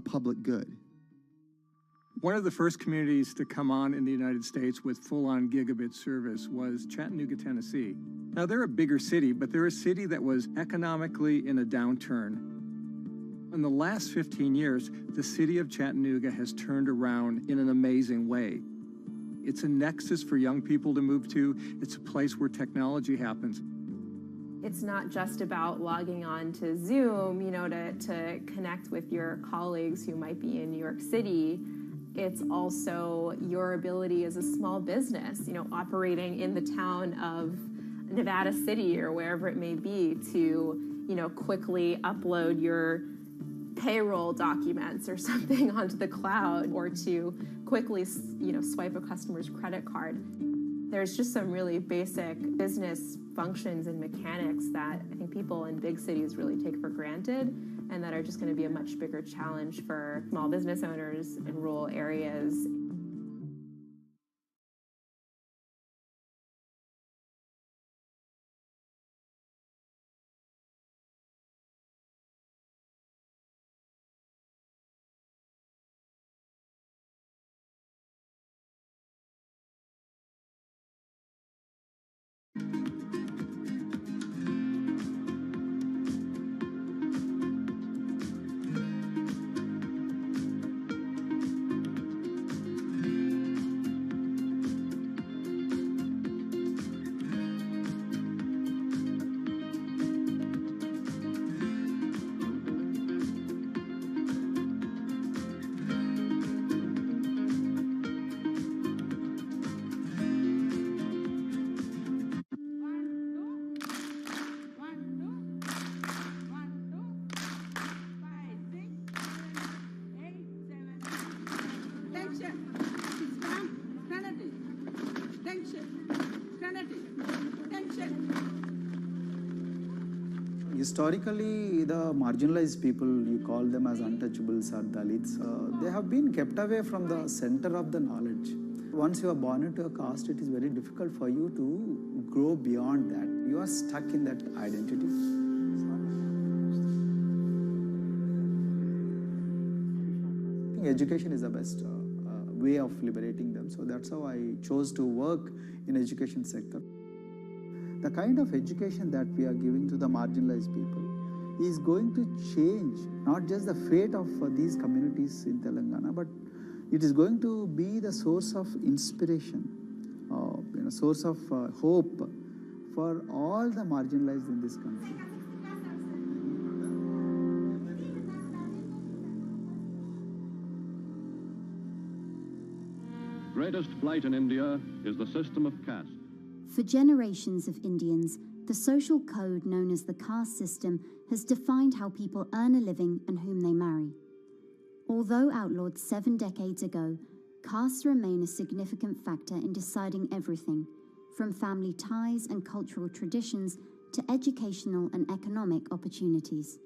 public good. One of the first communities to come on in the United States with full-on gigabit service was Chattanooga, Tennessee. Now, they're a bigger city, but they're a city that was economically in a downturn. In the last 15 years, the city of Chattanooga has turned around in an amazing way. It's a nexus for young people to move to. It's a place where technology happens. It's not just about logging on to Zoom, to connect with your colleagues who might be in New York City. It's also your ability as a small business, operating in the town of Nevada City or wherever it may be to, quickly upload your payroll documents or something onto the cloud, or to quickly, swipe a customer's credit card. There's just some really basic business functions and mechanics that I think people in big cities really take for granted, and that are just going to be a much bigger challenge for small business owners in rural areas. Historically, the marginalized people, you call them as untouchables or Dalits, they have been kept away from the center of the knowledge. Once you are born into a caste, it is very difficult for you to grow beyond that. You are stuck in that identity. I think education is the best way of liberating them. So that's how I chose to work in education sector. The kind of education that we are giving to the marginalized people is going to change not just the fate of these communities in Telangana, but it is going to be the source of inspiration, source of hope for all the marginalized in this country. Greatest blight in India is the system of caste. For generations of Indians, the social code known as the caste system has defined how people earn a living and whom they marry. Although outlawed 7 decades ago, castes remain a significant factor in deciding everything, from family ties and cultural traditions to educational and economic opportunities.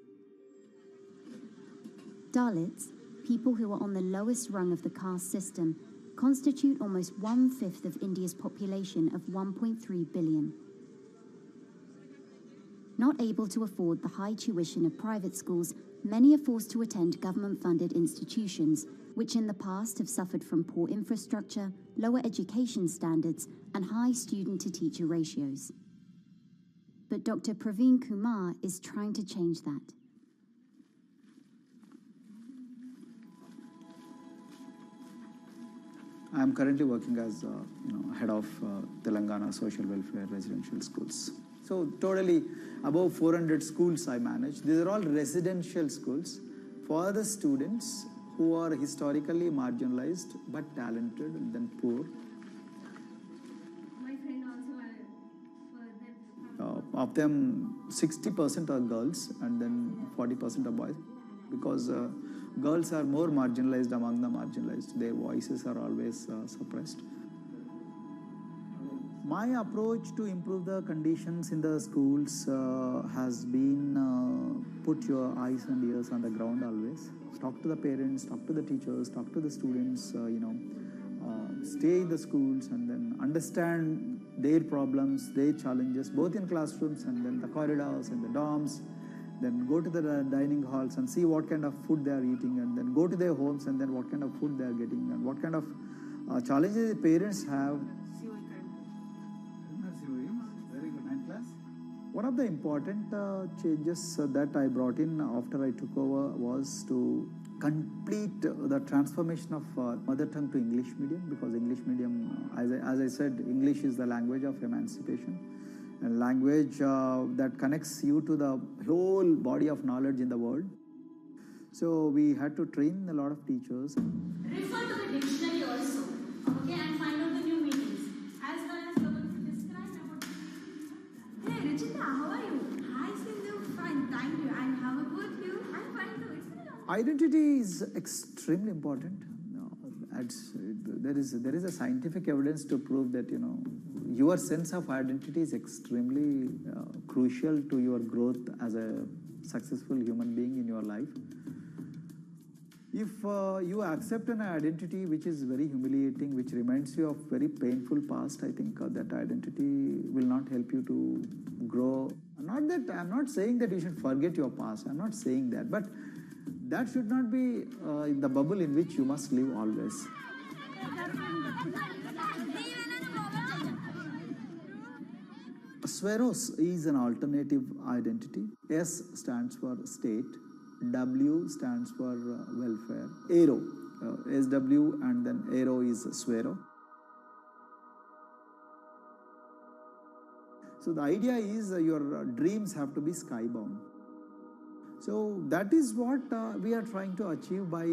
Dalits, people who are on the lowest rung of the caste system, constitute almost 1/5 of India's population of 1.3 billion. Not able to afford the high tuition of private schools, many are forced to attend government-funded institutions, which in the past have suffered from poor infrastructure, lower education standards, and high student-to-teacher ratios. But Dr. Praveen Kumar is trying to change that. I am currently working as head of Telangana Social Welfare Residential Schools. So totally above 400 schools I manage. These are all residential schools for the students who are historically marginalized but talented and then poor. My friend also Of them, 60% are girls and then 40% are boys, because girls are more marginalized among the marginalized. Their voices are always suppressed. My approach to improve the conditions in the schools has been put your eyes and ears on the ground always. Talk to the parents, talk to the teachers, talk to the students, stay in the schools and then understand their problems, their challenges, both in classrooms and then the corridors and the dorms, then go to the dining halls and see what kind of food they are eating, and then go to their homes and then what kind of food they are getting and what kind of challenges the parents have. Very good. 9th class. One of the important changes that I brought in after I took over was to complete the transformation of mother tongue to English medium, because English medium, as I said, English is the language of emancipation, a language that connects you to the whole body of knowledge in the world. So we had to train a lot of teachers. Refer to the dictionary also, okay, and find out the new meanings, as well as you're going to describe about. Hey, Rajita, how are you? Hi, Sindhu. Fine, thank you. And how about you? I'm fine too. It's been a long time. Identity is extremely important. There is a scientific evidence to prove that your sense of identity is extremely crucial to your growth as a successful human being in your life. If you accept an identity which is very humiliating, which reminds you of very painful past, I think that identity will not help you to grow. I'm not saying that you should forget your past. I'm not saying that, but that should not be the bubble in which you must live always. Sweros is an alternative identity. S stands for state, W stands for welfare, Aero, SW, and then Aero is Swero. So the idea is your dreams have to be skybound. So that is what we are trying to achieve by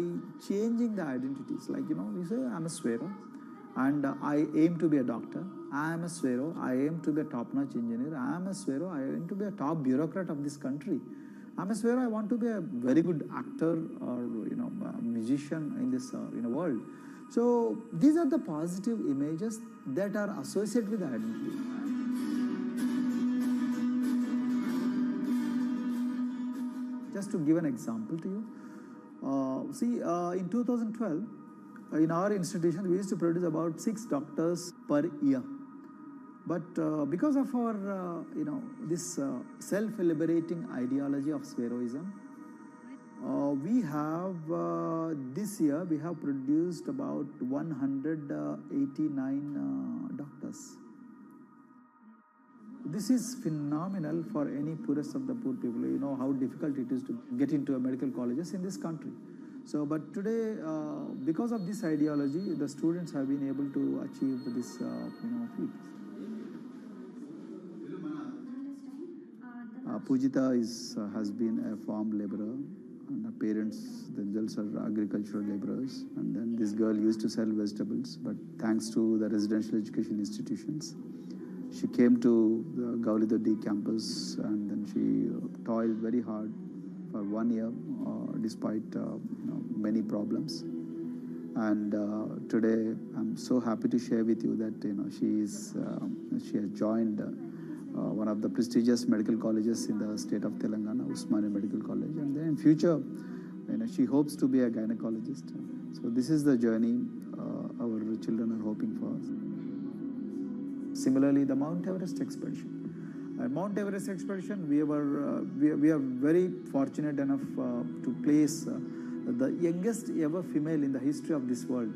changing the identities. Like, you say, I'm a Swero and I aim to be a doctor. I am a Swero, I aim to be a top-notch engineer. I am a Swero, I aim to be a top bureaucrat of this country. I'm a Swero, I want to be a very good actor or, a musician in this world. So these are the positive images that are associated with the identity. Just to give an example to you, in 2012, in our institution, we used to produce about 6 doctors per year. But because of our, this self-liberating ideology of Sveroism, we have, this year, we have produced about 189 doctors. This is phenomenal for any poorest of the poor people. You know how difficult it is to get into medical colleges in this country. So, but today, because of this ideology, the students have been able to achieve this, feat. Pujita has been a farm laborer, and her parents themselves are agricultural laborers. And then this girl used to sell vegetables, but thanks to the residential education institutions, she came to the Gaulidoddi campus, and then she toiled very hard for 1 year, despite many problems. And today, I'm so happy to share with you that she has joined one of the prestigious medical colleges in the state of Telangana, Usmania Medical College, and then in future, she hopes to be a gynecologist. So this is the journey our children are hoping for. Similarly, the Mount Everest expedition. Mount Everest expedition, we are very fortunate enough to place the youngest ever female in the history of this world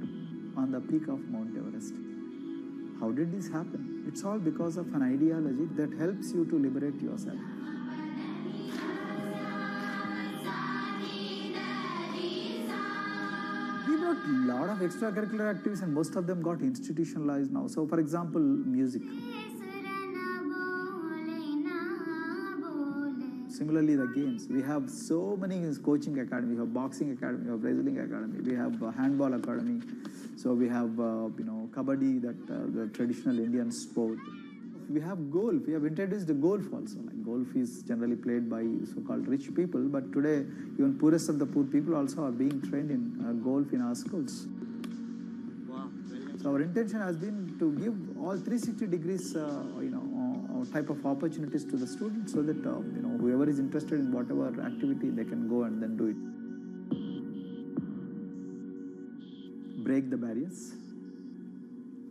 on the peak of Mount Everest. How did this happen? It's all because of an ideology that helps you to liberate yourself. We brought a lot of extracurricular activities, and most of them got institutionalized now. So, for example, music. Similarly, the games. We have so many coaching academy. We have boxing academy, we have wrestling academy, we have handball academy. So we have, kabaddi, the traditional Indian sport. We have golf. We have introduced the golf also. Like golf is generally played by so-called rich people, but today even poorest of the poor people also are being trained in golf in our schools. Wow. So our intention has been to give all 360 degrees, type of opportunities to the students, so that whoever is interested in whatever activity, they can go and then do it. Break the barriers,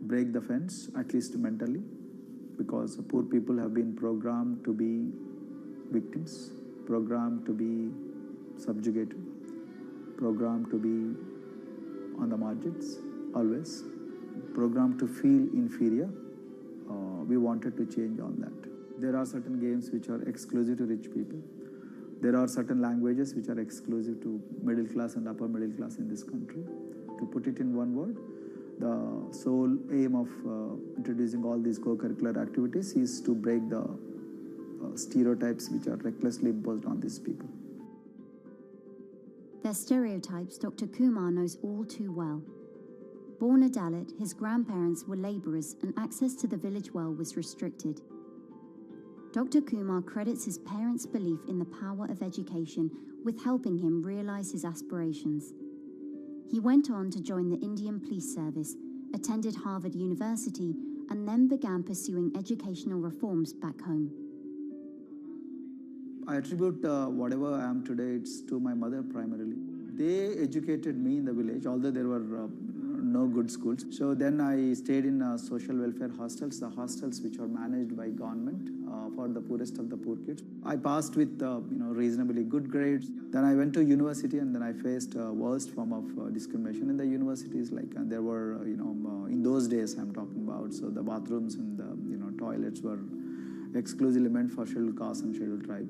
break the fence, at least mentally, because poor people have been programmed to be victims, programmed to be subjugated, programmed to be on the margins, always, programmed to feel inferior. We wanted to change on that. There are certain games which are exclusive to rich people. There are certain languages which are exclusive to middle class and upper middle class in this country. To put it in one word, the sole aim of introducing all these co-curricular activities is to break the stereotypes which are recklessly imposed on these people. Their stereotypes Dr. Kumar knows all too well. Born a Dalit, his grandparents were labourers and access to the village well was restricted. Dr. Kumar credits his parents' belief in the power of education with helping him realise his aspirations. He went on to join the Indian Police Service, attended Harvard University, and then began pursuing educational reforms back home. I attribute whatever I am today, it's to my mother primarily. They educated me in the village, although there were no good schools. So then I stayed in social welfare hostels, the hostels which are managed by government for the poorest of the poor kids. I passed with reasonably good grades. Then I went to university and then I faced worst form of discrimination in the universities. Like there were, in those days I'm talking about, so the bathrooms and the toilets were exclusively meant for scheduled castes and scheduled tribes.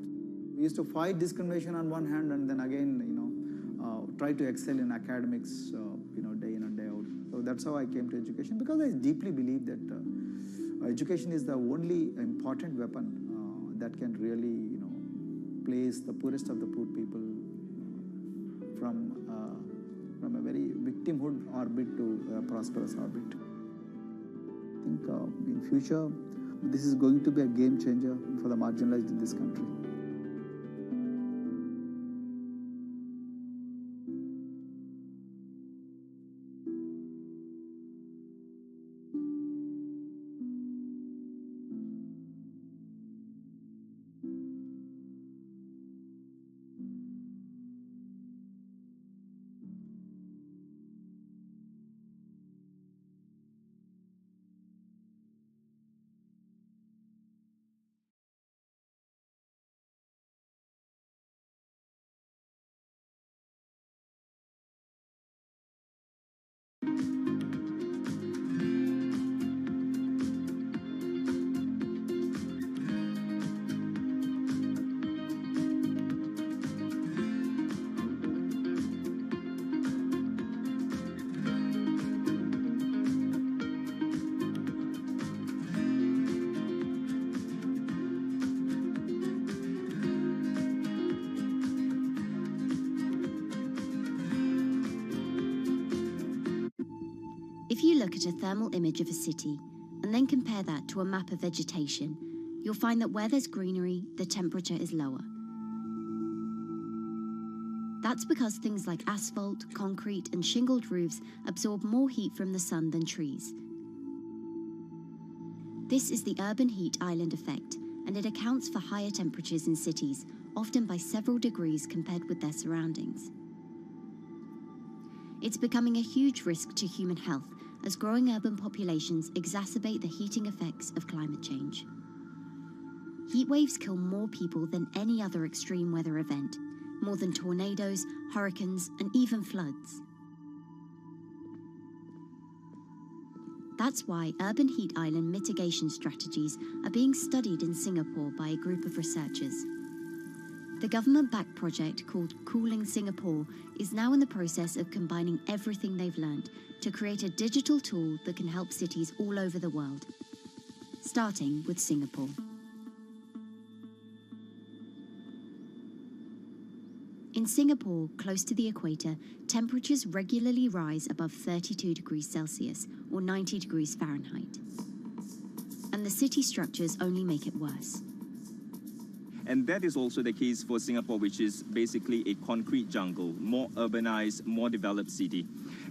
We used to fight discrimination on one hand and then again, try to excel in academics, day in and day out. So that's how I came to education, because I deeply believe that education is the only important weapon that can really, place the poorest of the poor people from a very victimhood orbit to a prosperous orbit. I think in future, this is going to be a game changer for the marginalized in this country. If you look at a thermal image of a city and then compare that to a map of vegetation, you'll find that where there's greenery, the temperature is lower. That's because things like asphalt, concrete, and shingled roofs absorb more heat from the sun than trees. This is the urban heat island effect, and it accounts for higher temperatures in cities, often by several degrees compared with their surroundings. It's becoming a huge risk to human health as growing urban populations exacerbate the heating effects of climate change. Heat waves kill more people than any other extreme weather event, more than tornadoes, hurricanes, and even floods. That's why urban heat island mitigation strategies are being studied in Singapore by a group of researchers. The government-backed project called Cooling Singapore is now in the process of combining everything they've learned to create a digital tool that can help cities all over the world, starting with Singapore. In Singapore, close to the equator, temperatures regularly rise above 32 degrees Celsius or 90 degrees Fahrenheit. And the city structures only make it worse. And that is also the case for Singapore, which is basically a concrete jungle, more urbanized, more developed city.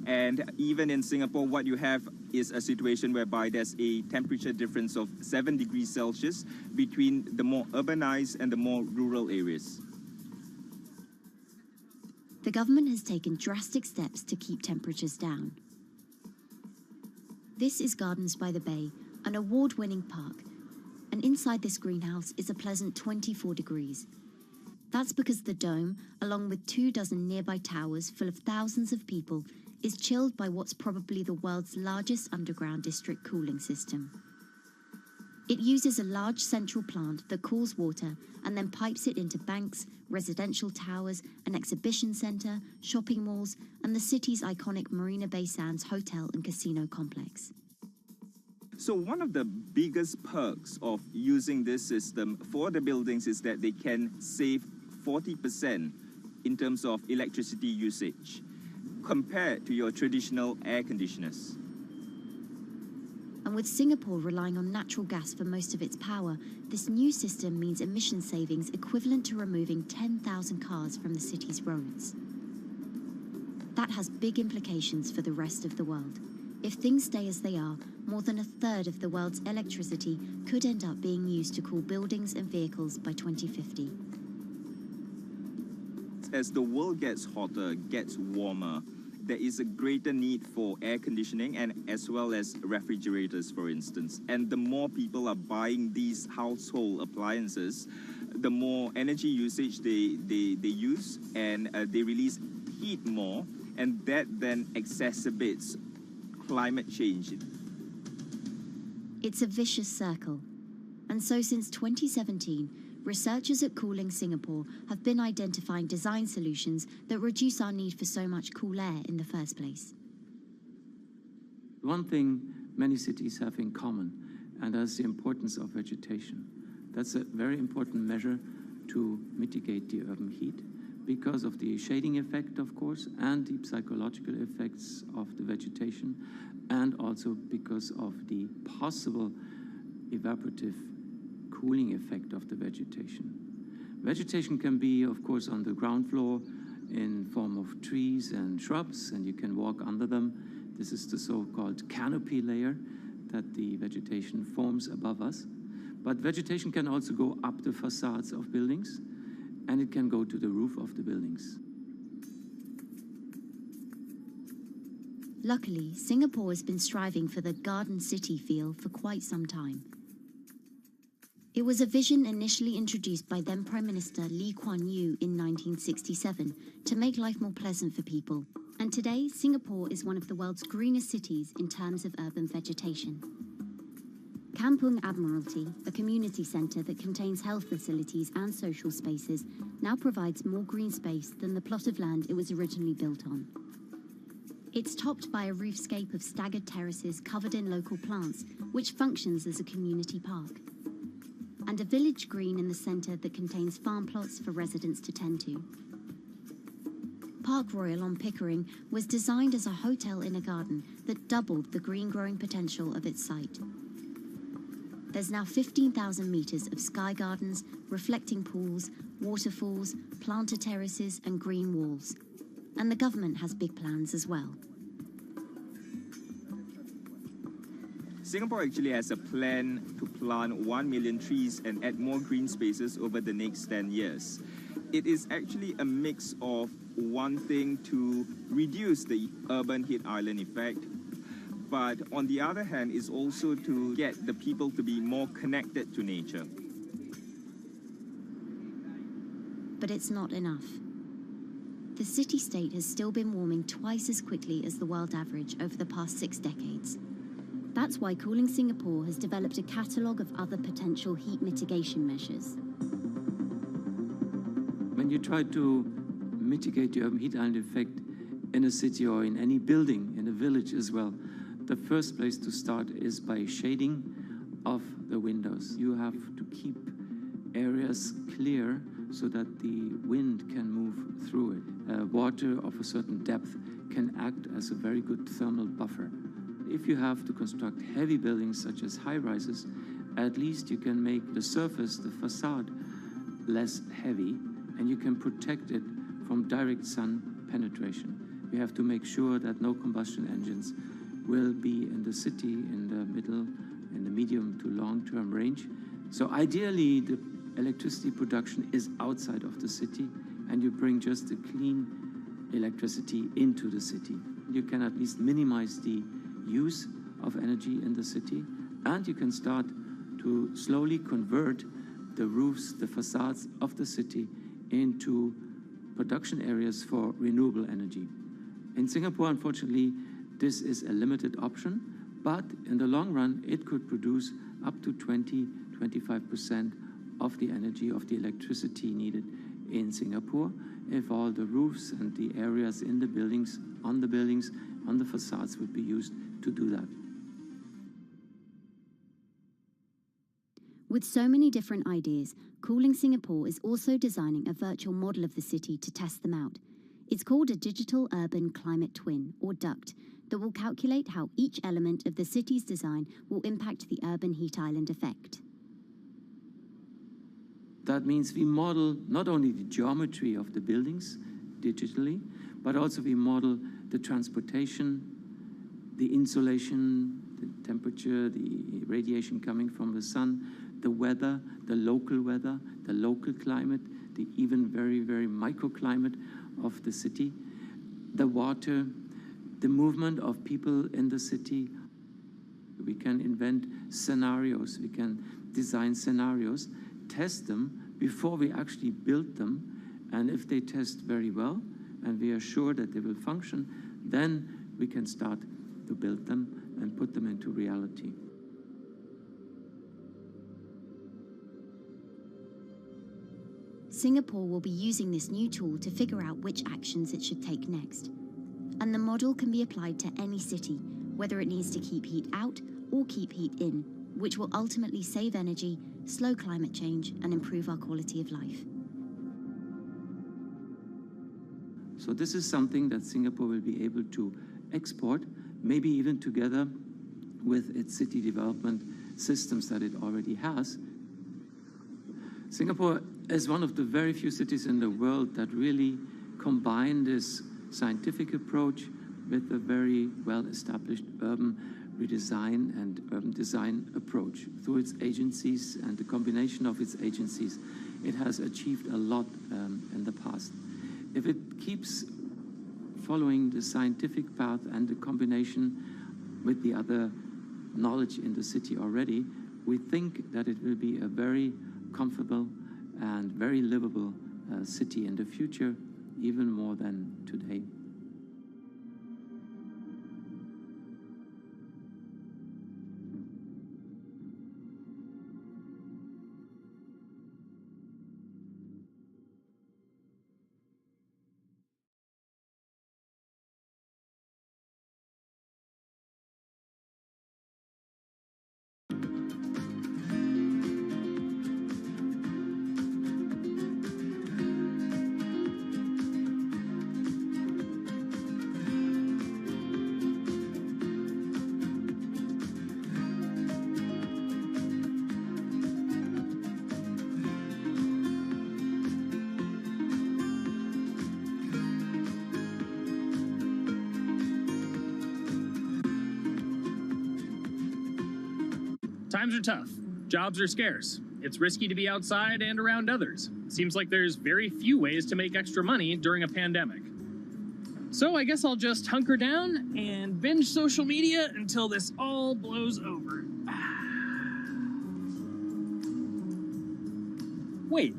And even in Singapore, what you have is a situation whereby there's a temperature difference of 7 degrees Celsius between the more urbanized and the more rural areas. The government has taken drastic steps to keep temperatures down. This is Gardens by the Bay, an award-winning park. And inside this greenhouse is a pleasant 24 degrees. That's because the dome, along with 24 nearby towers full of thousands of people, is chilled by what's probably the world's largest underground district cooling system. It uses a large central plant that cools water and then pipes it into banks, residential towers, an exhibition centre, shopping malls, and the city's iconic Marina Bay Sands hotel and casino complex. So one of the biggest perks of using this system for the buildings is that they can save 40% in terms of electricity usage compared to your traditional air conditioners. And with Singapore relying on natural gas for most of its power, this new system means emission savings equivalent to removing 10,000 cars from the city's roads. That has big implications for the rest of the world. If things stay as they are, more than a third of the world's electricity could end up being used to cool buildings and vehicles by 2050. As the world gets hotter, gets warmer, there is a greater need for air conditioning and as well as refrigerators, for instance. And the more people are buying these household appliances, the more energy usage they use, and they release heat more, and that then exacerbates climate change. It's a vicious circle. And so since 2017, researchers at Cooling Singapore have been identifying design solutions that reduce our need for so much cool air in the first place. One thing many cities have in common, and that's the importance of vegetation. That's a very important measure to mitigate the urban heat because of the shading effect, of course, and the psychological effects of the vegetation, and also because of the possible evaporative cooling effect of the vegetation. Vegetation can be, of course, on the ground floor in form of trees and shrubs, and you can walk under them. This is the so-called canopy layer that the vegetation forms above us. But vegetation can also go up the facades of buildings, and it can go to the roof of the buildings. Luckily, Singapore has been striving for the garden city feel for quite some time. It was a vision initially introduced by then Prime Minister Lee Kuan Yew in 1967 to make life more pleasant for people. And today, Singapore is one of the world's greenest cities in terms of urban vegetation. Kampung Admiralty, a community centre that contains health facilities and social spaces, now provides more green space than the plot of land it was originally built on. It's topped by a roofscape of staggered terraces covered in local plants, which functions as a community park, and a village green in the centre that contains farm plots for residents to tend to. Park Royal on Pickering was designed as a hotel in a garden that doubled the green growing potential of its site. There's now 15,000 metres of sky gardens, reflecting pools, waterfalls, planter terraces and green walls. And the government has big plans as well. Singapore actually has a plan to plant 1 million trees and add more green spaces over the next 10 years. It is actually a mix of wanting to reduce the urban heat island effect, but on the other hand is also to get the people to be more connected to nature. But it's not enough. The city-state has still been warming twice as quickly as the world average over the past 6 decades. That's why Cooling Singapore has developed a catalogue of other potential heat mitigation measures. When you try to mitigate the urban heat island effect in a city or in any building, in a village as well, the first place to start is by shading of the windows. You have to keep areas clear so that the wind can move through it. Water of a certain depth can act as a very good thermal buffer. If you have to construct heavy buildings such as high-rises, at least you can make the surface, the facade, less heavy, and you can protect it from direct sun penetration. We have to make sure that no combustion engines will be in the city in the middle, in the medium to long-term range. So ideally, the electricity production is outside of the city, and you bring just the clean electricity into the city. You can at least minimize the use of energy in the city, and you can start to slowly convert the roofs, the facades of the city into production areas for renewable energy. In Singapore, unfortunately, this is a limited option, but in the long run, it could produce up to 20-25% of the energy, of the electricity needed in Singapore if all the roofs and the areas in the buildings, on the facades would be used to do that. With so many different ideas, Cooling Singapore is also designing a virtual model of the city to test them out. It's called a Digital Urban Climate Twin, or DUCT, that will calculate how each element of the city's design will impact the urban heat island effect. That means we model not only the geometry of the buildings digitally, but also we model the transportation, the insulation, the temperature, the radiation coming from the sun, the weather, the local climate, the even very, very microclimate of the city, the water, the movement of people in the city. We can invent scenarios, we can design scenarios, test them before we actually build them, and if they test very well and we are sure that they will function, then we can start to build them and put them into reality. Singapore will be using this new tool to figure out which actions it should take next. And the model can be applied to any city, whether it needs to keep heat out or keep heat in, which will ultimately save energy, slow climate change, and improve our quality of life. So this is something that Singapore will be able to export, maybe even together with its city development systems that it already has. Singapore is one of the very few cities in the world that really combine this scientific approach with a very well-established urban redesign and urban design approach. Through its agencies and the combination of its agencies, it has achieved a lot in the past. If it keeps following the scientific path and the combination with the other knowledge in the city already, we think that it will be a very comfortable and very livable city in the future, even more than today. Times are tough. Jobs are scarce. It's risky to be outside and around others. Seems like there's very few ways to make extra money during a pandemic. So I guess I'll just hunker down and binge social media until this all blows over. Wait,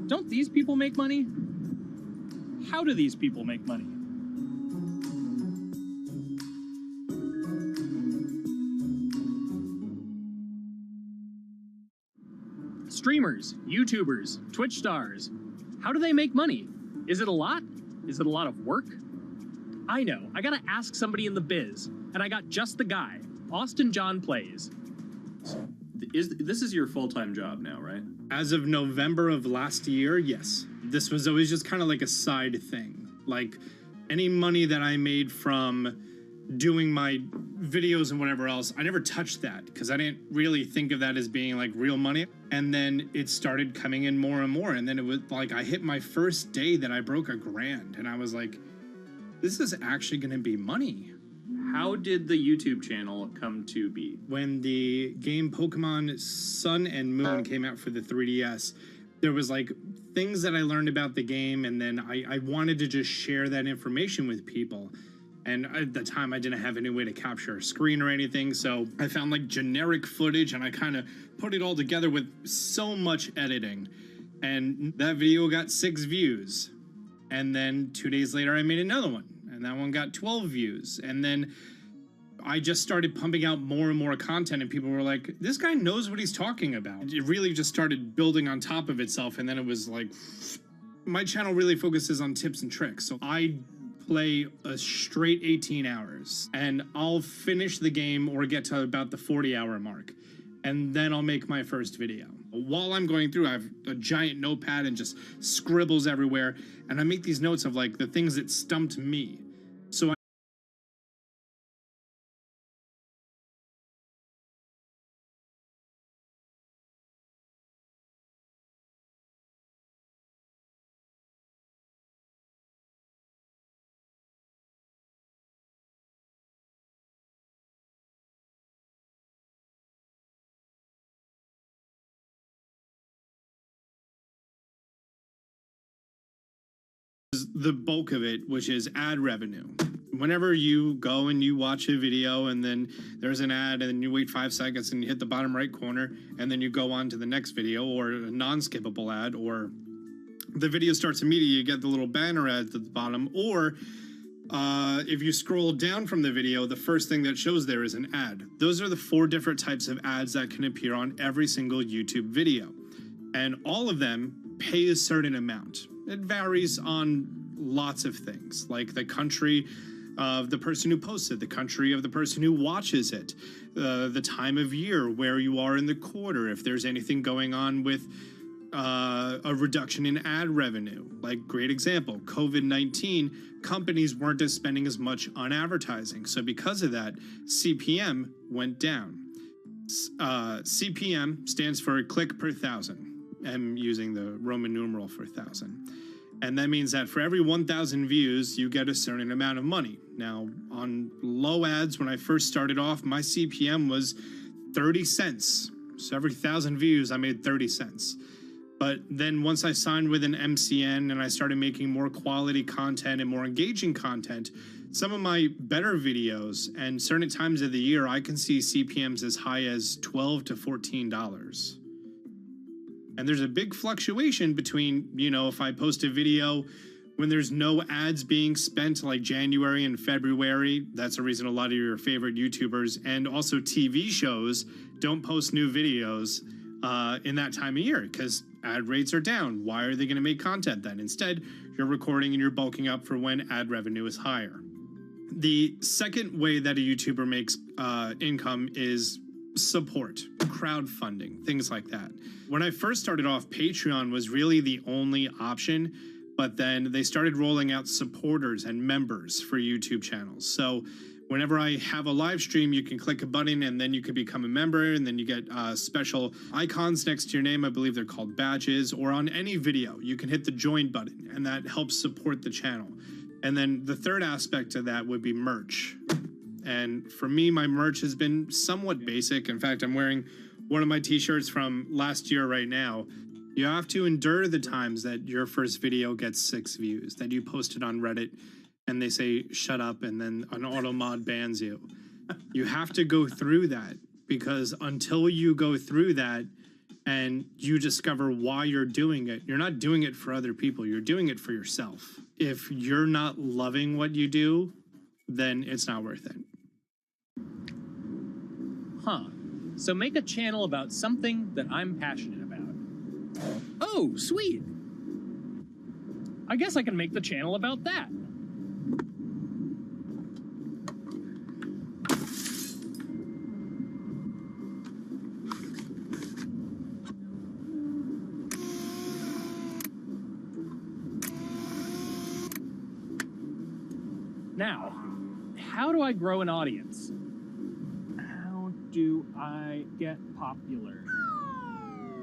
don't these people make money? How do these people make money? Streamers, YouTubers, Twitch stars. How do they make money? Is it a lot? Is it a lot of work? I know, I gotta ask somebody in the biz, and I got just the guy. Austin John Plays. This is your full-time job now, right? As of November of last year, yes. This was always just kind of like a side thing. Like any money that I made from doing my videos and whatever else, I never touched that because I didn't really think of that as being like real money. And then it started coming in more and more. And then it was like I hit my first day that I broke $1,000 and I was like, this is actually going to be money. How did the YouTube channel come to be? When the game Pokemon Sun and Moon came out for the 3DS, there was like things that I learned about the game, and then I wanted to just share that information with people. And at the time, I didn't have any way to capture a screen or anything, so I found like generic footage, and I kind of put it all together with so much editing And that video got 6 views. And then 2 days later, I made another one. And that one got 12 views. And then I just started pumping out more and more content. And people were like, this guy knows what he's talking about. It really just started building on top of itself. And then it was like, my channel really focuses on tips and tricks. So I play a straight 18 hours. And I'll finish the game or get to about the 40-hour mark. And then I'll make my first video. While I'm going through, I have a giant notepad and just scribbles everywhere. And I make these notes of like the things that stumped me. So the bulk of it, which is ad revenue. Whenever you go and you watch a video and then there's an ad and then you wait 5 seconds and you hit the bottom right corner and then you go on to the next video or a non-skippable ad, or the video starts immediately, you get the little banner ad at the bottom, or if you scroll down from the video, the first thing that shows there is an ad. Those are the 4 different types of ads that can appear on every single YouTube video. And all of them pay a certain amount. It varies on lots of things, like the country of the person who posts it, the country of the person who watches it, the time of year, where you are in the quarter, if there's anything going on with a reduction in ad revenue. Like, great example, COVID-19, companies weren't spending as much on advertising. So because of that, CPM went down. CPM stands for click per thousand. I'm using the Roman numeral for 1,000. And that means that for every 1,000 views, you get a certain amount of money. Now, on low ads, when I first started off, my CPM was 30 cents. So every 1,000 views, I made 30 cents. But then once I signed with an MCN and I started making more quality content and more engaging content, some of my better videos and certain times of the year, I can see CPMs as high as $12 to $14. And there's a big fluctuation between, you know, if I post a video when there's no ads being spent, like January and February, that's the reason a lot of your favorite YouTubers and also TV shows don't post new videos in that time of year because ad rates are down. Why are they going to make content then? Instead, you're recording and you're bulking up for when ad revenue is higher. The second way that a YouTuber makes income is support, crowdfunding, things like that. When I first started off, Patreon was really the only option, but then they started rolling out supporters and members for YouTube channels. So whenever I have a live stream, you can click a button and then you can become a member, and then you get special icons next to your name. I believe they're called badges. Or on any video, you can hit the join button, and that helps support the channel. And then the third aspect of that would be merch. And for me, my merch has been somewhat basic. In fact, I'm wearing one of my t-shirts from last year right now. You have to endure the times that your first video gets 6 views, that you posted on Reddit and they say, shut up, and then an auto mod bans you. You have to go through that, because until you go through that and you discover why you're doing it, you're not doing it for other people, you're doing it for yourself. If you're not loving what you do, then it's not worth it. Huh. So make a channel about something that I'm passionate about. Oh, sweet. I guess I can make the channel about that. Now, how do I grow an audience? How do I get popular?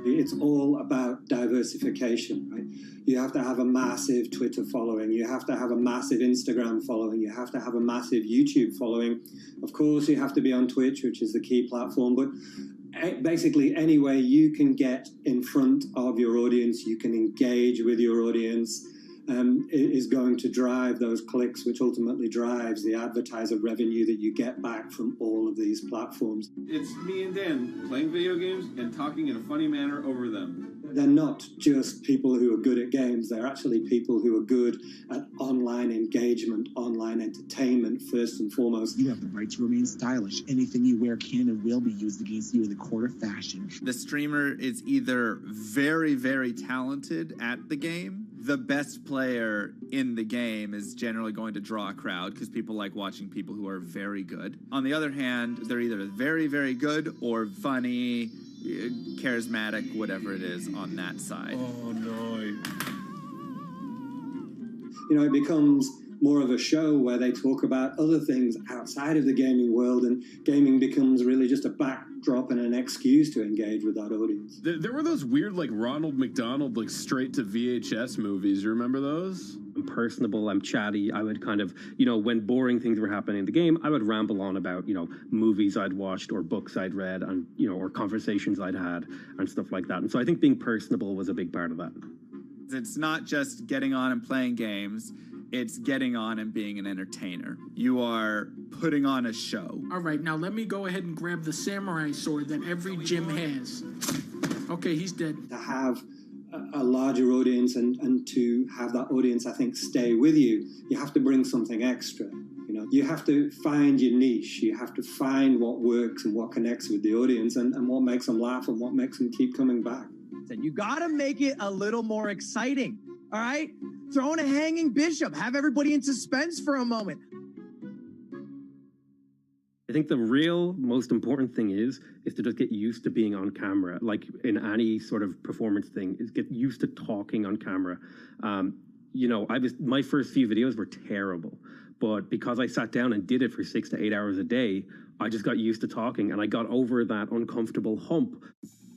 It's all about diversification, right? You have to have a massive Twitter following. You have to have a massive Instagram following. You have to have a massive YouTube following. Of course, you have to be on Twitch, which is the key platform. But basically, any way you can get in front of your audience, you can engage with your audience, is going to drive those clicks, which ultimately drives the advertiser revenue that you get back from all of these platforms. It's me and Dan playing video games and talking in a funny manner over them. They're not just people who are good at games, they're actually people who are good at online engagement, online entertainment, first and foremost. You have the right to remain stylish. Anything you wear can and will be used against you in the court of fashion. The streamer is either very, very talented at the game. The best player in the game is generally going to draw a crowd because people like watching people who are very good. On the other hand, they're either very, very good or funny, charismatic, whatever it is on that side. Oh, no. You know, it becomes more of a show where they talk about other things outside of the gaming world, and gaming becomes really just a backdrop and an excuse to engage with that audience. There were those weird, like, Ronald McDonald, like, straight to VHS movies. You remember those? I'm personable, I'm chatty. I would kind of, you know, when boring things were happening in the game, I would ramble on about, you know, movies I'd watched or books I'd read and, you know, or conversations I'd had and stuff like that. And so I think being personable was a big part of that. It's not just getting on and playing games. It's getting on and being an entertainer. You are putting on a show. All right, now let me go ahead and grab the samurai sword that every gym has. Okay, he's dead. To have a larger audience and to have that audience, I think, stay with you, you have to bring something extra. You know, you have to find your niche. You have to find what works and what connects with the audience and what makes them laugh and what makes them keep coming back. You gotta make it a little more exciting, all right? Throw in a hanging bishop. Have everybody in suspense for a moment. I think the real most important thing is to just get used to being on camera. Like in any sort of performance thing, is get used to talking on camera. You know, my first few videos were terrible, but because I sat down and did it for 6 to 8 hours a day, I just got used to talking and I got over that uncomfortable hump.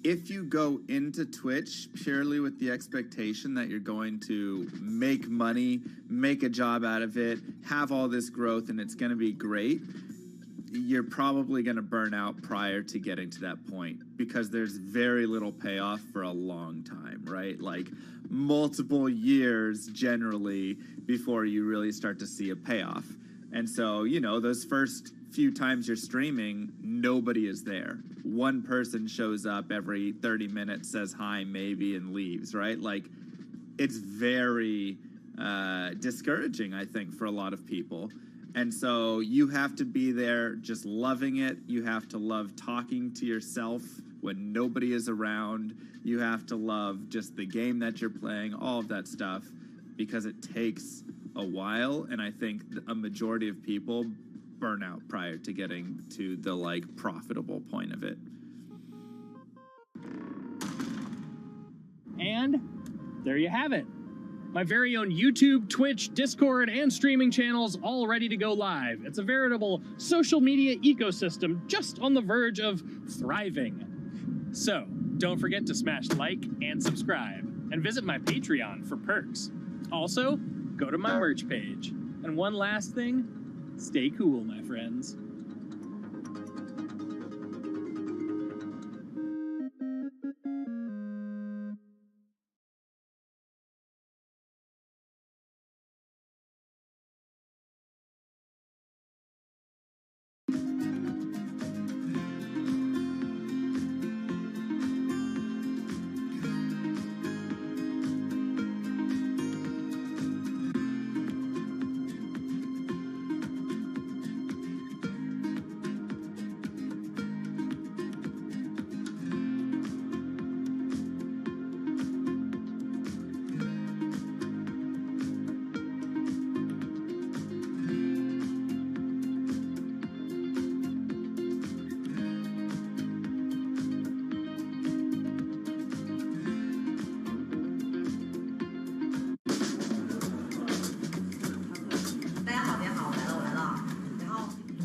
If you go into Twitch purely with the expectation that you're going to make money, make a job out of it, have all this growth, and it's going to be great, you're probably going to burn out prior to getting to that point because there's very little payoff for a long time, right? Like multiple years generally before you really start to see a payoff. And so, you know, those first few times you're streaming, nobody is there. One person shows up every 30 minutes, says hi, maybe, and leaves, right? Like, it's very discouraging, I think, for a lot of people. And so you have to be there just loving it. You have to love talking to yourself when nobody is around. You have to love just the game that you're playing, all of that stuff, because it takes a while. And I think a majority of people burn out prior to getting to the like profitable point of it. And there you have it. My very own YouTube, Twitch, Discord, and streaming channels all ready to go live. It's a veritable social media ecosystem just on the verge of thriving. So don't forget to smash like and subscribe and visit my Patreon for perks. Also, go to my merch page. And one last thing, stay cool, my friends.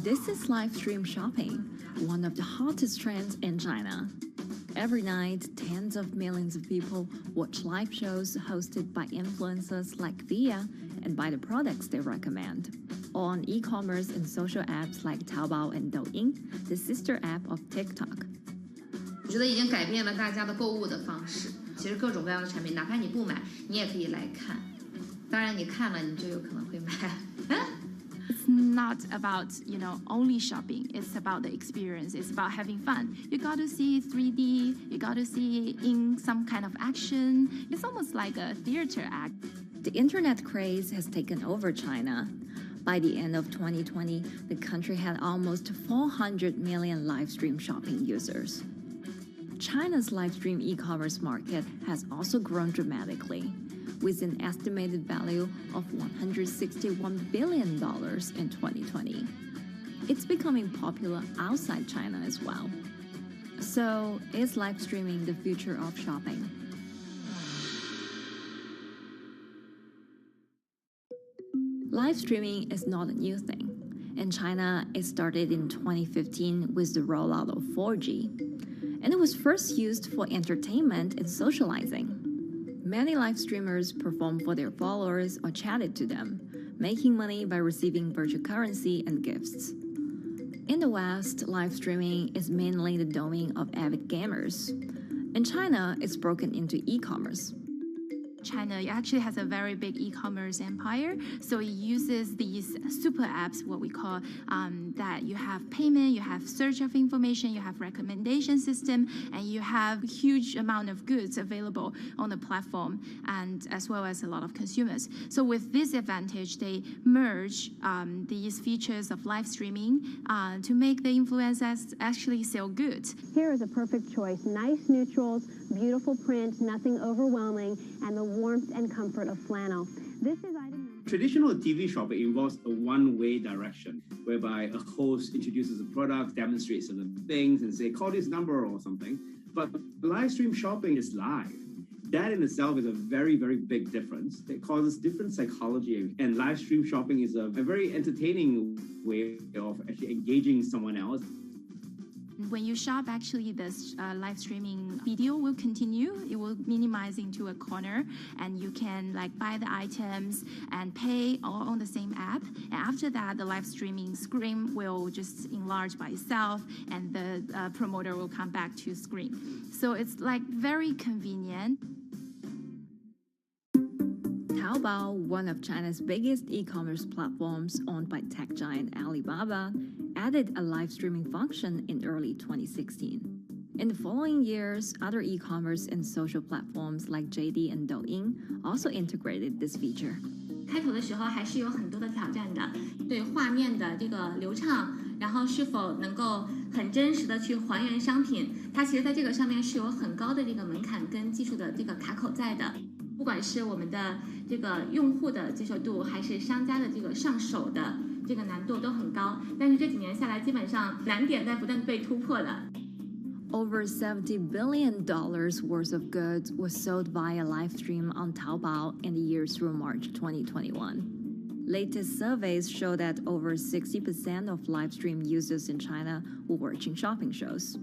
This is live stream shopping, one of the hottest trends in China. Every night, tens of millions of people watch live shows hosted by influencers like Via and buy the products they recommend. On e-commerce and social apps like Taobao and Douyin, the sister app of TikTok. 我觉得已经改变了大家的购物的方式。其实各种各样的产品，哪怕你不买，你也可以来看。当然，你看了，你就有可能会买。not about, only shopping. It's about the experience. It's about having fun. You got to see 3D. You got to see in some kind of action. It's almost like a theater act. The internet craze has taken over China. By the end of 2020, the country had almost 400 million live stream shopping users. China's live stream e-commerce market has also grown dramatically, with an estimated value of $161 billion in 2020. It's becoming popular outside China as well. So, is live streaming the future of shopping? Live streaming is not a new thing. In China, it started in 2015 with the rollout of 4G, and it was first used for entertainment and socializing. Many live streamers performed for their followers or chatted to them, making money by receiving virtual currency and gifts. In the West, live streaming is mainly the domain of avid gamers. In China, it's broken into e-commerce. China actually has a very big e-commerce empire, so it uses these super apps, what we call that you have payment, you have search of information, you have recommendation system, and you have huge amount of goods available on the platform, and as well as a lot of consumers. So with this advantage, they merge these features of live streaming to make the influencers actually sell goods. Here is a perfect choice: nice neutrals, beautiful print, nothing overwhelming, and the warmth and comfort of flannel. This is item. Traditional TV shopping involves a one-way direction, whereby a host introduces a product, demonstrates certain things, and say, call this number or something. But live stream shopping is live. That in itself is a very, very big difference. It causes different psychology. And live stream shopping is a very entertaining way of actually engaging someone else. When you shop, actually, this live streaming video will continue. It will minimize into a corner, and you can buy the items and pay all on the same app. And after that, the live streaming screen will just enlarge by itself, and the promoter will come back to screen. So it's very convenient. Taobao, one of China's biggest e-commerce platforms owned by tech giant Alibaba, added a live streaming function in early 2016. In the following years, other e-commerce and social platforms like JD and Douyin also integrated this feature. 开头的时候还是有很多的挑战的，对画面的这个流畅，然后是否能够很真实的去还原商品，它其实在这个上面是有很高的这个门槛跟技术的这个卡口在的。不管是我们的这个用户的接受度，还是商家的这个上手的这个难度都很高，但是这几年下来，基本上难点在不断被突破的。Over $70 billion worth of goods was sold via live stream on Taobao in the year through March 2021. Latest surveys show that over 60% of live stream users in China were watching shopping shows,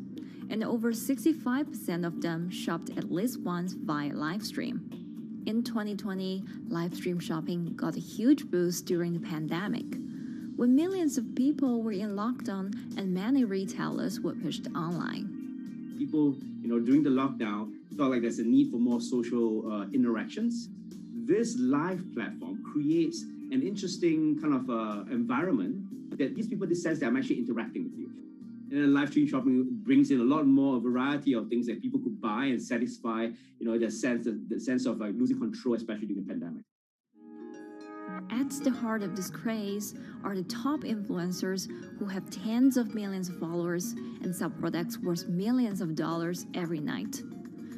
and over 65% of them shopped at least once via live stream. In 2020, live stream shopping got a huge boost during the pandemic, when millions of people were in lockdown and many retailers were pushed online. People, during the lockdown, felt like there's a need for more social interactions. This live platform creates an interesting kind of environment that gives people the sense that I'm actually interacting with you. And then live stream shopping brings in a lot more variety of things that people could buy and satisfy, the sense of losing control, especially during the pandemic. At the heart of this craze are the top influencers who have tens of millions of followers and sell products worth millions of dollars every night.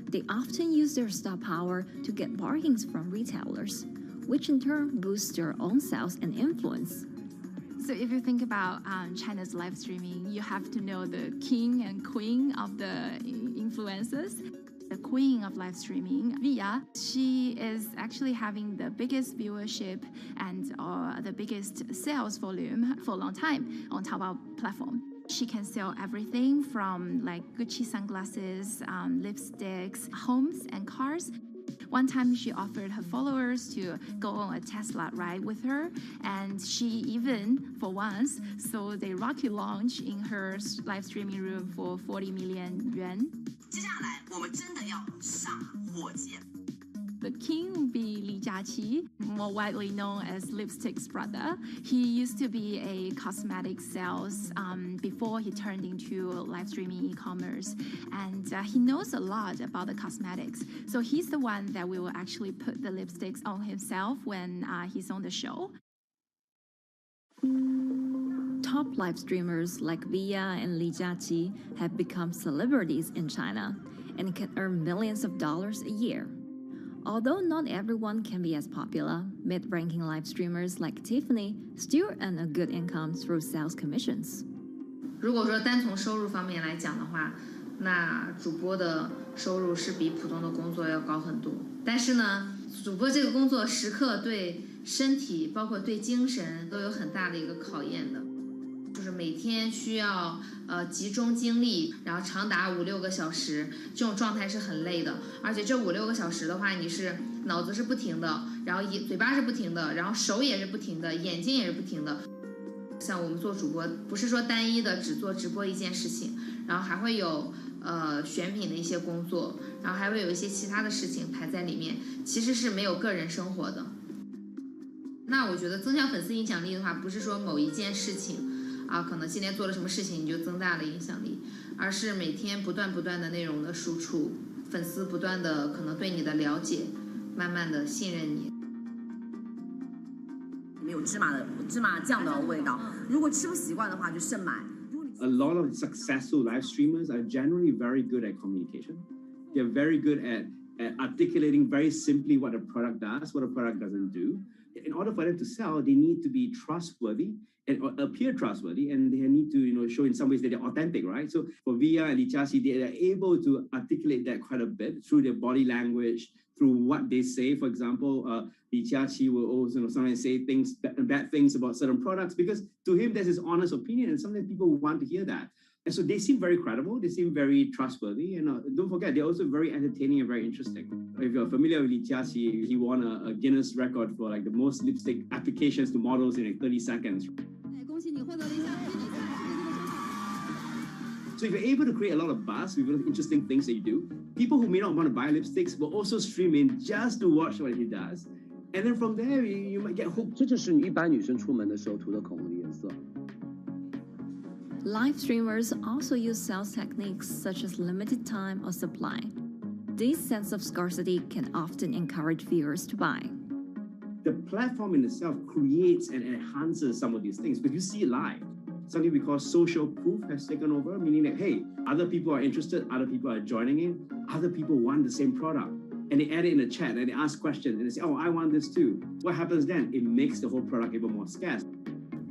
They often use their star power to get bargains from retailers, which in turn boosts their own sales and influence. So if you think about China's live streaming, you have to know the king and queen of the influencers. The queen of live streaming, Via, she is actually having the biggest viewership and the biggest sales volume for a long time on Taobao platform. She can sell everything from Gucci sunglasses, lipsticks, homes, and cars. One time she offered her followers to go on a Tesla ride with her, and she even, for once, sold a rocket launch in her live streaming room for 40 million yuan. 接下来我们真的要上火箭。The king would be Li Jiaqi, more widely known as Lipstick's brother. He used to be a cosmetic sales before he turned into live streaming e-commerce, and he knows a lot about the cosmetics. So he's the one that will actually put the lipsticks on himself when he's on the show. Top live streamers like Via and Li Jiaqi have become celebrities in China and can earn millions of dollars a year. Although not everyone can be as popular, mid-ranking live streamers like Tiffany still earn a good income through sales commissions. 如果说单从收入方面来讲的话，那主播的收入是比普通的工作要高很多。但是呢，主播这个工作时刻对身体，包括对精神都有很大的一个考验的。就是每天需要集中精力，然后长达5-6个小时，这种状态是很累的。而且这5-6个小时的话，你是脑子是不停的，然后嘴巴是不停的，然后手也是不停的，眼睛也是不停的。像我们做主播，不是说单一的只做直播一件事情，然后还会有选品的一些工作，然后还会有一些其他的事情排在里面，其实是没有个人生活的。那我觉得增强粉丝影响力的话，不是说某一件事情。可能今天做了什么事情你就增大了影响力，而是每天不断的内容的输出，粉丝不断的可能对你的了解，慢慢的信任你。里面有芝麻酱的味道，如果吃不习惯的话就慎买。A lot of successful live streamers are generally very good at communication. They're very good at articulating very simply what a product does, what a product doesn't do. In order for them to sell, they need to be trustworthy and appear trustworthy, and they need to, show in some ways that they're authentic, right? So for Via and Li Jiaqi, they are able to articulate that quite a bit through their body language, through what they say. For example, Li Jiaqi will also sometimes say bad things about certain products because to him that's his honest opinion, and sometimes people want to hear that. And so they seem very credible, they seem very trustworthy, and don't forget, they're also very entertaining and very interesting. If you're familiar with Li Jiaqi, he won a Guinness record for like the most lipstick applications to models in like 30 seconds. So if you're able to create a lot of buzz with interesting things that you do, people who may not want to buy lipsticks will also stream in just to watch what he does. And then from there, you might get hooked. 这就是一般女生出门的时候涂的口红的颜色。 Live streamers also use sales techniques such as limited time or supply. This sense of scarcity can often encourage viewers to buy. The platform in itself creates and enhances some of these things because you see it live. Something we call social proof has taken over, meaning that, hey, other people are interested, other people are joining in, other people want the same product. And they add it in the chat and they ask questions and they say, oh, I want this too. What happens then? It makes the whole product even more scarce.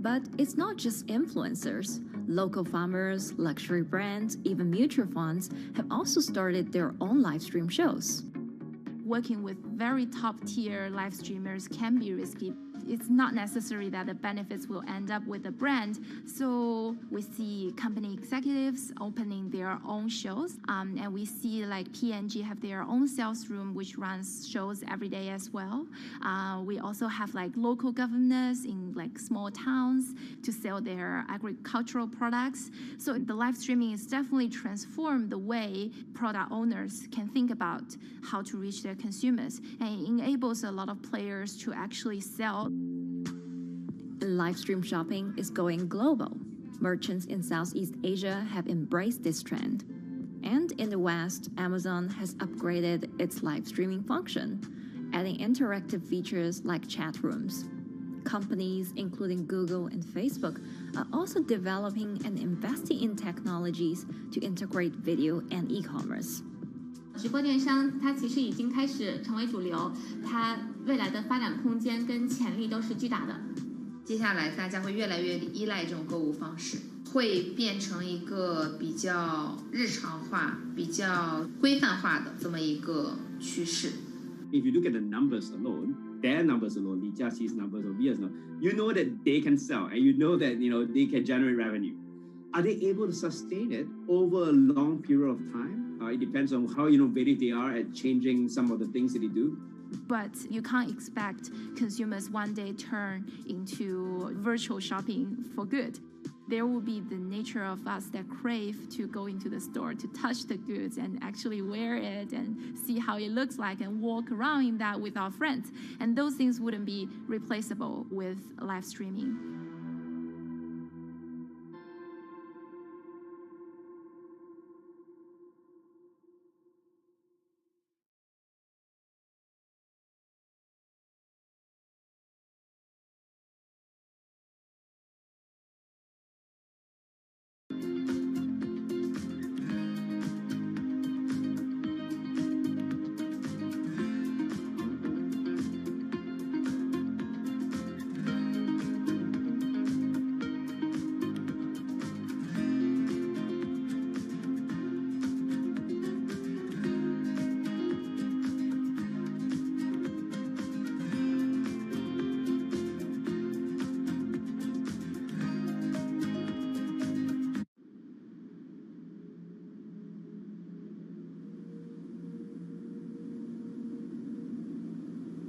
But it's not just influencers. Local farmers, luxury brands, even mutual funds have also started their own live stream shows. Working with very top-tier live streamers can be risky. It's not necessary that the benefits will end up with the brand. So we see company executives opening their own shows. And we see like P&G have their own sales room, which runs shows every day as well. We also have like local governors in like small towns to sell their agricultural products. So the live streaming is definitely transformed the way product owners can think about how to reach their consumers, and it enables a lot of players to actually sell. Live stream shopping is going global. Merchants in Southeast Asia have embraced this trend. And in the West, Amazon has upgraded its live streaming function, adding interactive features like chat rooms. Companies, including Google and Facebook, are also developing and investing in technologies to integrate video and e-commerce. 直播电商它其实已经开始成为主流，它未来的发展空间跟潜力都是巨大的。接下来大家会越来越依赖这种购物方式，会变成一个比较日常化、比较规范化的这么一个趋势。If you look at the numbers alone, their numbers alone, Li Jiaqi's numbers or Via's numbers, you know that they can sell and you know that they can generate revenue. Are they able to sustain it over a long period of time? It depends on how innovative they are at changing some of the things that they do. But you can't expect consumers one day turn into virtual shopping for good. there will be the nature of us that crave to go into the store, to touch the goods and actually wear it and see how it looks like and walk around in that with our friends. And those things wouldn't be replaceable with live streaming.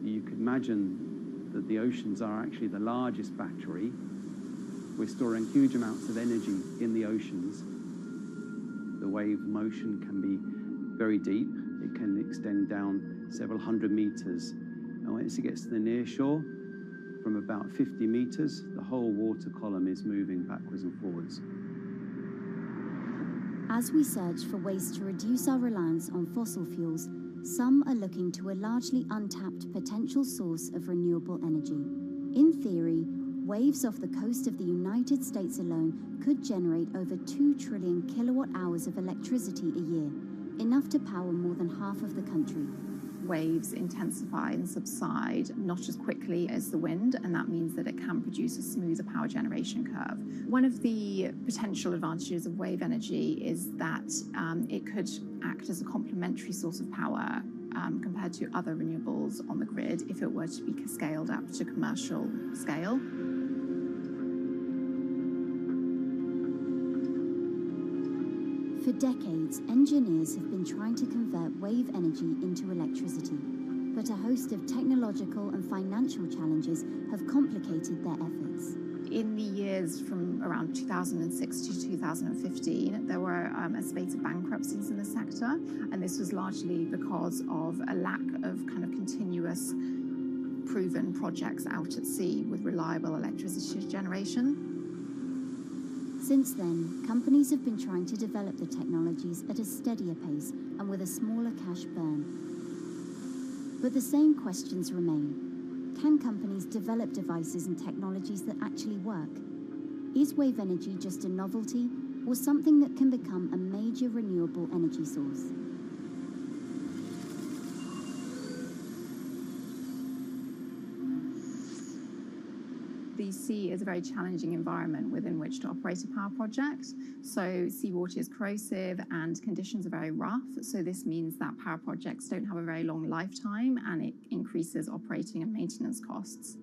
You could imagine that the oceans are actually the largest battery. We're storing huge amounts of energy in the oceans. The wave motion can be very deep. It can extend down several hundred meters. And once it gets to the near shore, from about 50 meters, the whole water column is moving backwards and forwards. As we search for ways to reduce our reliance on fossil fuels, some are looking to a largely untapped potential source of renewable energy. In theory, waves off the coast of the United States alone could generate over 2 trillion kilowatt hours of electricity a year, enough to power more than half of the country. Waves intensify and subside not as quickly as the wind, and that means that it can produce a smoother power generation curve. One of the potential advantages of wave energy is that it could act as a complementary source of power compared to other renewables on the grid if it were to be scaled up to commercial scale. For decades, engineers have been trying to convert wave energy into electricity, but a host of technological and financial challenges have complicated their efforts. In the years from around 2006 to 2015, there were a spate of bankruptcies in the sector, and this was largely because of a lack of kind of continuous proven projects out at sea with reliable electricity generation. Since then, companies have been trying to develop the technologies at a steadier pace and with a smaller cash burn. But the same questions remain. Can companies develop devices and technologies that actually work? Is wave energy just a novelty or something that can become a major renewable energy source? The sea is a very challenging environment within which to operate a power project. So seawater is corrosive and conditions are very rough. So this means that power projects don't have a very long lifetime, and it increases operating and maintenance costs.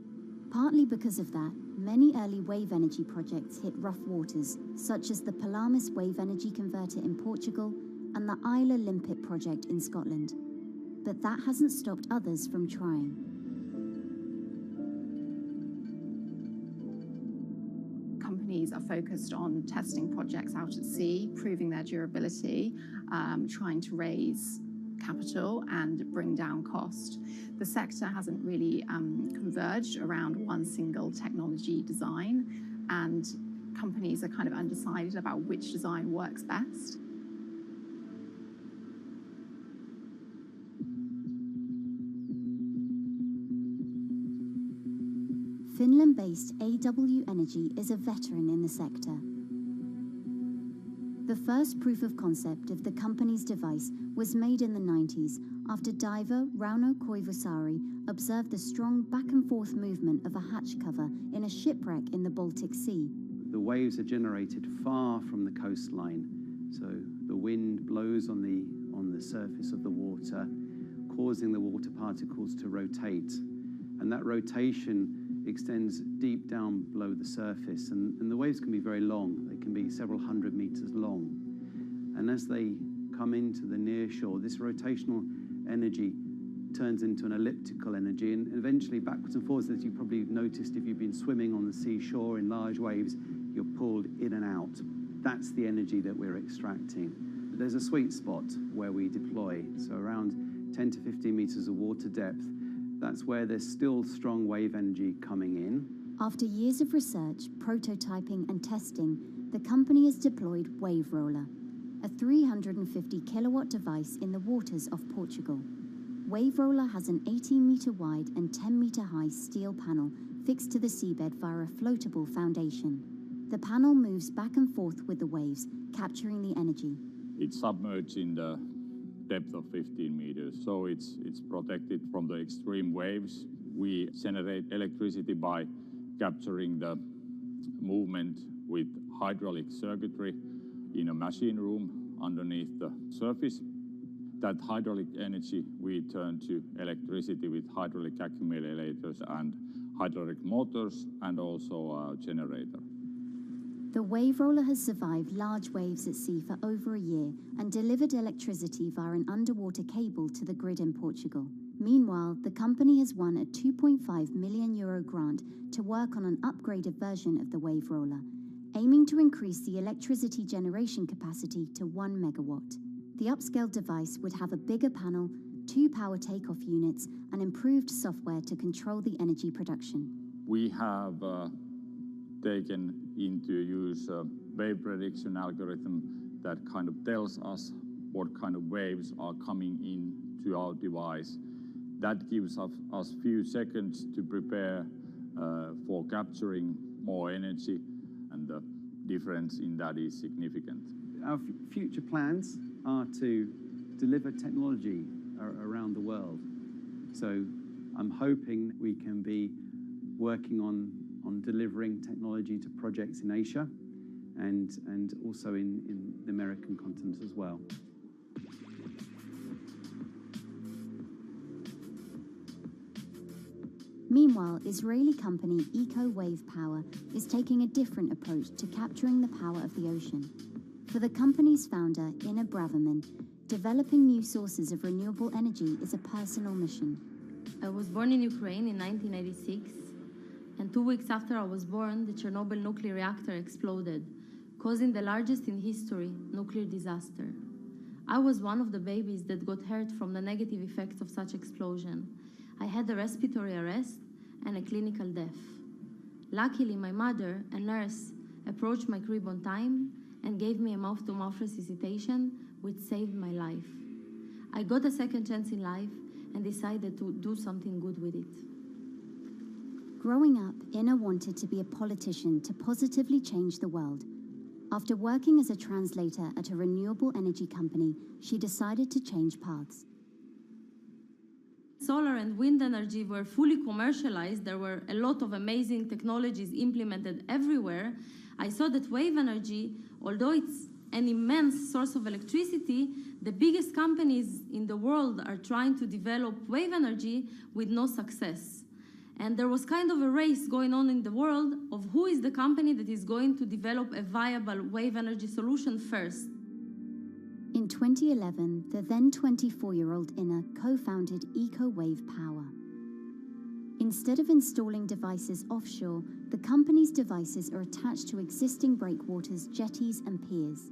Partly because of that, many early wave energy projects hit rough waters, such as the Palamas Wave Energy Converter in Portugal and the Isla Limpet project in Scotland. But that hasn't stopped others from trying. Companies are focused on testing projects out at sea, proving their durability, trying to raise capital and bring down cost. The sector hasn't really converged around one single technology design, and companies are kind of undecided about which design works best. Finland-based AW Energy is a veteran in the sector. The first proof of concept of the company's device was made in the 90s after diver Rauno Koivusaari observed the strong back-and-forth movement of a hatch cover in a shipwreck in the Baltic Sea. The waves are generated far from the coastline, so the wind blows on the surface of the water, causing the water particles to rotate, and that rotation extends deep down below the surface, and the waves can be very long. They can be several hundred meters long. And as they come into the near shore, this rotational energy turns into an elliptical energy, and eventually backwards and forwards, as you probably noticed if you've been swimming on the seashore in large waves, you're pulled called in and out. That's the energy that we're extracting. There's a sweet spot where we deploy, so around 10 to 15 meters of water depth. That's where there's still strong wave energy coming in. After years of research, prototyping and testing, the company has deployed Wave Roller, a 350 kilowatt device in the waters of Portugal. Wave Roller has an 18-meter wide and 10-meter high steel panel fixed to the seabed via a floatable foundation. The panel moves back and forth with the waves, capturing the energy. It's submerged in the depth of 15 meters, so it's protected from the extreme waves. We generate electricity by capturing the movement with hydraulic circuitry in a machine room underneath the surface. That hydraulic energy we turn to electricity with hydraulic accumulators and hydraulic motors, and also a generator. The Wave Roller has survived large waves at sea for over a year and delivered electricity via an underwater cable to the grid in Portugal. Meanwhile, the company has won a €2.5 million grant to work on an upgraded version of the Wave Roller, aiming to increase the electricity generation capacity to 1 megawatt. The upscaled device would have a bigger panel, 2 power takeoff units, and improved software to control the energy production. We have taken into use a wave prediction algorithm that kind of tells us what kind of waves are coming into our device. That gives us few seconds to prepare for capturing more energy, and the difference in that is significant. Our future plans are to deliver technology around the world. So I'm hoping we can be working on delivering technology to projects in Asia and also in the American continent as well. Meanwhile, Israeli company Eco Wave Power is taking a different approach to capturing the power of the ocean. For the company's founder, Ina Braverman, developing new sources of renewable energy is a personal mission. I was born in Ukraine in 1986, and 2 weeks after I was born, the Chernobyl nuclear reactor exploded, causing the largest in history nuclear disaster. I was one of the babies that got hurt from the negative effects of such explosion. I had a respiratory arrest and a clinical death. Luckily, my mother, a nurse, approached my crib on time and gave me a mouth-to-mouth resuscitation, which saved my life. I got a second chance in life and decided to do something good with it. Growing up, Ina wanted to be a politician to positively change the world. After working as a translator at a renewable energy company, she decided to change paths. Solar and wind energy were fully commercialized. There were a lot of amazing technologies implemented everywhere. I saw that wave energy, although it's an immense source of electricity, the biggest companies in the world are trying to develop wave energy with no success. And there was kind of a race going on in the world of who is the company that is going to develop a viable wave energy solution first. In 2011, the then 24-year-old Ina co-founded Eco Wave Power. Instead of installing devices offshore, the company's devices are attached to existing breakwaters, jetties, and piers.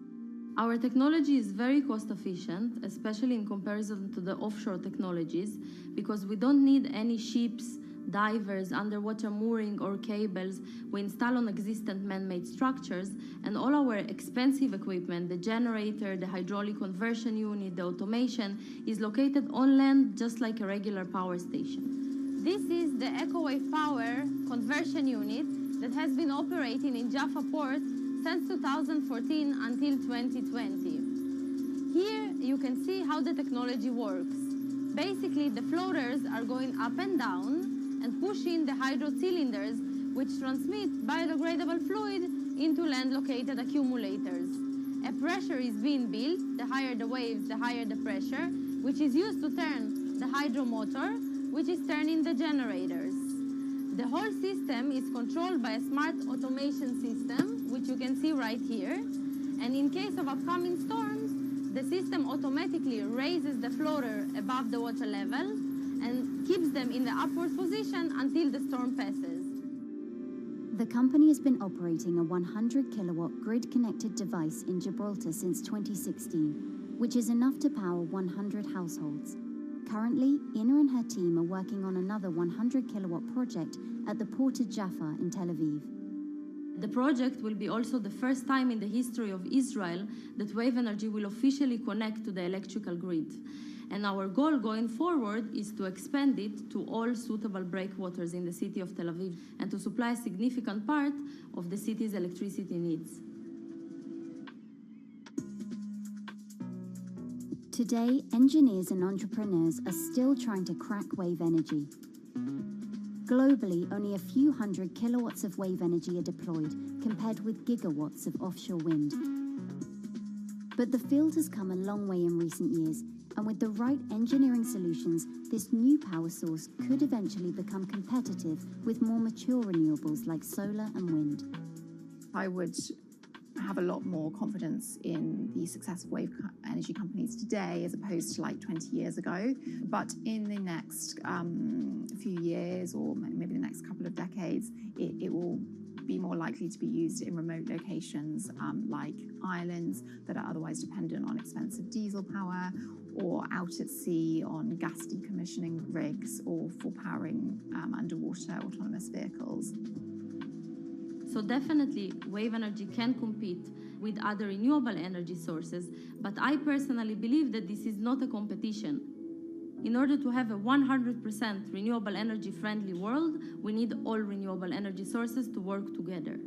Our technology is very cost efficient, especially in comparison to the offshore technologies, because we don't need any ships, divers, underwater mooring or cables. We install on existing man-made structures, and all our expensive equipment, the generator, the hydraulic conversion unit, the automation, is located on land just like a regular power station. This is the EcoWave Power conversion unit that has been operating in Jaffa Port since 2014 until 2020. Here you can see how the technology works. Basically, the floaters are going up and down and pushing the hydro cylinders, which transmit biodegradable fluid into land-located accumulators. A pressure is being built. The higher the waves, the higher the pressure, which is used to turn the hydro motor, which is turning the generators. The whole system is controlled by a smart automation system, which you can see right here. And in case of upcoming storms, the system automatically raises the floater above the water level and keeps them in the upward position until the storm passes. The company has been operating a 100 kilowatt grid-connected device in Gibraltar since 2016, which is enough to power 100 households. Currently, Ina and her team are working on another 100 kilowatt project at the Port of Jaffa in Tel Aviv. The project will be also the first time in the history of Israel that wave energy will officially connect to the electrical grid. And our goal going forward is to expand it to all suitable breakwaters in the city of Tel Aviv and to supply a significant part of the city's electricity needs. Today, engineers and entrepreneurs are still trying to crack wave energy. Globally, only a few hundred kilowatts of wave energy are deployed, compared with gigawatts of offshore wind. But the field has come a long way in recent years, and with the right engineering solutions, this new power source could eventually become competitive with more mature renewables like solar and wind. I would have a lot more confidence in the success of wave energy companies today as opposed to like 20 years ago. But in the next few years, or maybe the next couple of decades, it will be more likely to be used in remote locations like islands that are otherwise dependent on expensive diesel power, or out at sea on gas decommissioning rigs, or for powering underwater autonomous vehicles. So definitely, wave energy can compete with other renewable energy sources, but I personally believe that this is not a competition. In order to have a 100% renewable energy friendly world, we need all renewable energy sources to work together.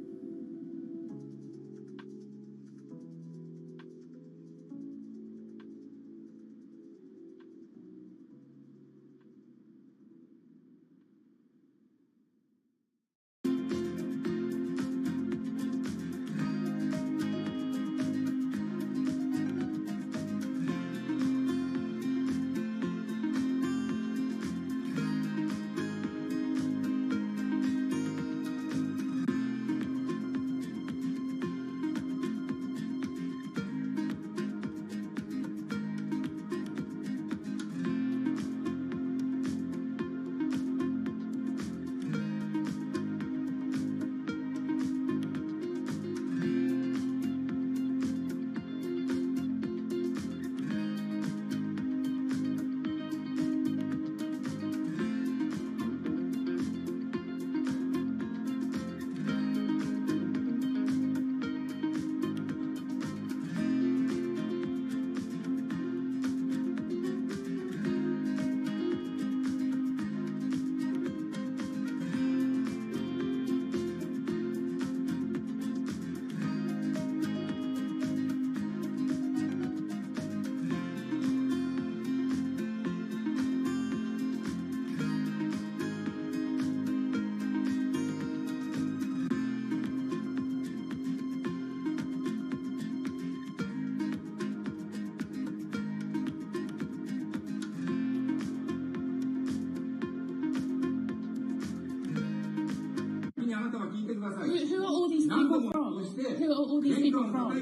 Who are all these people from? Who are all these people from?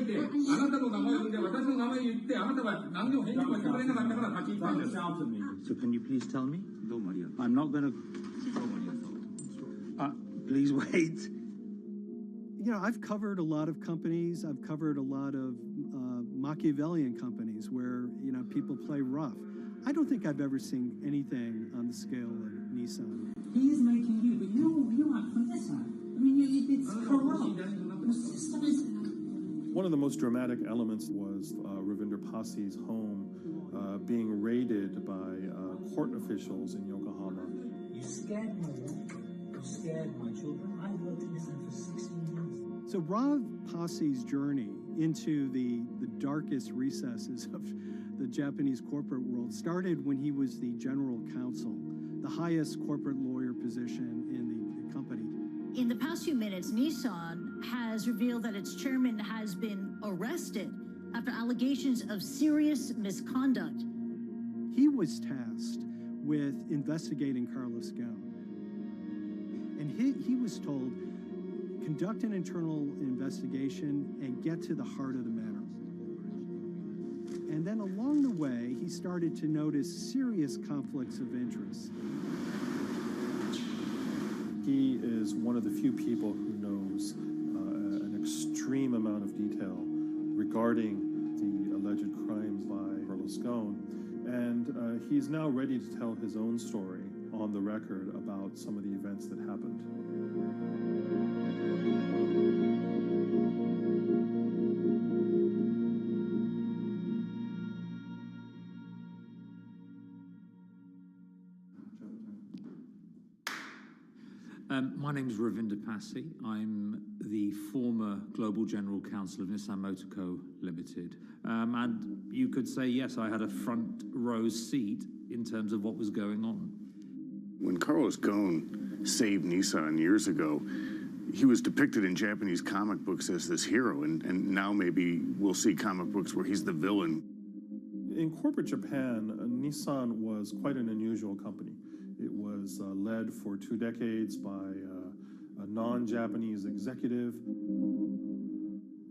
So can you please tell me? I'm not going to... please wait. You know, I've covered a lot of companies. I've covered a lot of Machiavellian companies where, you know, people play rough. I don't think I've ever seen anything on the scale of Nissan. He is making you, but you act from this side. I mean, it's corrupt. One of the most dramatic elements was Ravinder Passi's home being raided by court officials in Yokohama. You scared my wife. You scared my children. I worked in this for 16 years. So Rav Passi's journey into the darkest recesses of the Japanese corporate world started when he was the general counsel, the highest corporate lawyer position in the company. In the past few minutes, Nissan has revealed that its chairman has been arrested after allegations of serious misconduct. He was tasked with investigating Carlos Ghosn. And he was told, conduct an internal investigation and get to the heart of the matter. And then along the way, he started to notice serious conflicts of interest. He is one of the few people who gives an extreme amount of detail regarding the alleged crimes by Carlos Ghosn. And he's now ready to tell his own story on the record about some of the events that happened. My name is Ravinder Passy. I'm the former Global General Counsel of Nissan Motor Co. Limited. And you could say, yes, I had a front row seat in terms of what was going on. When Carlos Ghosn saved Nissan years ago, he was depicted in Japanese comic books as this hero, and now maybe we'll see comic books where he's the villain. In corporate Japan, Nissan was quite an unusual company. It was led for 2 decades by a non-Japanese executive.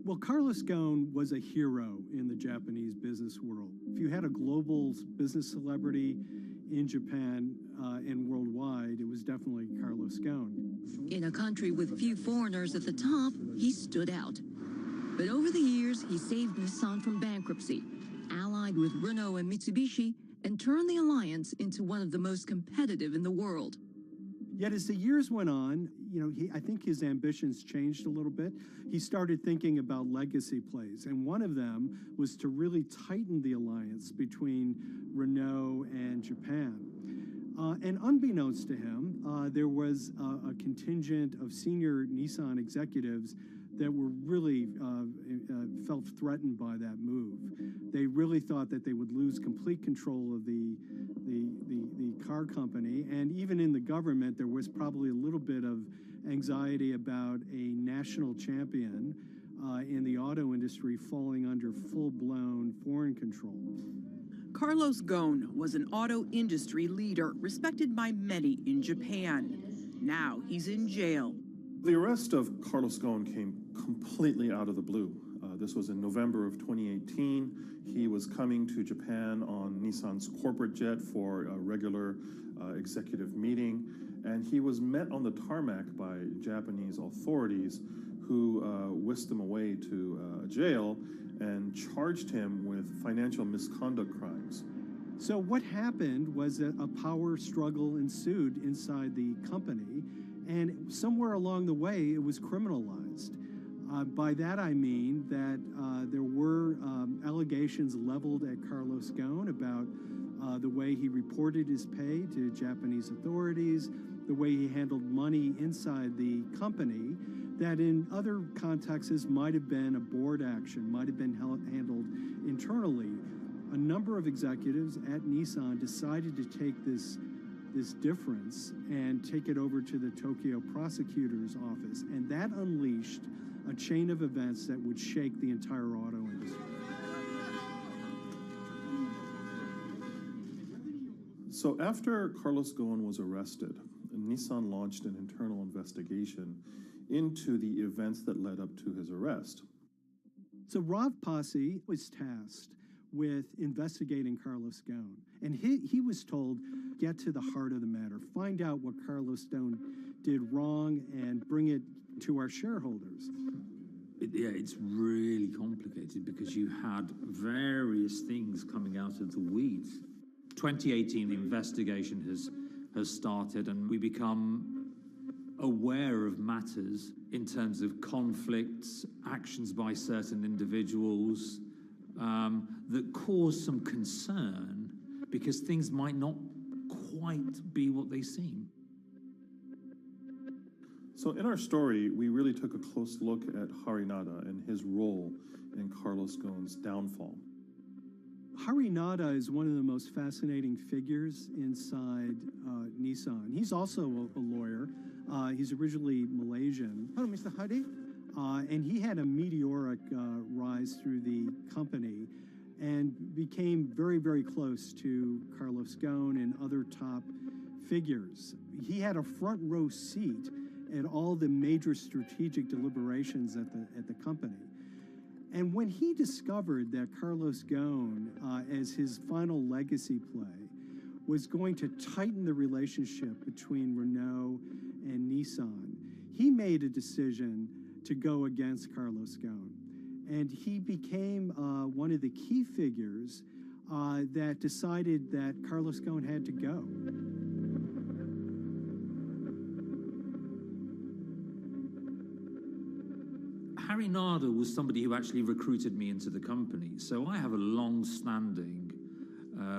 Well, Carlos Ghosn was a hero in the Japanese business world. If you had a global business celebrity in Japan and worldwide, it was definitely Carlos Ghosn. In a country with few foreigners at the top, he stood out. But over the years, he saved Nissan from bankruptcy, allied with Renault and Mitsubishi, and turned the alliance into one of the most competitive in the world. Yet as the years went on, I think his ambitions changed a little bit. He started thinking about legacy plays, and one of them was to really tighten the alliance between Renault and Japan. And unbeknownst to him, there was a contingent of senior Nissan executives that were really felt threatened by that move. They really thought that they would lose complete control of the car company, and even in the government, there was probably a little bit of anxiety about a national champion in the auto industry falling under full-blown foreign control. Carlos Ghosn was an auto industry leader, respected by many in Japan. Now he's in jail. The arrest of Carlos Ghosn came completely out of the blue. This was in November of 2018. He was coming to Japan on Nissan's corporate jet for a regular executive meeting, and he was met on the tarmac by Japanese authorities who whisked him away to jail and charged him with financial misconduct crimes. So what happened was that a power struggle ensued inside the company, and somewhere along the way it was criminalized. By that I mean that there were allegations leveled at Carlos Ghosn about the way he reported his pay to Japanese authorities, the way he handled money inside the company, that in other contexts might have been a board action, might have been handled internally. A number of executives at Nissan decided to take this difference and take it over to the Tokyo prosecutor's office, and that unleashed a chain of events that would shake the entire auto industry. So after Carlos Ghosn was arrested, Nissan launched an internal investigation into the events that led up to his arrest. So Rav Passy was tasked with investigating Carlos Ghosn, and he was told, get to the heart of the matter, find out what Carlos Ghosn did wrong and bring it to our shareholders. Yeah, it's really complicated because you had various things coming out of the weeds. 2018, the investigation has started, and we become aware of matters in terms of conflicts, actions by certain individuals that cause some concern because things might not quite be what they seem. So in our story, we really took a close look at Harinada and his role in Carlos Ghosn's downfall. Harinada is one of the most fascinating figures inside Nissan. He's also a lawyer. He's originally Malaysian. Hello, Mr. Hari. And he had a meteoric rise through the company and became very, very close to Carlos Ghosn and other top figures. He had a front row seat at all the major strategic deliberations at the company. And when he discovered that Carlos Ghosn, as his final legacy play, was going to tighten the relationship between Renault and Nissan, he made a decision to go against Carlos Ghosn. And he became one of the key figures that decided that Carlos Ghosn had to go. Harry Narder was somebody who actually recruited me into the company. So I have a long-standing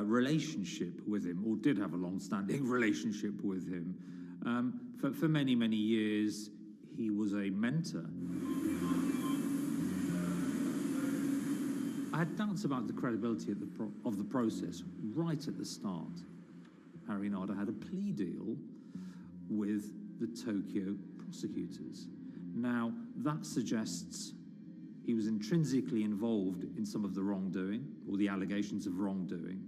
relationship with him, or did have a long-standing relationship with him. For many, many years, he was a mentor. I had doubts about the credibility of the process right at the start. Harry Narder had a plea deal with the Tokyo prosecutors. Now, that suggests he was intrinsically involved in some of the wrongdoing, or the allegations of wrongdoing,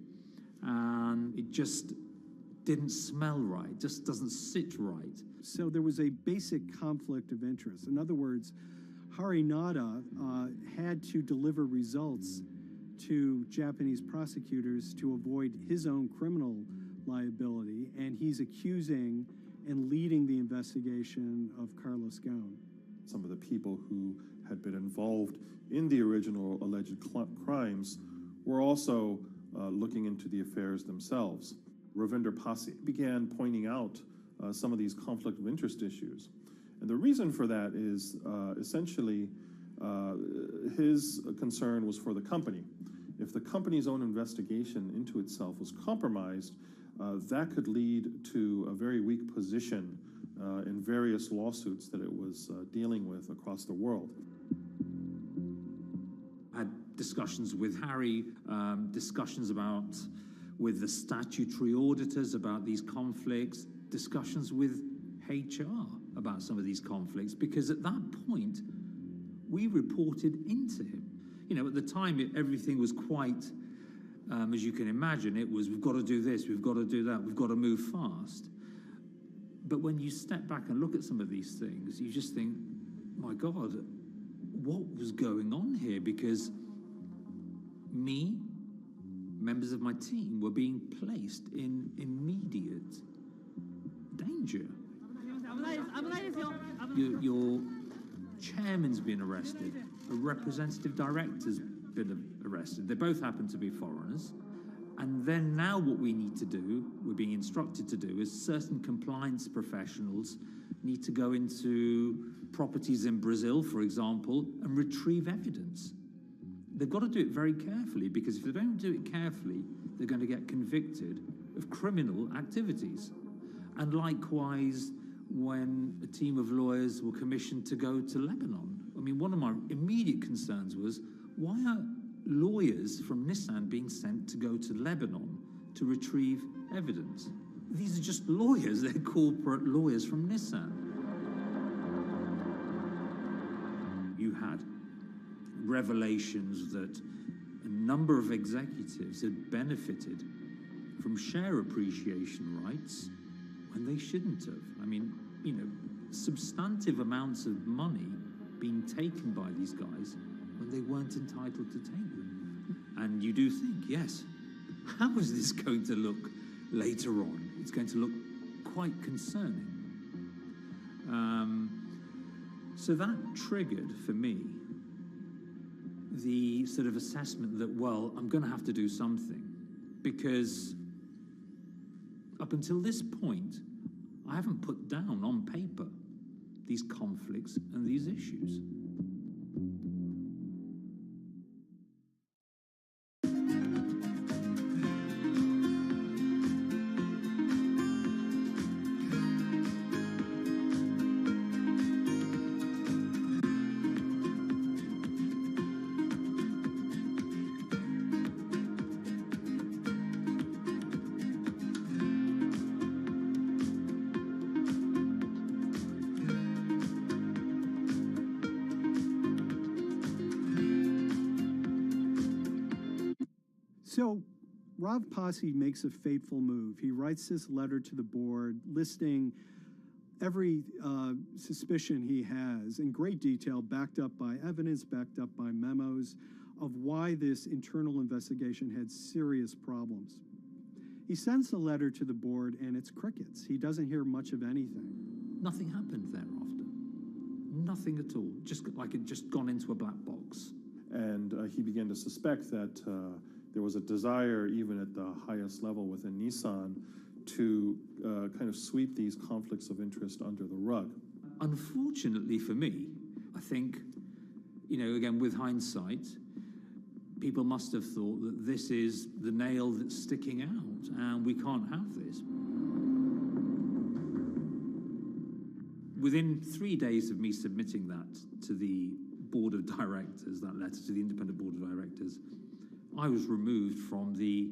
and it just didn't smell right, just doesn't sit right. So there was a basic conflict of interest. In other words, Hari Nada had to deliver results to Japanese prosecutors to avoid his own criminal liability, and he's accusing and leading the investigation of Carlos Ghosn. Some of the people who had been involved in the original alleged crimes were also looking into the affairs themselves. Ravinder Pasi began pointing out some of these conflict of interest issues. And the reason for that is essentially his concern was for the company. If the company's own investigation into itself was compromised, that could lead to a very weak position in various lawsuits that it was dealing with across the world. I had discussions with Harry, discussions with the statutory auditors about these conflicts, discussions with HR about some of these conflicts, because at that point, we reported into him. You know, at the time, everything was quite, as you can imagine, it was, we've got to do this, we've got to do that, we've got to move fast. But when you step back and look at some of these things, you just think, my God, what was going on here? Because me, members of my team, were being placed in immediate danger. Your chairman's been arrested, a representative director's been arrested. They both happen to be foreigners. And then now what we need to do, we're being instructed to do, is certain compliance professionals need to go into properties in Brazil, for example, and retrieve evidence. They've got to do it very carefully, because if they don't do it carefully, they're going to get convicted of criminal activities. And likewise, when a team of lawyers were commissioned to go to Lebanon, I mean, one of my immediate concerns was, why are lawyers from Nissan being sent to go to Lebanon to retrieve evidence? These are just lawyers, they're corporate lawyers from Nissan. You had revelations that a number of executives had benefited from share appreciation rights when they shouldn't have. I mean, you know, substantive amounts of money being taken by these guys when they weren't entitled to take them. And you do think, yes, how is this going to look later on? It's going to look quite concerning. So that triggered, for me, the sort of assessment that, well, I'm going to have to do something, because up until this point, I haven't put down on paper these conflicts and these issues. So Rav Pasi makes a fateful move. He writes this letter to the board listing every suspicion he has in great detail, backed up by evidence, backed up by memos, of why this internal investigation had serious problems. He sends the letter to the board, and it's crickets. He doesn't hear much of anything. Nothing happened thereafter. nothing at all, just like it just gone into a black box. And he began to suspect that there was a desire, even at the highest level within Nissan, to kind of sweep these conflicts of interest under the rug. Unfortunately for me, I think, again, with hindsight, people must have thought that this is the nail that's sticking out, and we can't have this. Within 3 days of me submitting that to the board of directors, that letter to the independent board of directors, I was removed from the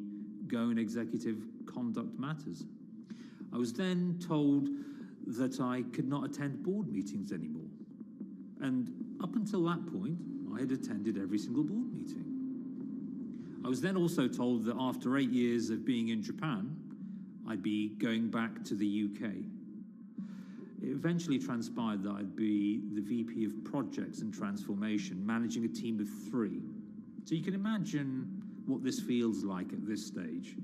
Ghosn Executive Conduct Matters. I was then told that I could not attend board meetings anymore. And up until that point, I had attended every single board meeting. I was then also told that after 8 years of being in Japan, I'd be going back to the UK. It eventually transpired that I'd be the VP of Projects and Transformation, managing a team of 3. So you can imagine what this feels like at this stage.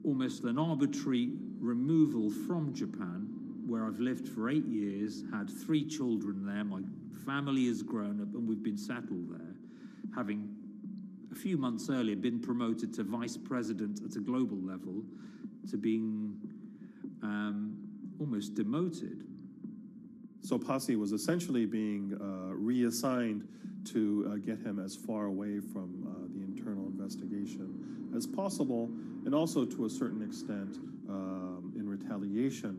Almost an arbitrary removal from Japan, where I've lived for 8 years, had 3 children there, my family has grown up, and we've been settled there, having a few months earlier been promoted to vice president at a global level, to being almost demoted. So Pasi was essentially being reassigned to get him as far away from the internal investigation as possible, and also to a certain extent in retaliation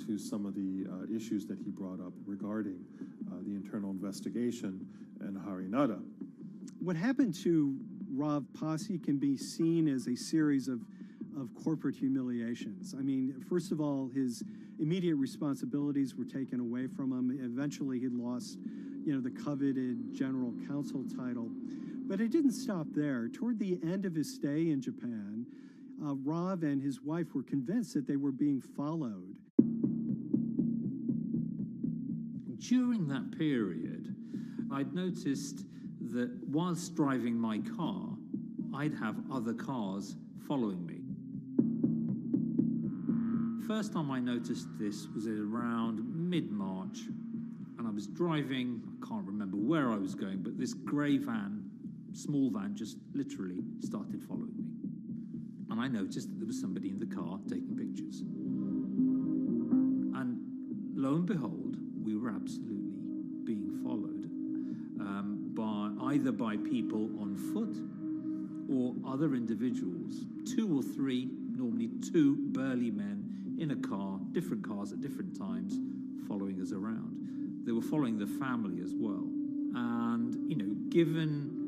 to some of the issues that he brought up regarding the internal investigation and Harinada. What happened to Rav Pasi can be seen as a series of corporate humiliations. I mean, first of all, his immediate responsibilities were taken away from him. Eventually, he lost, the coveted general counsel title. But it didn't stop there. Toward the end of his stay in Japan, Rav and his wife were convinced that they were being followed. During that period, I'd noticed that whilst driving my car, I'd have other cars following me. First time I noticed this was around mid-March, and I was driving, I can't remember where I was going, but this grey van, small van, just literally started following me. And I noticed that there was somebody in the car taking pictures. And lo and behold, we were absolutely being followed either by people on foot or other individuals, 2 or 3, normally 2 burly men in a car, different cars at different times, following us around. They were following the family as well. And, given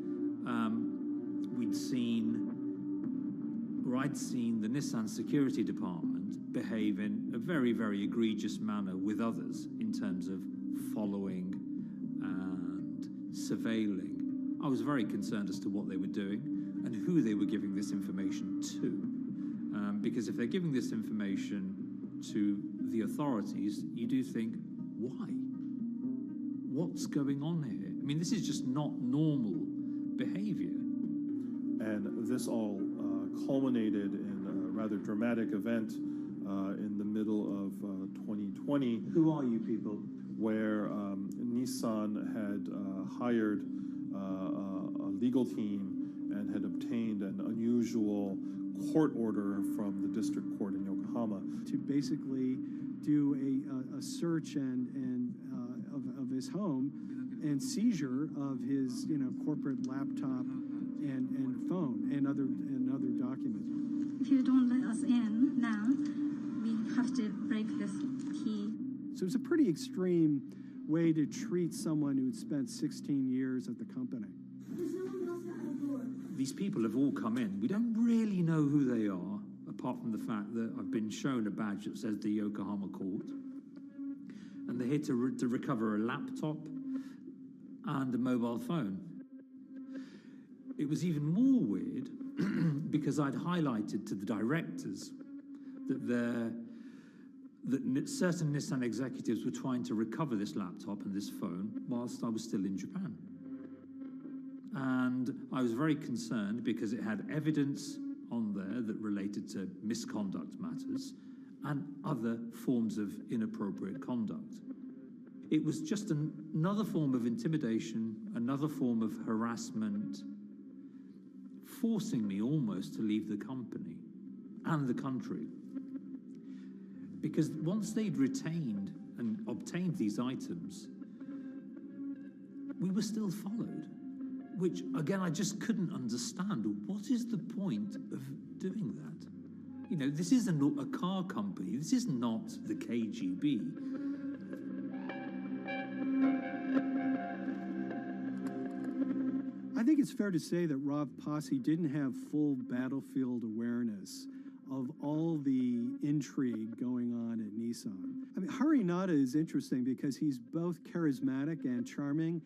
I'd seen the Nissan security department behave in a very, very egregious manner with others in terms of following and surveilling, I was very concerned as to what they were doing and who they were giving this information to. Because if they're giving this information to the authorities, you do think, why? What's going on here? I mean, this is just not normal behavior. And this all culminated in a rather dramatic event in the middle of 2020. Who are you people? Where Nissan had hired a legal team and had obtained an unusual court order from the district court in Yokohama to basically do a search of his home and seizure of his corporate laptop and phone and other documents. If you don't let us in now, we have to break this key. So it's a pretty extreme way to treat someone who had spent 16 years at the company. These people have all come in. We don't really know who they are, apart from the fact that I've been shown a badge that says the Yokohama court. And they're here to recover a laptop and a mobile phone. It was even more weird because I'd highlighted to the directors that certain Nissan executives were trying to recover this laptop and this phone whilst I was still in Japan. And I was very concerned because it had evidence on there that related to misconduct matters and other forms of inappropriate conduct. It was just another form of intimidation, another form of harassment, forcing me almost to leave the company and the country. Because once they'd retained and obtained these items, we were still followed, which, again, I just couldn't understand. What is the point of doing that? You know, this is a car company. This is not the KGB. I think it's fair to say that Rob Posse didn't have full battlefield awareness of all the intrigue going on at Nissan. I mean, Harinata is interesting because he's both charismatic and charming,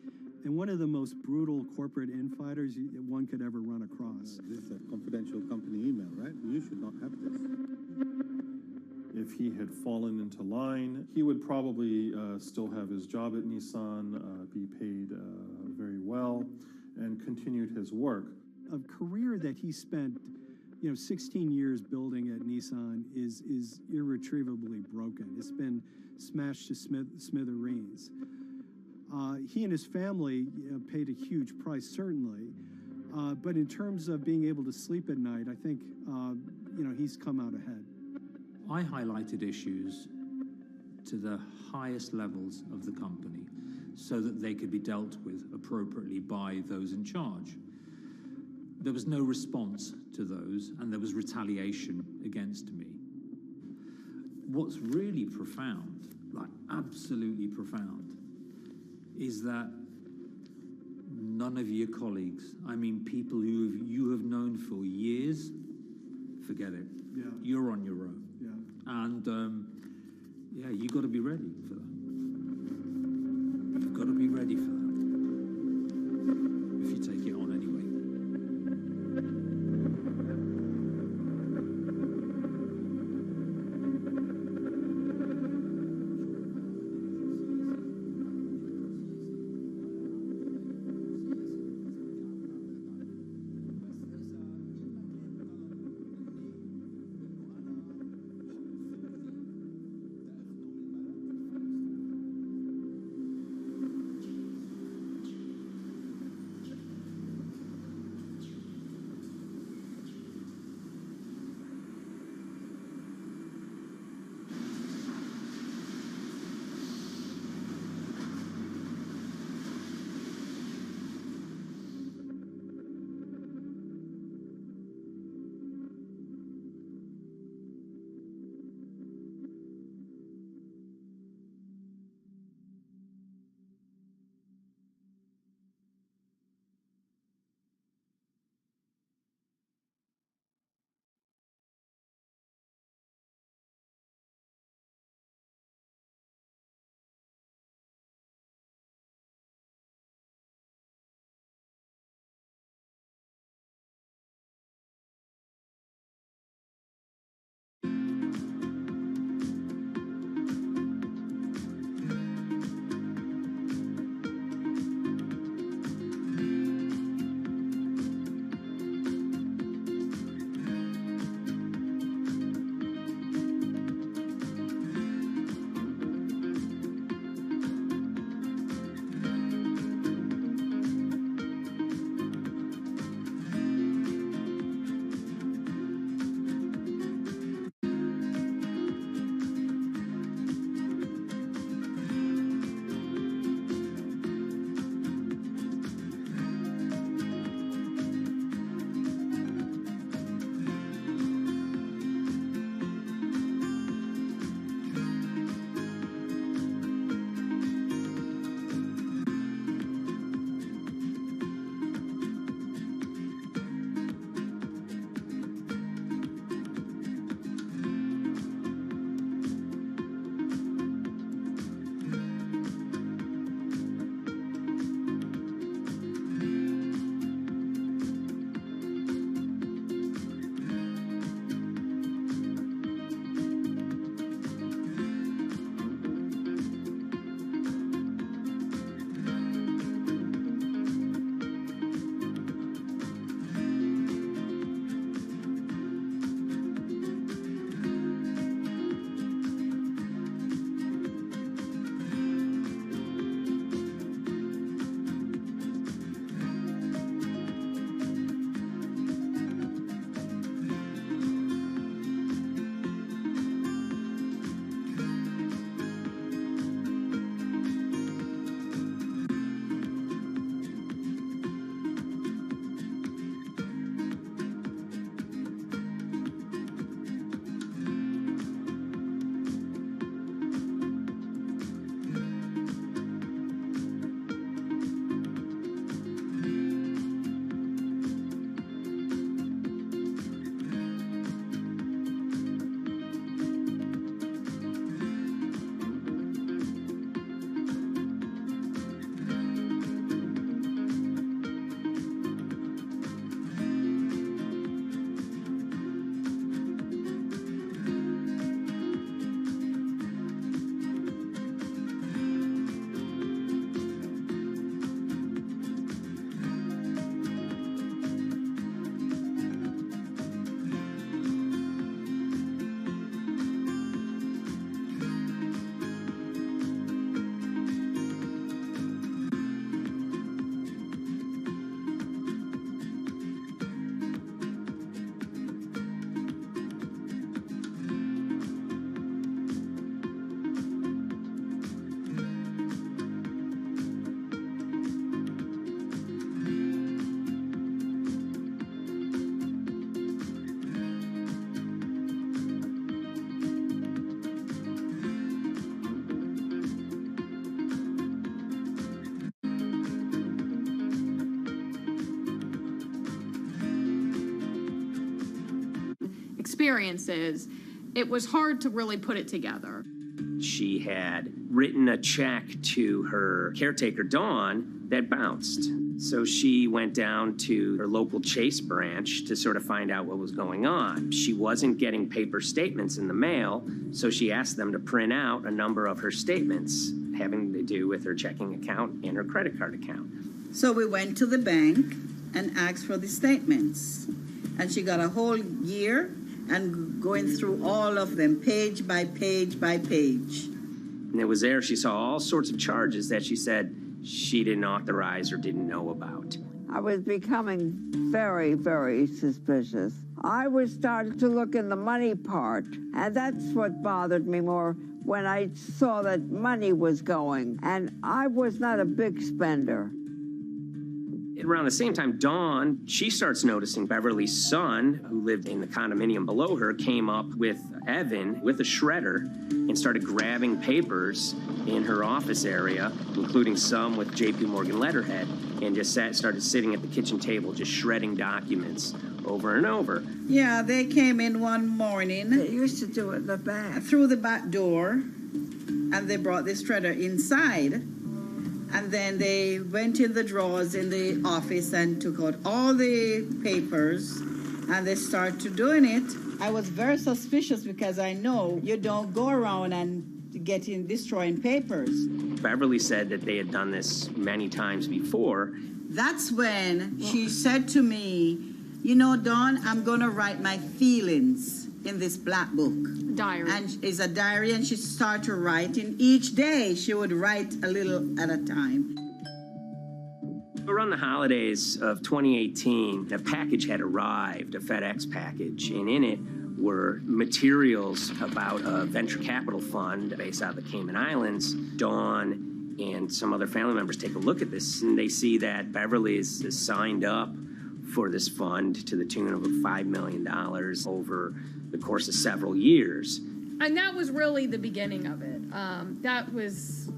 and one of the most brutal corporate infighters one could ever run across. This is a confidential company email, right? You should not have this. If he had fallen into line, he would probably still have his job at Nissan, be paid very well, and continued his work. A career that he spent 16 years building at Nissan is irretrievably broken. It's been smashed to smithereens. He and his family paid a huge price, certainly. But in terms of being able to sleep at night, I think, he's come out ahead. I highlighted issues to the highest levels of the company so that they could be dealt with appropriately by those in charge. There was no response to those, and there was retaliation against me. What's really profound, like absolutely profound, is that none of your colleagues, I mean people who you have known for years, forget it. Yeah. You're on your own. Yeah. And you got to be ready for that. You've got to be ready for that. If you take it on anyway. experiences, it was hard to really put it together. She had written a check to her caretaker, Dawn, that bounced. So she went down to her local Chase branch to sort of find out what was going on. She wasn't getting paper statements in the mail, so she asked them to print out a number of her statements having to do with her checking account and her credit card account. So we went to the bank and asked for the statements. And she got a whole year and going through all of them, page by page by page. And it was there she saw all sorts of charges that she said she didn't authorize or didn't know about. I was becoming very, very suspicious. I was starting to look in the money part, and that's what bothered me more when I saw that money was going, and I was not a big spender. Around the same time, Dawn, she starts noticing Beverly's son, who lived in the condominium below her, came up with Evan with a shredder and started grabbing papers in her office area, including some with JP Morgan letterhead, and just started sitting at the kitchen table, just shredding documents over and over. Yeah, they came in one morning. They used to do it in the back. Through the back door, and they brought the shredder inside. And then they went in the drawers in the office and took out all the papers, and they started doing it. I was very suspicious because I know you don't go around and destroying papers. Beverly said that they had done this many times before. That's when she said to me, you know, Dawn, I'm going to write my feelings in this black book. Diary. And it's a diary, and she started writing. Each day she would write a little at a time. Around the holidays of 2018, a package had arrived, a FedEx package, and in it were materials about a venture capital fund based out of the Cayman Islands. Dawn and some other family members take a look at this, and they see that Beverly is signed up for this fund to the tune of $5 million over the course of several years. And that was really the beginning of it. That was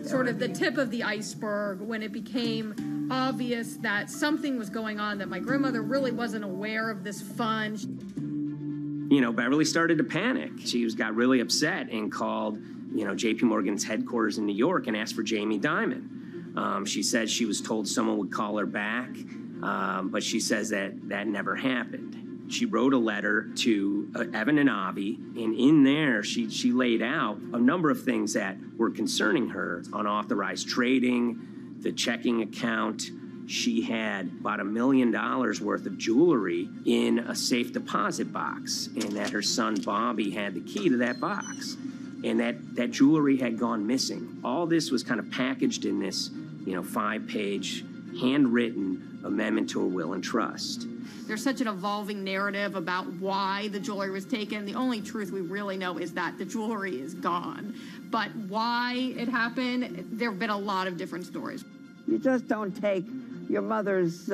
sort of the tip of the iceberg when it became obvious that something was going on, that my grandmother really wasn't aware of this fund. You know, Beverly started to panic. She got really upset and called, JP Morgan's headquarters in New York and asked for Jamie Dimon. She said she was told someone would call her back, but she says that never happened. She wrote a letter to Evan and Avi, and in there she laid out a number of things that were concerning her: unauthorized trading, the checking account. She had about $1 million worth of jewelry in a safe deposit box, and that her son Bobby had the key to that box, and that jewelry had gone missing. All this was kind of packaged in this, 5-page handwritten amendment to a will and trust. There's such an evolving narrative about why the jewelry was taken. The only truth we really know is that the jewelry is gone. But why it happened, there have been a lot of different stories. You just don't take your mother's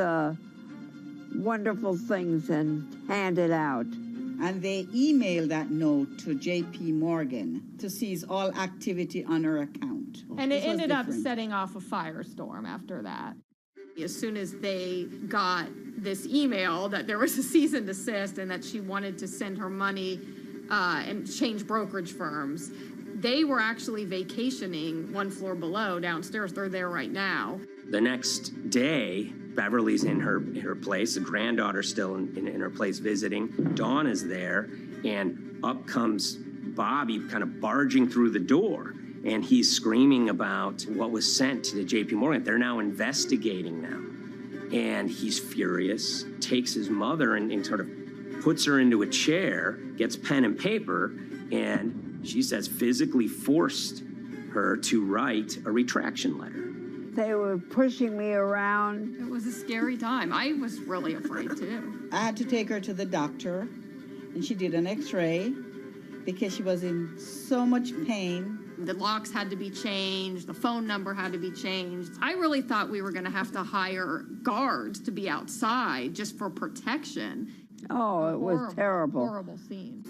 wonderful things and hand it out. And they emailed that note to JP Morgan to seize all activity on her account. And it ended up setting off a firestorm after that. As soon as they got this email that there was a cease and desist and that she wanted to send her money and change brokerage firms, they were actually vacationing one floor below downstairs. They're there right now. The next day, Beverly's in her place. The granddaughter's still in her place visiting. Dawn is there, and up comes Bobby kind of barging through the door. And he's screaming about what was sent to the JP Morgan. They're now investigating now. And he's furious, takes his mother and sort of puts her into a chair, gets pen and paper, and she says physically forced her to write a retraction letter. They were pushing me around. It was a scary time. I was really afraid too. I had to take her to the doctor, and she did an x-ray because she was in so much pain. The locks had to be changed. The phone number had to be changed. I really thought we were going to have to hire guards to be outside just for protection. Oh, it was terrible. Horrible scene.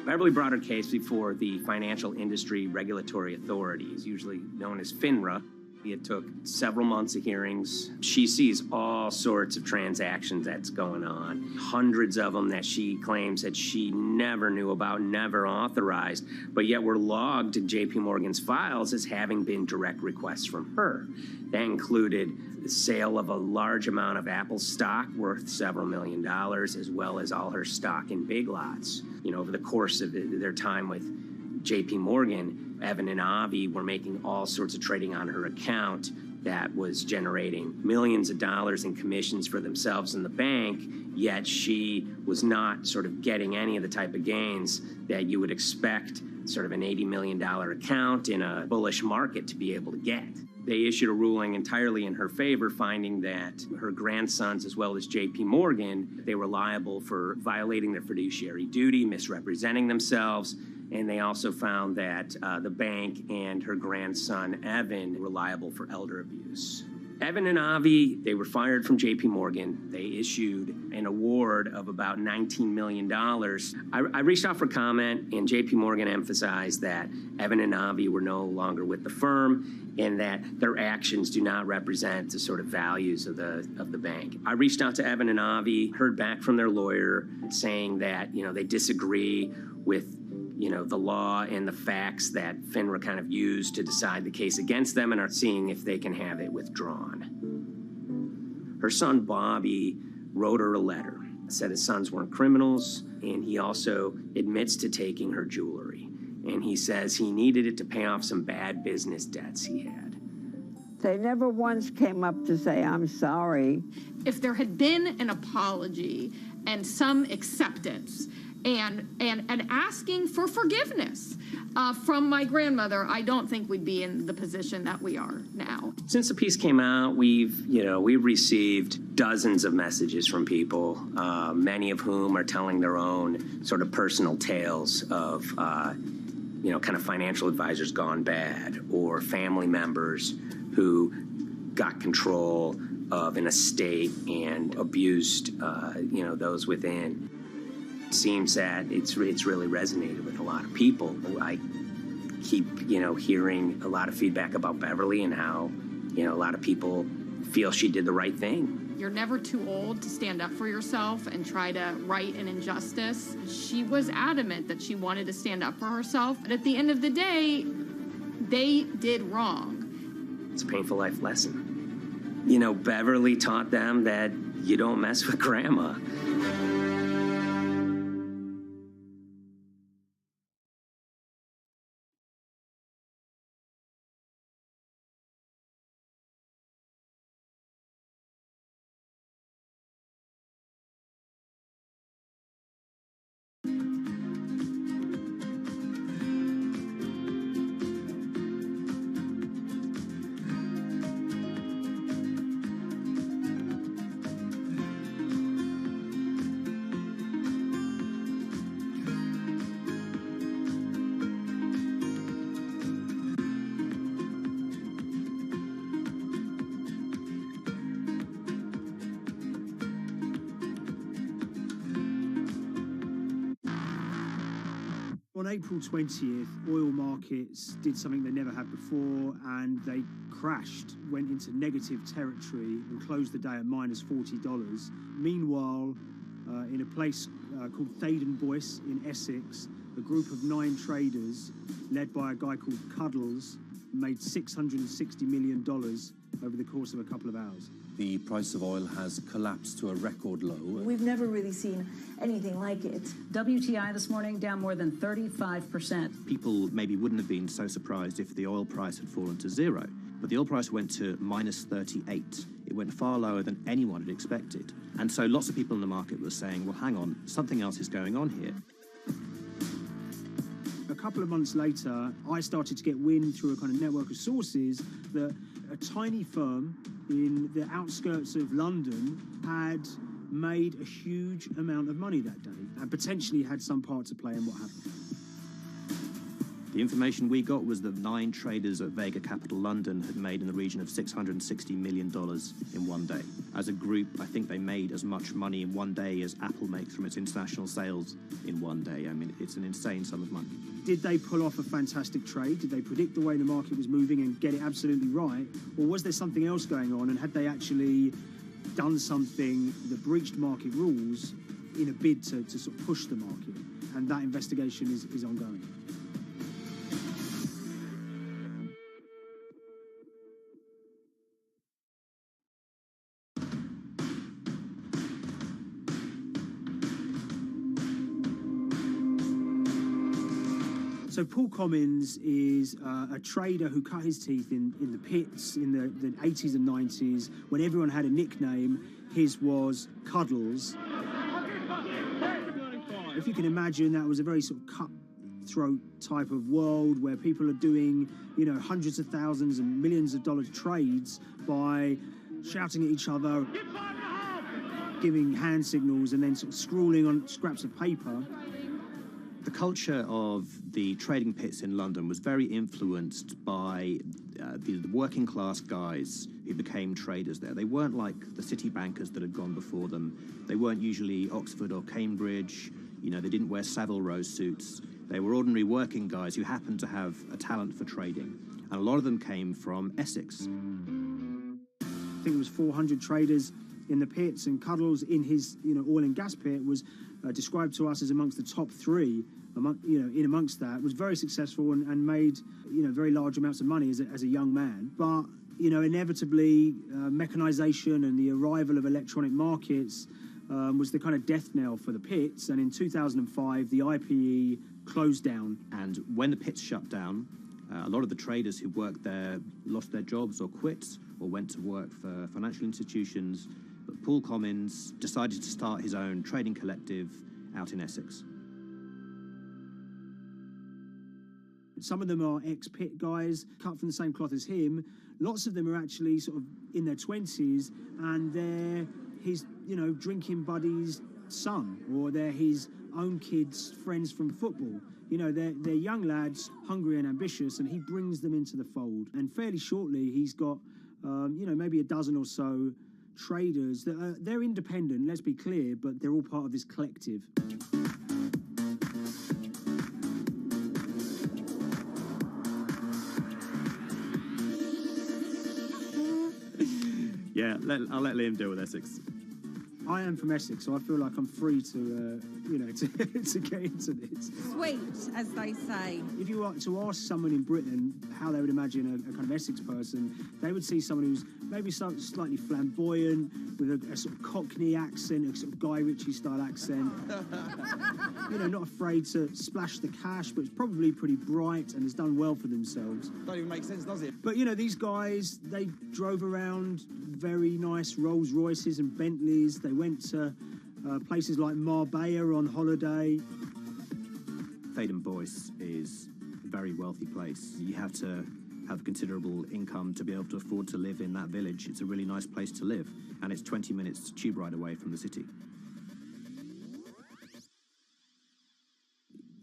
Beverly brought her case before the Financial Industry Regulatory Authorities, usually known as FINRA. It took several months of hearings. She sees all sorts of transactions that's going on, hundreds of them that she claims that she never knew about, never authorized, but yet were logged in JP Morgan's files as having been direct requests from her. That included the sale of a large amount of Apple stock worth several $1 million, as well as all her stock in Big Lots. You know, over the course of their time with JP Morgan, Evan and Avi were making all sorts of trading on her account that was generating millions of dollars in commissions for themselves and the bank, yet she was not sort of getting any of the type of gains that you would expect sort of an $80 million account in a bullish market to be able to get. They issued a ruling entirely in her favor, finding that her grandsons, as well as JP Morgan, they were liable for violating their fiduciary duty, misrepresenting themselves, and they also found that the bank and her grandson, Evan, were liable for elder abuse. Evan and Avi, they were fired from JP Morgan. They issued an award of about $19 million. I reached out for comment, and JP Morgan emphasized that Evan and Avi were no longer with the firm and that their actions do not represent the sort of values of the bank. I reached out to Evan and Avi, heard back from their lawyer saying that, you know, they disagree with the law and the facts that FINRA kind of used to decide the case against them and are seeing if they can have it withdrawn. Her son, Bobby, wrote her a letter, said his sons weren't criminals, and he also admits to taking her jewelry. And he says he needed it to pay off some bad business debts he had. They never once came up to say, I'm sorry. If there had been an apology and some acceptance, and asking for forgiveness from my grandmother, I don't think we'd be in the position that we are now. Since the piece came out, we've received dozens of messages from people, many of whom are telling their own sort of personal tales of, kind of financial advisors gone bad, or family members who got control of an estate and abused, those within. Seems that it's really resonated with a lot of people. I keep, hearing a lot of feedback about Beverly and how, a lot of people feel she did the right thing. You're never too old to stand up for yourself and try to right an injustice. She was adamant that she wanted to stand up for herself, but at the end of the day, they did wrong. It's a painful life lesson. Beverly taught them that you don't mess with grandma. On April 20th, oil markets did something they never had before, and they crashed, went into negative territory, and closed the day at minus $40. Meanwhile, in a place called Thaden Boyce in Essex, a group of 9 traders, led by a guy called Cuddles, made $660 million over the course of a couple of hours. The price of oil has collapsed to a record low. We've never really seen anything like it. WTI this morning down more than 35%. People maybe wouldn't have been so surprised if the oil price had fallen to zero, but the oil price went to minus 38. It went far lower than anyone had expected. And so lots of people in the market were saying, well, hang on, something else is going on here. A couple of months later, I started to get wind through a kind of network of sources that a tiny firm in the outskirts of London had made a huge amount of money that day and potentially had some part to play in what happened. The information we got was that 9 traders at Vega Capital London had made in the region of $660 million in one day. As a group, I think they made as much money in one day as Apple makes from its international sales in one day. I mean, it's an insane sum of money. Did they pull off a fantastic trade? Did they predict the way the market was moving and get it absolutely right? Or was there something else going on, and had they actually done something that breached market rules in a bid to sort of push the market? And that investigation is ongoing. So Paul Commons is a trader who cut his teeth in the pits in the 80s and 90s when everyone had a nickname. His was Cuddles. If you can imagine, that was a very sort of cutthroat type of world where people are doing, you know, hundreds of thousands and millions of dollar trades by shouting at each other, giving hand signals, and then sort of scrawling on scraps of paper. The culture of the trading pits in London was very influenced by the working class guys who became traders there. They weren't like the city bankers that had gone before them. They weren't usually Oxford or Cambridge. You know, they didn't wear Savile Row suits. They were ordinary working guys who happened to have a talent for trading. And a lot of them came from Essex. I think it was 400 traders in the pits, and Cuddles in his, you know, oil and gas pit was described to us as amongst the top 3. In amongst that, was very successful and made, you know, very large amounts of money as a young man. But, you know, inevitably, mechanization and the arrival of electronic markets was the kind of death knell for the pits. And in 2005, the IPE closed down. And when the pits shut down, a lot of the traders who worked there lost their jobs or quit or went to work for financial institutions. But Paul Commons decided to start his own trading collective out in Essex. Some of them are ex-pit guys, cut from the same cloth as him. Lots of them are actually sort of in their 20s, and they're his, you know, drinking buddy's son, or they're his own kids' friends from football. You know, they're young lads, hungry and ambitious, and he brings them into the fold. And fairly shortly, he's got, you know, maybe a dozen or so traders that they're independent, let's be clear, but they're all part of this collective. Yeah, I'll let Liam deal with Essex. I am from Essex, so I feel like I'm free to, you know, to get into this. Sweet, as they say. If you were to ask someone in Britain how they would imagine a kind of Essex person, they would see someone who's maybe slightly flamboyant, with a sort of Cockney accent, a sort of Guy Ritchie-style accent. You know, not afraid to splash the cash, but it's probably pretty bright and has done well for themselves. Don't even make sense, does it? But, you know, these guys, they drove around very nice Rolls Royces and Bentleys. They went to places like Marbella on holiday. Thaden Boyce is a very wealthy place. You have to have considerable income to be able to afford to live in that village. It's a really nice place to live, and it's 20 minutes tube ride away from the city.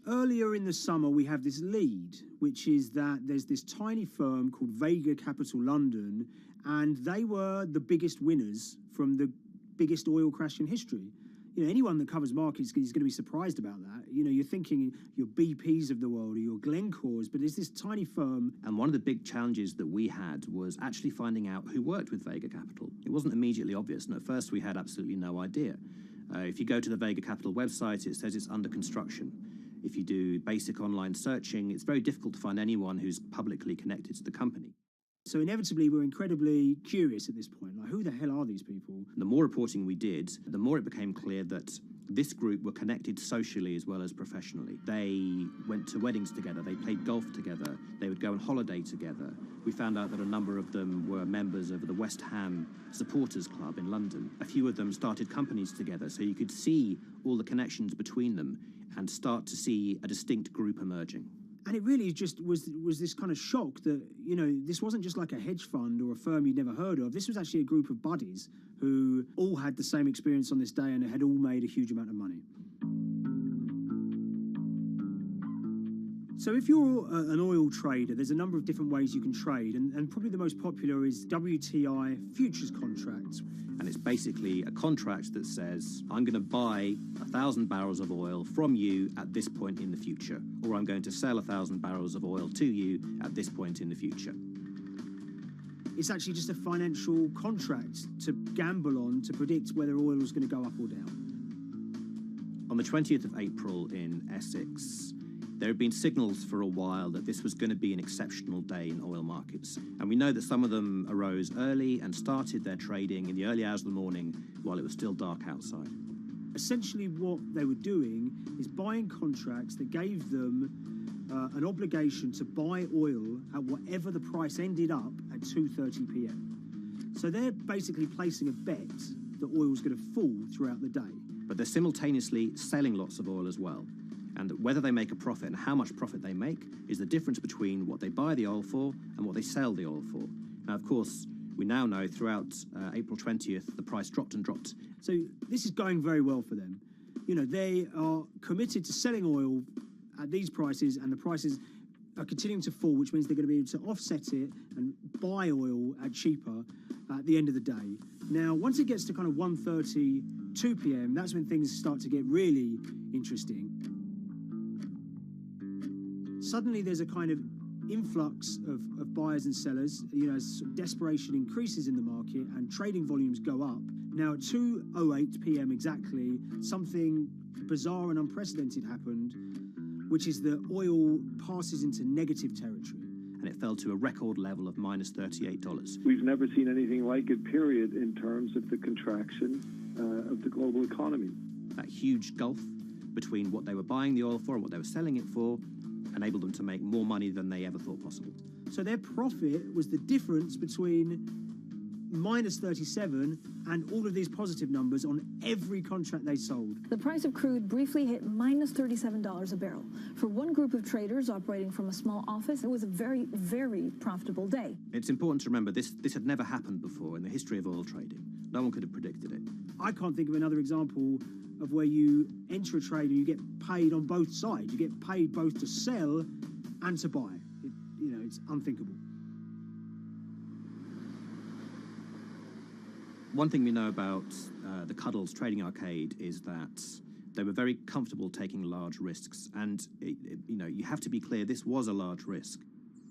Earlier in the summer, we have this lead, which is that there's this tiny firm called Vega Capital London, and they were the biggest winners from the biggest oil crash in history. You know, anyone that covers markets is going to be surprised about that. You know, you're thinking your BPs of the world or your Glencores, but it's this tiny firm. And one of the big challenges that we had was actually finding out who worked with Vega Capital. It wasn't immediately obvious, and at first we had absolutely no idea. If you go to the Vega Capital website, it says it's under construction. If you do basic online searching, it's very difficult to find anyone who's publicly connected to the company. So inevitably, we're incredibly curious at this point. Like, who the hell are these people? The more reporting we did, the more it became clear that this group were connected socially as well as professionally. They went to weddings together, they played golf together, they would go on holiday together. We found out that a number of them were members of the West Ham Supporters Club in London. A few of them started companies together, so you could see all the connections between them and start to see a distinct group emerging. And it really just was this kind of shock that, you know, this wasn't just like a hedge fund or a firm you'd never heard of. This was actually a group of buddies who all had the same experience on this day and had all made a huge amount of money. So if you're an oil trader, there's a number of different ways you can trade, and probably the most popular is WTI futures contracts. And it's basically a contract that says, I'm going to buy 1,000 barrels of oil from you at this point in the future, or I'm going to sell 1,000 barrels of oil to you at this point in the future. It's actually just a financial contract to gamble on to predict whether oil is going to go up or down. On the 20th of April in Essex, there had been signals for a while that this was going to be an exceptional day in oil markets. And we know that some of them arose early and started their trading in the early hours of the morning while it was still dark outside. Essentially what they were doing is buying contracts that gave them an obligation to buy oil at whatever the price ended up at 2:30 p.m. So they're basically placing a bet that oil's going to fall throughout the day. But they're simultaneously selling lots of oil as well. And whether they make a profit and how much profit they make is the difference between what they buy the oil for and what they sell the oil for. Now, of course, we now know throughout April 20th, the price dropped and dropped. So this is going very well for them. You know, they are committed to selling oil at these prices, and the prices are continuing to fall, which means they're going to be able to offset it and buy oil at cheaper at the end of the day. Now, once it gets to kind of 1:30, 2 p.m., that's when things start to get really interesting. Suddenly there's a kind of influx of buyers and sellers, you know, as desperation increases in the market and trading volumes go up. Now at 2:08 p.m. exactly, something bizarre and unprecedented happened, which is that oil passes into negative territory. And it fell to a record level of minus $38. We've never seen anything like it, period, in terms of the contraction of the global economy. That huge gulf between what they were buying the oil for and what they were selling it for enabled them to make more money than they ever thought possible. So their profit was the difference between minus 37 and all of these positive numbers on every contract they sold. The price of crude briefly hit minus $37 a barrel. For one group of traders operating from a small office, it was a very, very profitable day. It's important to remember this had never happened before in the history of oil trading. No one could have predicted it. I can't think of another example of where you enter a trade and you get paid on both sides. You get paid both to sell and to buy. It's unthinkable. One thing we know about the Cuddles Trading Arcade is that they were very comfortable taking large risks. And, you have to be clear, this was a large risk.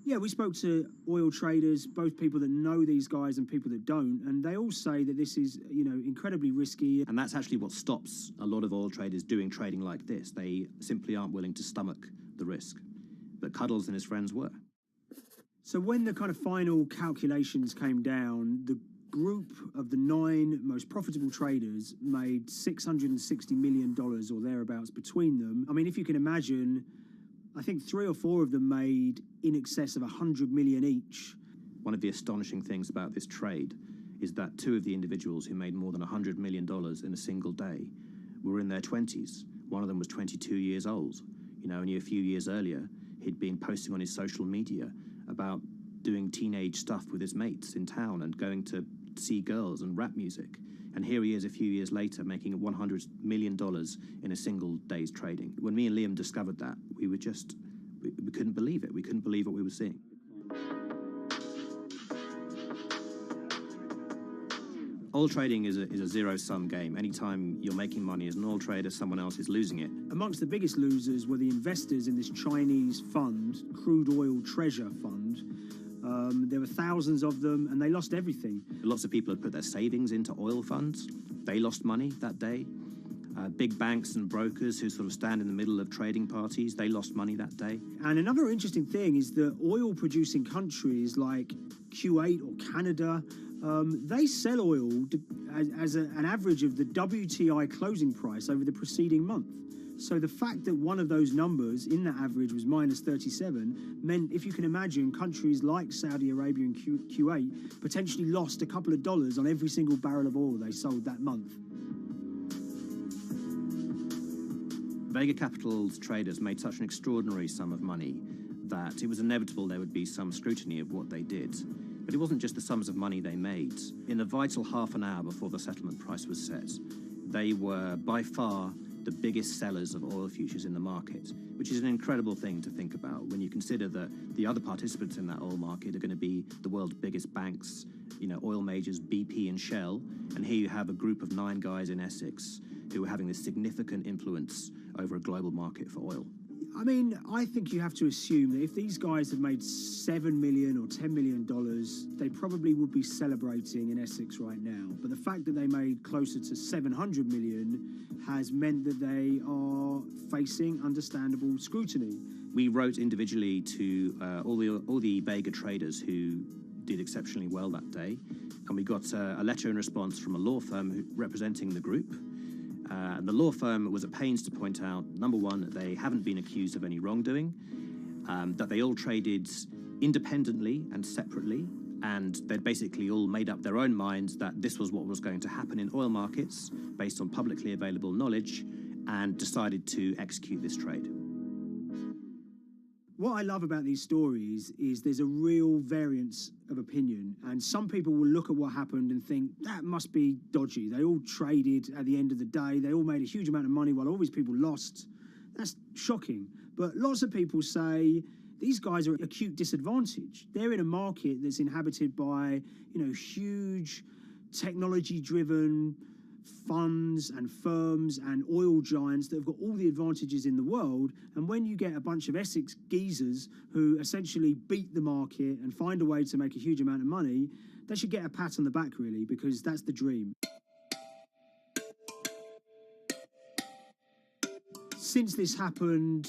Yeah, we spoke to oil traders, both people that know these guys and people that don't, and they all say that this is, incredibly risky. And that's actually what stops a lot of oil traders doing trading like this. They simply aren't willing to stomach the risk. But Cuddles and his friends were. So when the kind of final calculations came down, the group of the 9 most profitable traders made $660 million or thereabouts between them. I mean, if you can imagine, I think 3 or 4 of them made in excess of 100 million each. One of the astonishing things about this trade is that 2 of the individuals who made more than $100 million in a single day were in their 20s. One of them was 22 years old. Only a few years earlier, he'd been posting on his social media about doing teenage stuff with his mates in town and going to see girls and rap music. And here he is a few years later making $100 million in a single day's trading. When me and Liam discovered that, we couldn't believe it. We couldn't believe what we were seeing. Oil trading is a zero-sum game. Anytime you're making money as an oil trader, someone else is losing it. Amongst the biggest losers were the investors in this Chinese fund, Crude Oil Treasure Fund. There were thousands of them, and they lost everything. Lots of people had put their savings into oil funds. They lost money that day. Big banks and brokers who sort of stand in the middle of trading parties, they lost money that day. And another interesting thing is that oil-producing countries like Kuwait or Canada, they sell oil as an average of the WTI closing price over the preceding month. So the fact that one of those numbers in that average was minus 37 meant, if you can imagine, countries like Saudi Arabia and Kuwait potentially lost a couple of dollars on every single barrel of oil they sold that month. Vega Capital's traders made such an extraordinary sum of money that it was inevitable there would be some scrutiny of what they did. But it wasn't just the sums of money they made. In the vital half an hour before the settlement price was set, they were by far the biggest sellers of oil futures in the market, which is an incredible thing to think about when you consider that the other participants in that oil market are going to be the world's biggest banks, oil majors, BP and Shell, and here you have a group of 9 guys in Essex who are having this significant influence over a global market for oil. I mean, I think you have to assume that if these guys had made $7 million or $10 million, they probably would be celebrating in Essex right now. But the fact that they made closer to $700 million has meant that they are facing understandable scrutiny. We wrote individually to all the Vega traders who did exceptionally well that day, and we got a letter in response from a law firm representing the group. The law firm was at pains to point out, number one, that they haven't been accused of any wrongdoing, that they all traded independently and separately, and they'd basically all made up their own minds that this was what was going to happen in oil markets based on publicly available knowledge, and decided to execute this trade. What I love about these stories is there's a real variance of opinion, and some people will look at what happened and think that must be dodgy. They all traded at the end of the day. They all made a huge amount of money while all these people lost. That's shocking. But lots of people say these guys are at acute disadvantage. They're in a market that's inhabited by, huge technology-driven funds and firms and oil giants that have got all the advantages in the world, and when you get a bunch of Essex geezers who essentially beat the market and find a way to make a huge amount of money, they should get a pat on the back, really, because that's the dream. Since this happened,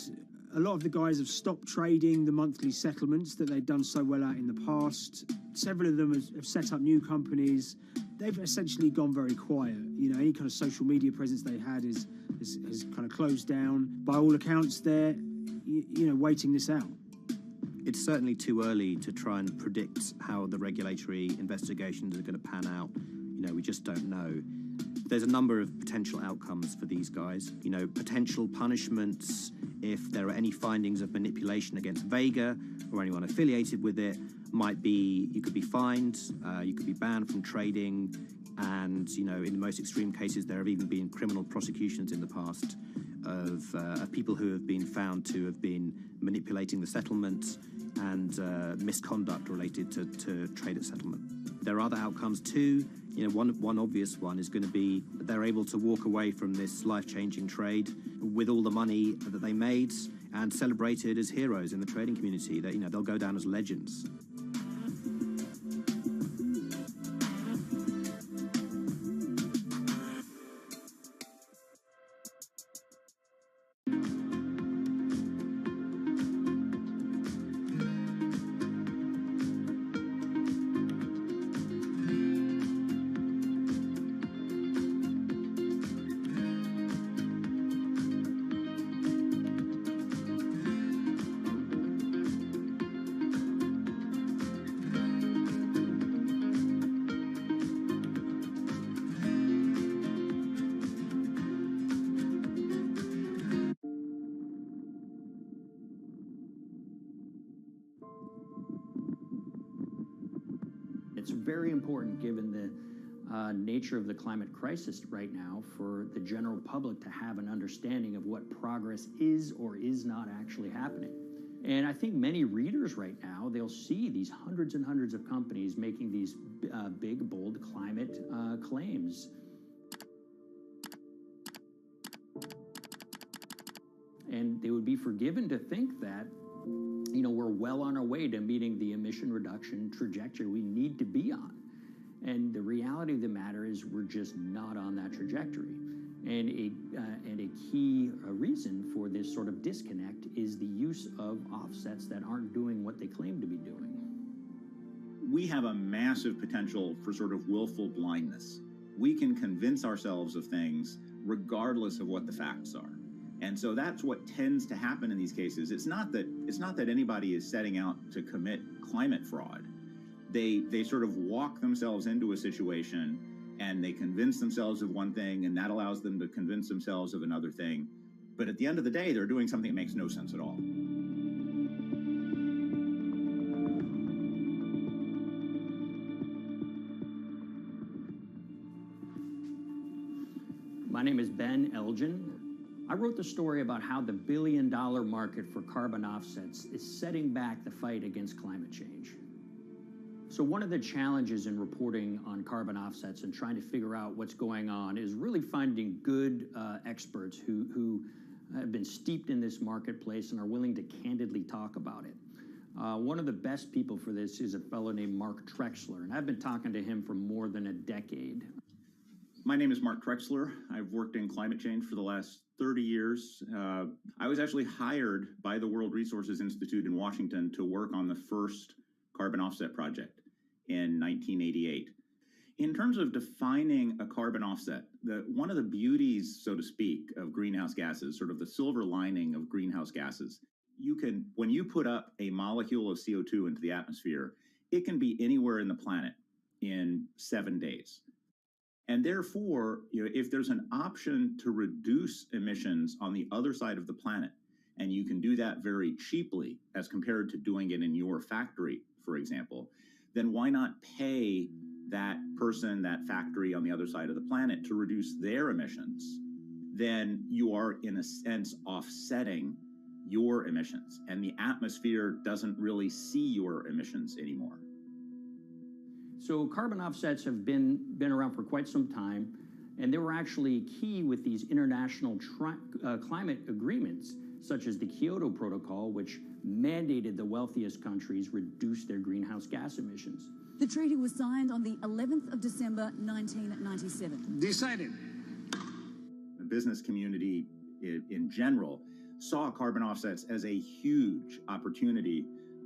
a lot of the guys have stopped trading the monthly settlements that they'd done so well at in the past. Several of them have set up new companies. They've essentially gone very quiet. Any kind of social media presence they had is kind of closed down. By all accounts, they're, waiting this out. It's certainly too early to try and predict how the regulatory investigations are going to pan out. We just don't know. There's a number of potential outcomes for these guys. Potential punishments if there are any findings of manipulation against Vega or anyone affiliated with it might be you could be fined, you could be banned from trading, and in the most extreme cases there have even been criminal prosecutions in the past of people who have been found to have been manipulating the settlement and misconduct related to trade at settlement. There are other outcomes too. One obvious one is going to be that they're able to walk away from this life-changing trade with all the money that they made and celebrated as heroes in the trading community. That they'll go down as legends. It's very important, given the nature of the climate crisis right now, for the general public to have an understanding of what progress is or is not actually happening. And I think many readers right now, they'll see these hundreds and hundreds of companies making these big, bold climate claims. And they would be forgiven to think that we're well on our way to meeting the emission reduction trajectory we need to be on. And the reality of the matter is we're just not on that trajectory. And a key reason for this sort of disconnect is the use of offsets that aren't doing what they claim to be doing. We have a massive potential for sort of willful blindness. We can convince ourselves of things regardless of what the facts are. And so that's what tends to happen in these cases. It's not that anybody is setting out to commit climate fraud. They sort of walk themselves into a situation and they convince themselves of one thing, and that allows them to convince themselves of another thing. But at the end of the day, they're doing something that makes no sense at all. My name is Ben Elgin. I wrote the story about how the billion-dollar market for carbon offsets is setting back the fight against climate change. So one of the challenges in reporting on carbon offsets and trying to figure out what's going on is really finding good experts who have been steeped in this marketplace and are willing to candidly talk about it. One of the best people for this is a fellow named Mark Trexler, and I've been talking to him for more than a decade. My name is Mark Trexler. I've worked in climate change for the last 30 years. I was actually hired by the World Resources Institute in Washington to work on the first carbon offset project in 1988. In terms of defining a carbon offset, one of the beauties, so to speak, of greenhouse gases, sort of the silver lining of greenhouse gases, when you put up a molecule of CO2 into the atmosphere, it can be anywhere in the planet in 7 days. And therefore, if there's an option to reduce emissions on the other side of the planet, and you can do that very cheaply as compared to doing it in your factory, for example, then why not pay that person, that factory on the other side of the planet to reduce their emissions? Then you are, in a sense, offsetting your emissions, and the atmosphere doesn't really see your emissions anymore. So carbon offsets have been around for quite some time, and they were actually key with these international climate agreements, such as the Kyoto Protocol, which mandated the wealthiest countries reduce their greenhouse gas emissions. The treaty was signed on the 11th of December, 1997. Decided. The business community in general saw carbon offsets as a huge opportunity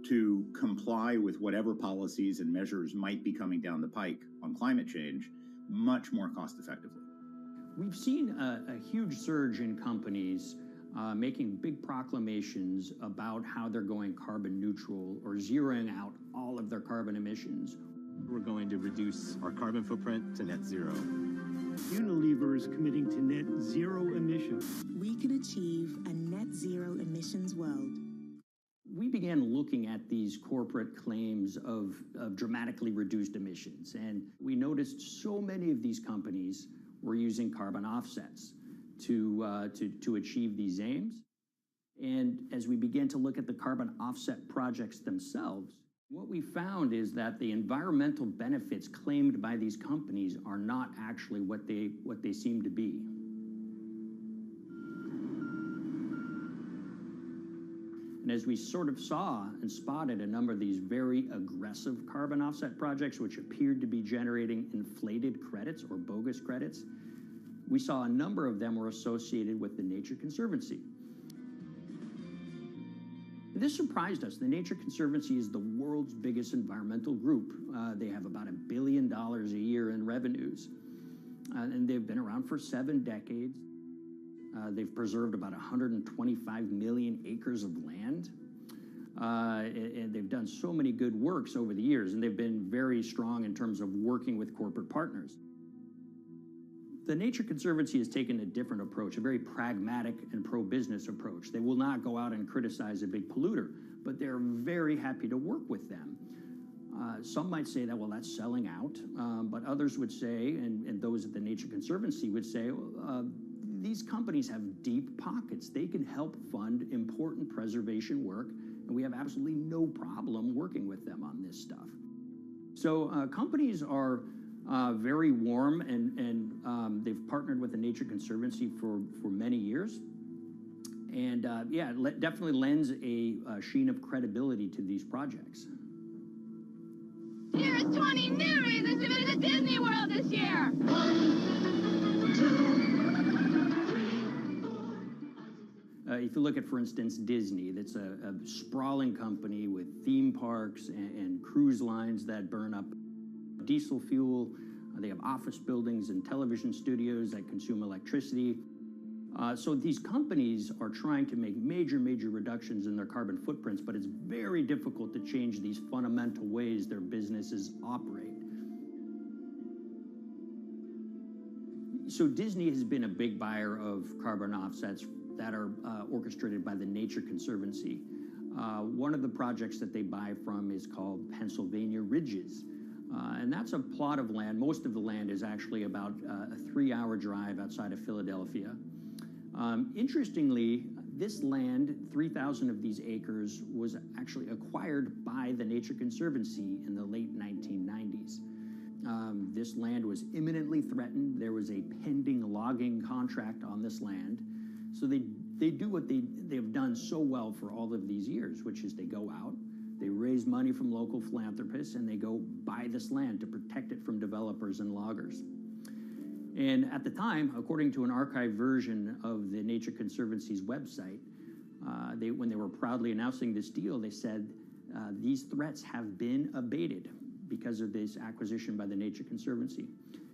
to comply with whatever policies and measures might be coming down the pike on climate change much more cost effectively. We've seen a huge surge in companies making big proclamations about how they're going carbon neutral or zeroing out all of their carbon emissions. We're going to reduce our carbon footprint to net zero. Unilever is committing to net zero emissions. We can achieve a net zero emissions world. We began looking at these corporate claims of dramatically reduced emissions, and we noticed so many of these companies were using carbon offsets to achieve these aims. And as we began to look at the carbon offset projects themselves, what we found is that the environmental benefits claimed by these companies are not actually what they seem to be. And as we sort of saw and spotted a number of these very aggressive carbon offset projects, which appeared to be generating inflated credits or bogus credits, we saw a number of them were associated with the Nature Conservancy. This surprised us. The Nature Conservancy is the world's biggest environmental group. They have about $1 billion a year in revenues, and they've been around for 7 decades. They've preserved about 125 million acres of land, and they've done so many good works over the years, and they've been very strong in terms of working with corporate partners. The Nature Conservancy has taken a different approach, a very pragmatic and pro-business approach. They will not go out and criticize a big polluter, but they're very happy to work with them. Some might say that, well, that's selling out, but others would say, and those at the Nature Conservancy would say, these companies have deep pockets. They can help fund important preservation work, and we have absolutely no problem working with them on this stuff. So companies are very warm, and they've partnered with the Nature Conservancy for many years. And yeah, it definitely lends a sheen of credibility to these projects. Here's 20 new reasons to visit Disney World this year. 1, 2, 3. If you look at, for instance, Disney, that's a sprawling company with theme parks and cruise lines that burn up diesel fuel. They have office buildings and television studios that consume electricity. So these companies are trying to make major reductions in their carbon footprints, but it's very difficult to change these fundamental ways their businesses operate. So Disney has been a big buyer of carbon offsets that are orchestrated by the Nature Conservancy. One of the projects that they buy from is called Pennsylvania Ridges. And that's a plot of land. Most of the land is actually about a 3-hour drive outside of Philadelphia. Interestingly, this land, 3,000 of these acres, was actually acquired by the Nature Conservancy in the late 1990s. This land was imminently threatened. There was a pending logging contract on this land. So they do what they've done so well for all of these years, which is they go out, they raise money from local philanthropists, and they go buy this land to protect it from developers and loggers. And at the time, according to an archived version of the Nature Conservancy's website, when they were proudly announcing this deal, they said, these threats have been abated because of this acquisition by the Nature Conservancy.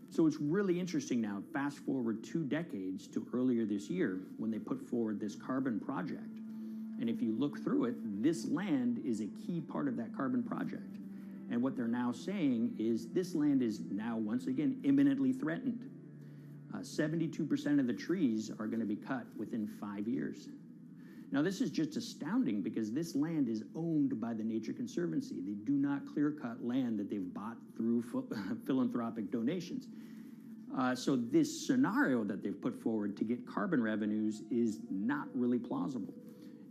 So it's really interesting now, fast forward 2 decades to earlier this year when they put forward this carbon project. And if you look through it, this land is a key part of that carbon project. And what they're now saying is this land is now, once again, imminently threatened. 72% of the trees are going to be cut within 5 years. Now, this is just astounding because this land is owned by the Nature Conservancy. They do not clear-cut land that they've bought through philanthropic donations. So this scenario that they've put forward to get carbon revenues is not really plausible.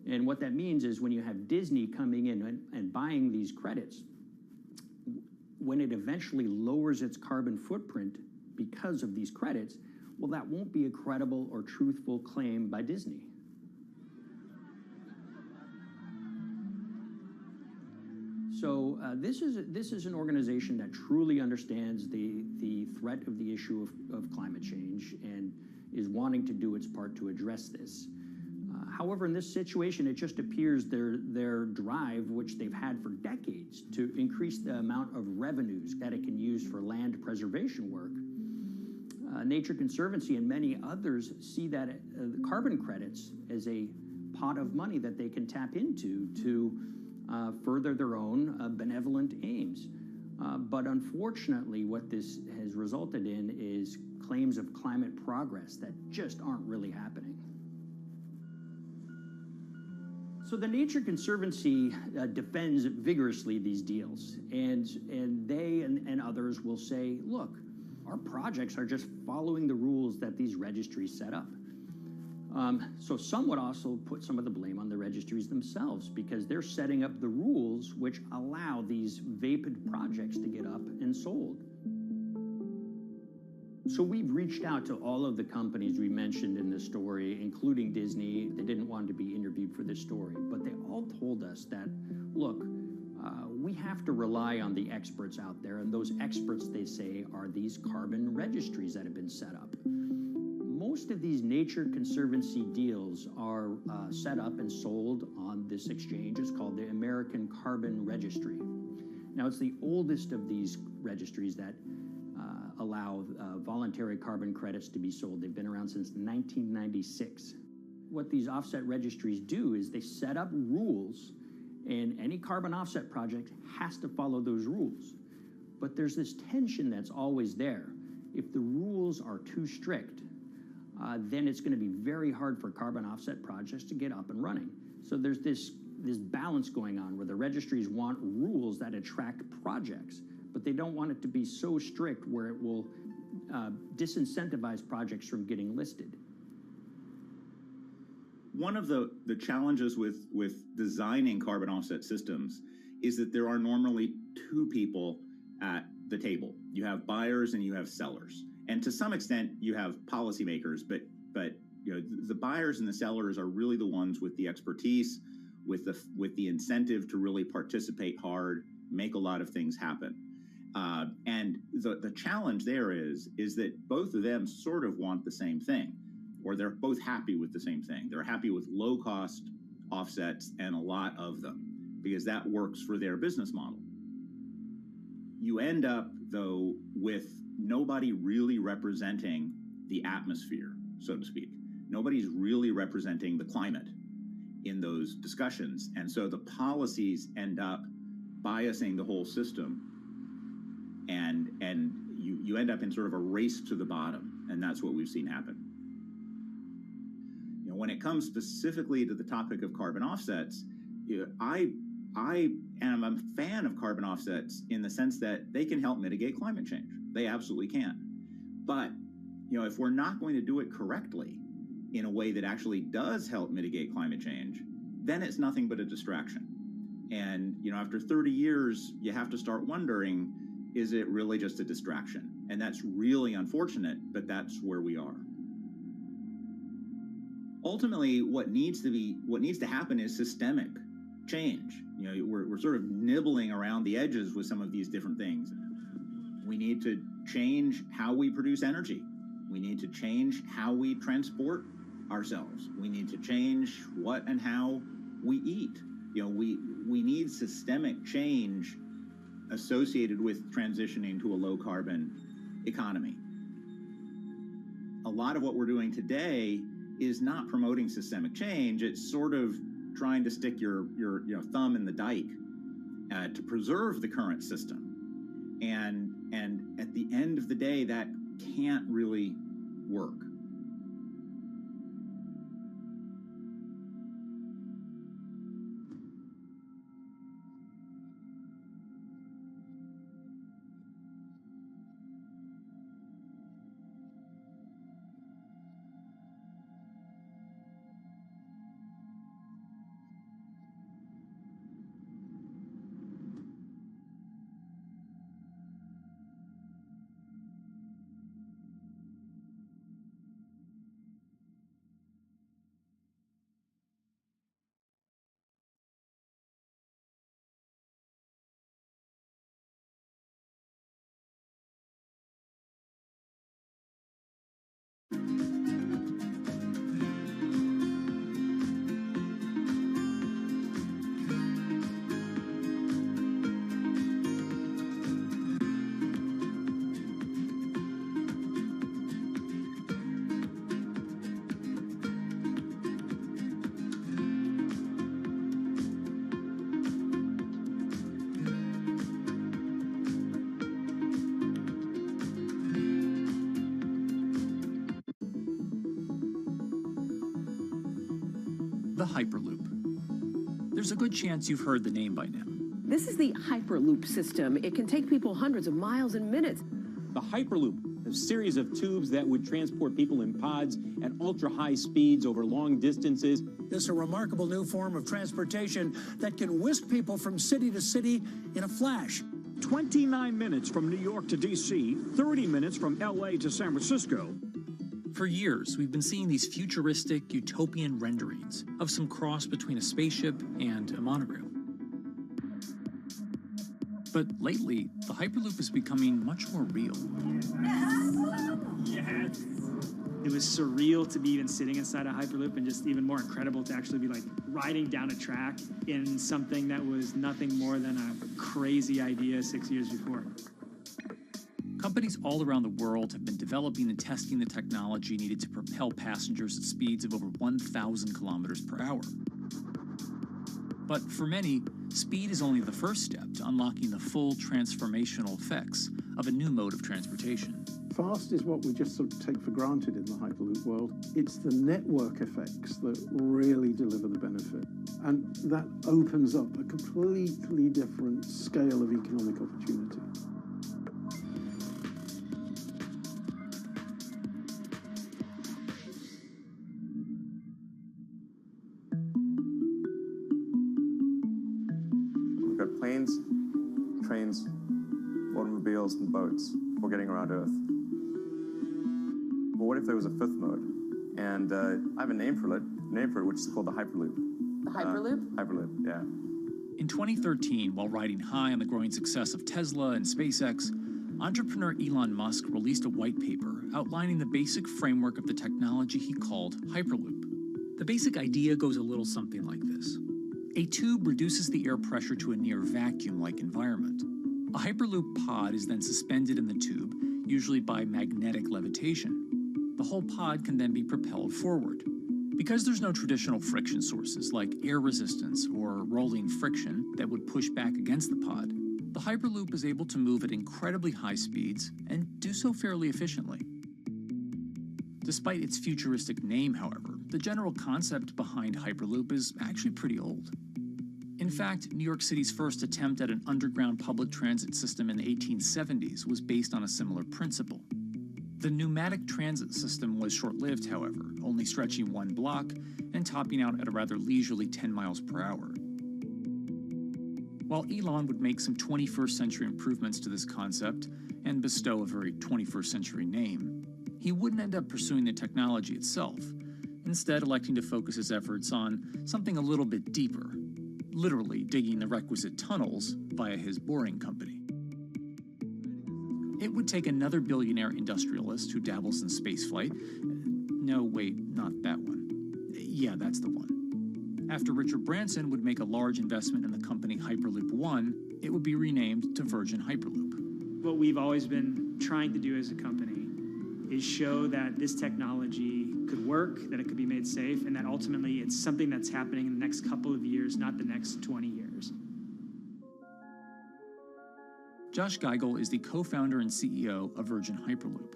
And what that means is when you have Disney coming in and buying these credits, when it eventually lowers its carbon footprint because of these credits, well, that won't be a credible or truthful claim by Disney. So this is an organization that truly understands the threat of the issue of climate change and is wanting to do its part to address this. However, in this situation, it just appears their drive, which they've had for decades, to increase the amount of revenues that it can use for land preservation work. Nature Conservancy and many others see that the carbon credits as a pot of money that they can tap into to further their own benevolent aims. But unfortunately, what this has resulted in is claims of climate progress that just aren't really happening. So the Nature Conservancy defends vigorously these deals, and they and others will say, look, our projects are just following the rules that these registries set up. So some would also put some of the blame on the registries themselves because they're setting up the rules which allow these vapid projects to get up and sold. So we've reached out to all of the companies we mentioned in this story, including Disney. They didn't want to be interviewed for this story, but they all told us that, look, we have to rely on the experts out there, and those experts, they say, are these carbon registries that have been set up. Most of these Nature Conservancy deals are set up and sold on this exchange. It's called the American Carbon Registry. Now, it's the oldest of these registries that allow voluntary carbon credits to be sold. They've been around since 1996. What these offset registries do is they set up rules, and any carbon offset project has to follow those rules. But there's this tension that's always there. If the rules are too strict, then it's going to be very hard for carbon offset projects to get up and running. So there's this balance going on where the registries want rules that attract projects, but they don't want it to be so strict where it will disincentivize projects from getting listed. One of the challenges with designing carbon offset systems is that there are normally two people at the table. You have buyers and you have sellers. And to some extent, you have policymakers, but you know, the buyers and the sellers are really the ones with the expertise, with the incentive to really participate hard, make a lot of things happen. And the challenge there is that both of them sort of want the same thing, or they're both happy with the same thing. They're happy with low-cost offsets and a lot of them, because that works for their business model. You end up, though, with nobody really representing the atmosphere, so to speak. Nobody's really representing the climate in those discussions. And so the policies end up biasing the whole system. And you end up in sort of a race to the bottom. And that's what we've seen happen. You know, when it comes specifically to the topic of carbon offsets, you know, I am a fan of carbon offsets in the sense that they can help mitigate climate change. They absolutely can. But, you know, if we're not going to do it correctly, in a way that actually does help mitigate climate change, then it's nothing but a distraction. And, after 30 years, you have to start wondering, is it really just a distraction? And that's really unfortunate, but that's where we are. Ultimately, what needs to happen is systemic change. We're sort of nibbling around the edges with some of these different things. We need to change how we produce energy. We need to change how we transport ourselves. We need to change what and how we eat. We need systemic change associated with transitioning to a low carbon economy. A lot of what we're doing today is not promoting systemic change. It's sort of trying to stick your thumb in the dike to preserve the current system. And at the end of the day, that can't really work. The Hyperloop. There's a good chance you've heard the name by now. This is the Hyperloop system. It can take people hundreds of miles in minutes. The Hyperloop, a series of tubes that would transport people in pods at ultra-high speeds over long distances. This is a remarkable new form of transportation that can whisk people from city to city in a flash. 29 minutes from New York to D.C., 30 minutes from L.A. to San Francisco. For years, we've been seeing these futuristic, utopian renderings of some cross between a spaceship and a monorail. But lately, the Hyperloop is becoming much more real. Yes! It was surreal to be even sitting inside a Hyperloop, and just even more incredible to actually be like riding down a track in something that was nothing more than a crazy idea 6 years before. Companies all around the world have been developing and testing the technology needed to propel passengers at speeds of over 1,000 kilometers per hour. But for many, speed is only the first step to unlocking the full transformational effects of a new mode of transportation. Fast is what we just sort of take for granted in the Hyperloop world. It's the network effects that really deliver the benefit. And that opens up a completely different scale of economic opportunity. We've got planes, trains, automobiles, and boats for getting around Earth. But what if there was a fifth mode? And I have a name for it, which is called the Hyperloop. The Hyperloop? Hyperloop, yeah. In 2013, while riding high on the growing success of Tesla and SpaceX, entrepreneur Elon Musk released a white paper outlining the basic framework of the technology he called Hyperloop. The basic idea goes a little something like this. A tube reduces the air pressure to a near vacuum-like environment. A Hyperloop pod is then suspended in the tube, usually by magnetic levitation. The whole pod can then be propelled forward. Because there's no traditional friction sources like air resistance or rolling friction that would push back against the pod, the Hyperloop is able to move at incredibly high speeds and do so fairly efficiently. Despite its futuristic name, however, the general concept behind Hyperloop is actually pretty old. In fact, New York City's first attempt at an underground public transit system in the 1870s was based on a similar principle. The pneumatic transit system was short-lived, however, only stretching 1 block and topping out at a rather leisurely 10 miles per hour. While Elon would make some 21st century improvements to this concept and bestow a very 21st century name, he wouldn't end up pursuing the technology itself, instead electing to focus his efforts on something a little bit deeper, literally digging the requisite tunnels via his boring company. It would take another billionaire industrialist who dabbles in spaceflight. No, wait, not that one. Yeah, that's the one. After Richard Branson would make a large investment in the company Hyperloop One, it would be renamed to Virgin Hyperloop. What we've always been trying to do as a company is show that this technology could work, that it could be made safe, and that ultimately it's something that's happening in the next couple of years, not the next 20 years. Josh Geigel is the co-founder and CEO of Virgin Hyperloop.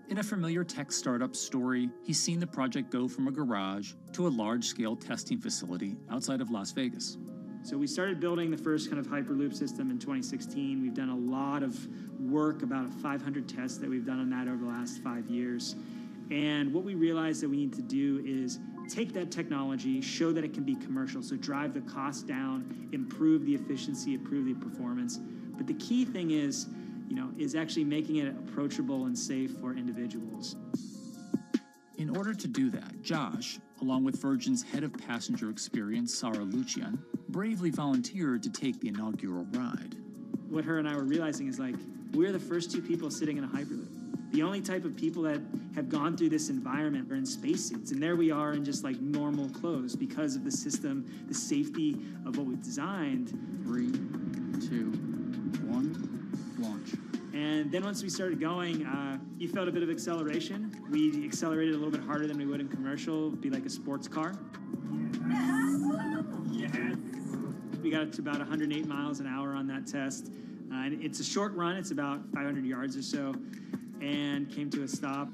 In a familiar tech startup story, he's seen the project go from a garage to a large-scale testing facility outside of Las Vegas. So we started building the first kind of Hyperloop system in 2016. We've done a lot of work, about 500 tests that we've done on that over the last 5 years. And what we realized that we need to do is take that technology, show that it can be commercial, so drive the cost down, improve the efficiency, improve the performance. But the key thing is, is actually making it approachable and safe for individuals. In order to do that, Josh, along with Virgin's head of passenger experience, Sarah Lucian, bravely volunteered to take the inaugural ride. What her and I were realizing is we're the first 2 people sitting in a Hyperloop. The only type of people that have gone through this environment are in spacesuits, and there we are in just normal clothes because of the system, the safety of what we've designed. 3, 2, 1, launch. And then once we started going, you felt a bit of acceleration. We accelerated a little bit harder than we would in commercial, be like a sports car. Yes. We got up to about 108 miles an hour on that test. And it's a short run, it's about 500 yards or so, and came to a stop.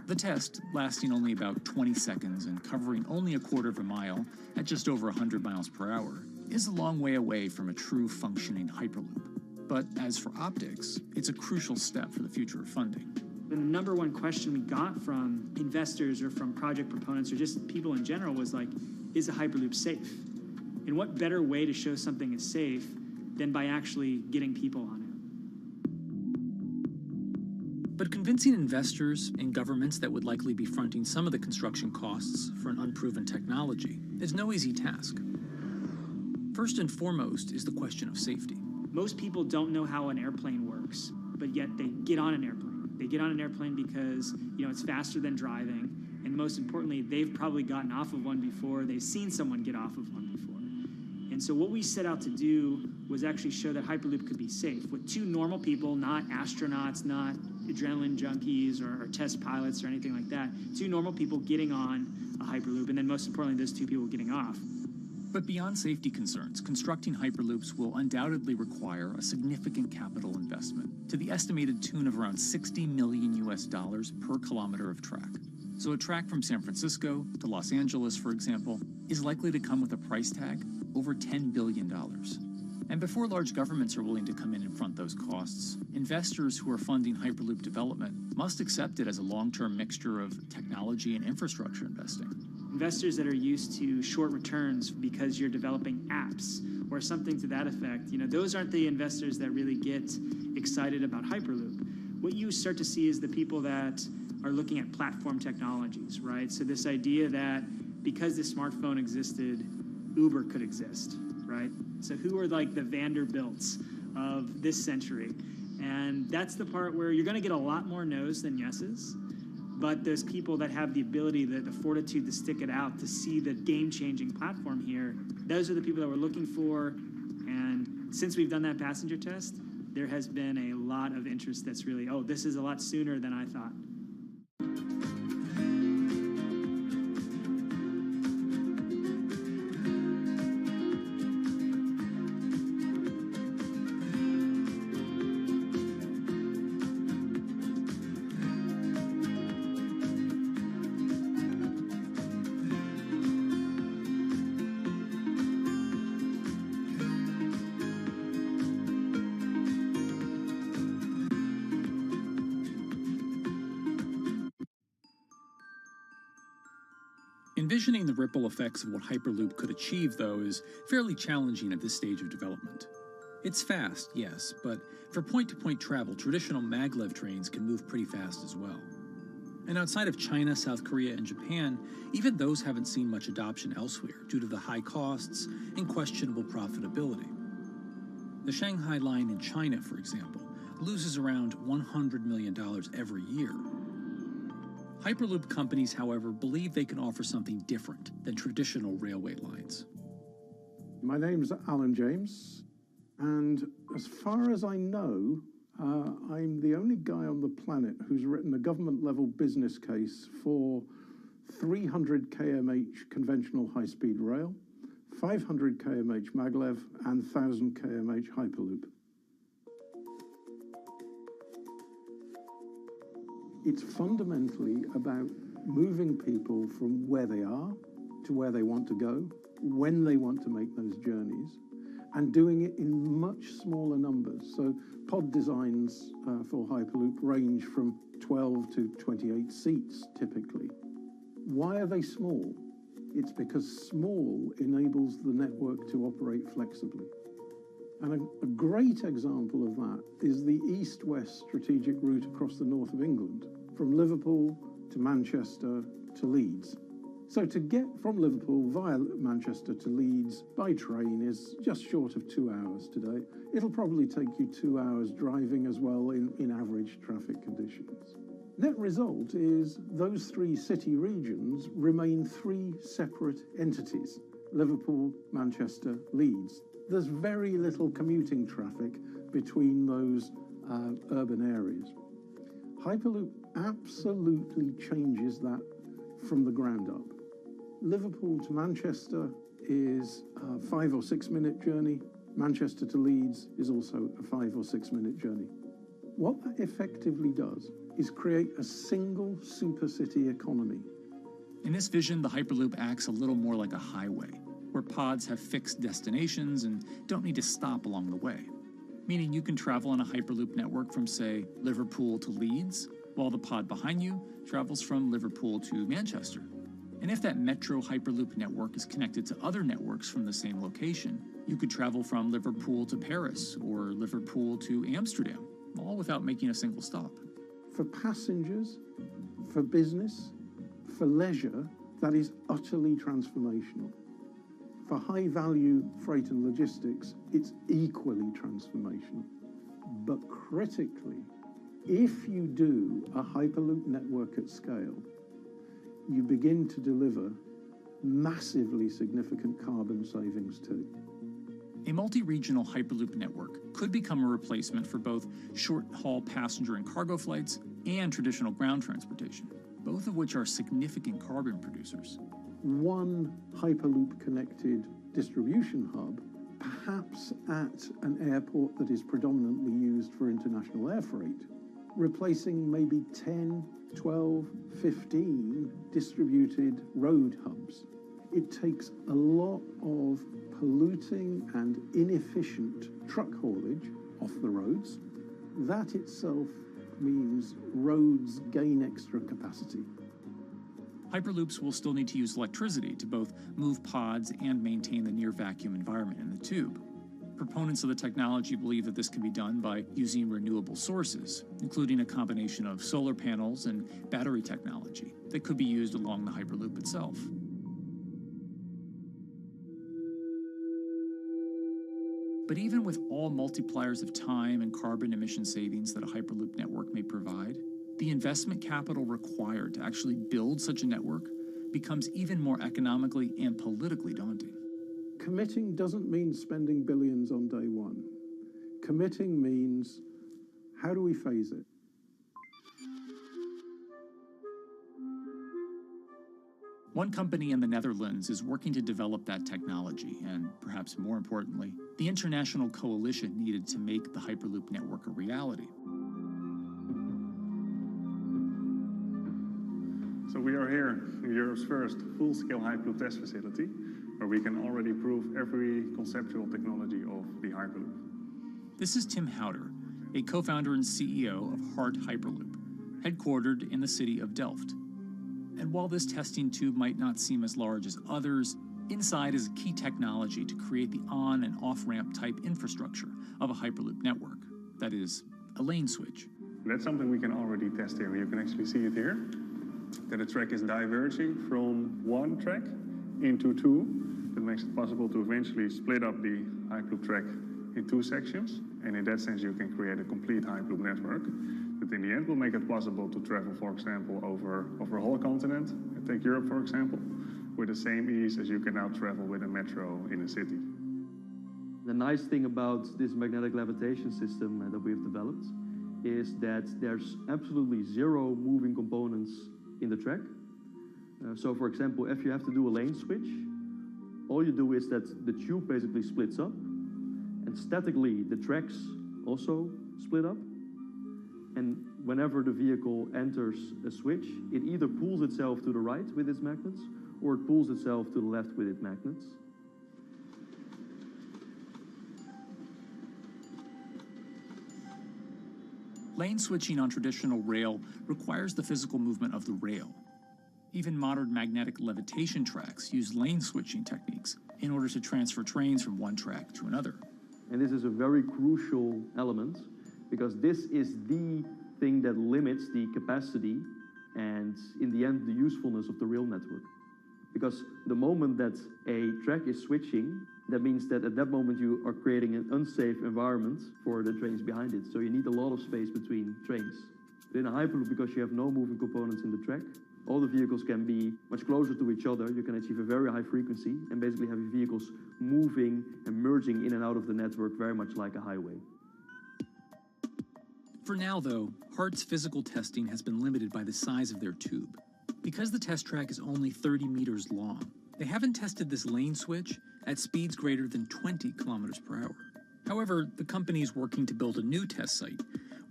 The test, lasting only about 20 seconds and covering only a quarter of a mile at just over 100 miles per hour, is a long way away from a true functioning Hyperloop. But as for optics, it's a crucial step for the future of funding. The number one question we got from investors or from project proponents or just people in general was is a Hyperloop safe? And what better way to show something is safe than by actually getting people on it? But convincing investors and governments that would likely be fronting some of the construction costs for an unproven technology is no easy task. First and foremost is the question of safety. Most people don't know how an airplane works, but yet they get on an airplane. They get on an airplane because, it's faster than driving, and most importantly, they've probably gotten off of one before, they've seen someone get off of one before. And so what we set out to do was actually show that Hyperloop could be safe with 2 normal people, not astronauts, not adrenaline junkies or test pilots or anything like that. 2 normal people getting on a Hyperloop, and then most importantly, those 2 people getting off. But beyond safety concerns, constructing Hyperloops will undoubtedly require a significant capital investment to the estimated tune of around $60 million per kilometer of track. So a track from San Francisco to Los Angeles, for example, is likely to come with a price tag over $10 billion. And before large governments are willing to come in and front those costs, investors who are funding Hyperloop development must accept it as a long-term mixture of technology and infrastructure investing. Investors that are used to short returns because you're developing apps or something to that effect, those aren't the investors that really get excited about Hyperloop. What you start to see is the people that are looking at platform technologies, right? So this idea that because the smartphone existed, Uber could exist, right? So who are the Vanderbilts of this century? And that's the part where you're going to get a lot more no's than yeses. But those people that have the ability, the fortitude to stick it out, to see the game-changing platform here, those are the people that we're looking for. And since we've done that passenger test, there has been a lot of interest that's really, this is a lot sooner than I thought. Envisioning the ripple effects of what Hyperloop could achieve, though, is fairly challenging at this stage of development. It's fast, yes, but for point-to-point travel, traditional maglev trains can move pretty fast as well. And outside of China, South Korea, and Japan, even those haven't seen much adoption elsewhere due to the high costs and questionable profitability. The Shanghai line in China, for example, loses around $100 million every year. Hyperloop companies, however, believe they can offer something different than traditional railway lines. My name's Alan James, and as far as I know, I'm the only guy on the planet who's written a government-level business case for 300 kmh conventional high-speed rail, 500 kmh maglev, and 1,000 kmh Hyperloop. It's fundamentally about moving people from where they are to where they want to go, when they want to make those journeys, and doing it in much smaller numbers. So pod designs for Hyperloop range from 12 to 28 seats, typically. Why are they small? It's because small enables the network to operate flexibly. And a great example of that is the east-west strategic route across the north of England, from Liverpool to Manchester to Leeds. So to get from Liverpool via Manchester to Leeds by train is just short of 2 hours today. It'll probably take you 2 hours driving as well in average traffic conditions. Net result is those three city regions remain three separate entities: Liverpool, Manchester, Leeds. There's very little commuting traffic between those urban areas. Hyperloop absolutely changes that from the ground up. Liverpool to Manchester is a 5 or 6 minute journey. Manchester to Leeds is also a 5 or 6 minute journey. What that effectively does is create a single supercity economy. In this vision, the Hyperloop acts a little more like a highway, where pods have fixed destinations and don't need to stop along the way. Meaning you can travel on a Hyperloop network from, say, Liverpool to Leeds, while the pod behind you travels from Liverpool to Manchester. And if that metro Hyperloop network is connected to other networks from the same location, you could travel from Liverpool to Paris or Liverpool to Amsterdam, all without making a single stop. For passengers, for business, for leisure, that is utterly transformational. For high-value freight and logistics, it's equally transformational. But critically, if you do a Hyperloop network at scale, you begin to deliver massively significant carbon savings too. A multi-regional Hyperloop network could become a replacement for both short-haul passenger and cargo flights and traditional ground transportation, both of which are significant carbon producers. One Hyperloop-connected distribution hub, perhaps at an airport that is predominantly used for international air freight, replacing maybe 10, 12, 15 distributed road hubs. It takes a lot of polluting and inefficient truck haulage off the roads. That itself means roads gain extra capacity. Hyperloops will still need to use electricity to both move pods and maintain the near-vacuum environment in the tube. Proponents of the technology believe that this can be done by using renewable sources, including a combination of solar panels and battery technology that could be used along the Hyperloop itself. But even with all multipliers of time and carbon emission savings that a Hyperloop network may provide, the investment capital required to actually build such a network becomes even more economically and politically daunting. Committing doesn't mean spending billions on day one. Committing means, how do we phase it? One company in the Netherlands is working to develop that technology, and perhaps more importantly, the international coalition needed to make the Hyperloop network a reality. So we are here in Europe's first full-scale Hyperloop test facility, where we can already prove every conceptual technology of the Hyperloop. This is Tim Houter, a co-founder and CEO of Hart Hyperloop, headquartered in the city of Delft. And while this testing tube might not seem as large as others, inside is a key technology to create the on- and off-ramp type infrastructure of a Hyperloop network. That is, a lane switch. That's something we can already test here. You can actually see it here, that the track is diverging from one track into two. That makes it possible to eventually split up the Hyperloop track in two sections. And in that sense, you can create a complete Hyperloop network that in the end will make it possible to travel, for example, over a whole continent. Take Europe, for example, with the same ease as you can now travel with a metro in a city. The nice thing about this magnetic levitation system that we've developed is that there's absolutely zero moving components in the track. So for example, if you have to do a lane switch, all you do is that the tube basically splits up, and statically the tracks also split up. And whenever the vehicle enters a switch, it either pulls itself to the right with its magnets, or it pulls itself to the left with its magnets. Lane switching on traditional rail requires the physical movement of the rail. Even modern magnetic levitation tracks use lane switching techniques in order to transfer trains from one track to another. And this is a very crucial element, because this is the thing that limits the capacity and, in the end, the usefulness of the rail network. Because the moment that a track is switching, that means that at that moment you are creating an unsafe environment for the trains behind it. So you need a lot of space between trains. But in a Hyperloop, because you have no moving components in the track, all the vehicles can be much closer to each other. You can achieve a very high frequency and basically have your vehicles moving and merging in and out of the network very much like a highway. For now, though, HART's physical testing has been limited by the size of their tube. Because the test track is only 30 meters long, they haven't tested this lane switch at speeds greater than 20 kilometers per hour. However, the company is working to build a new test site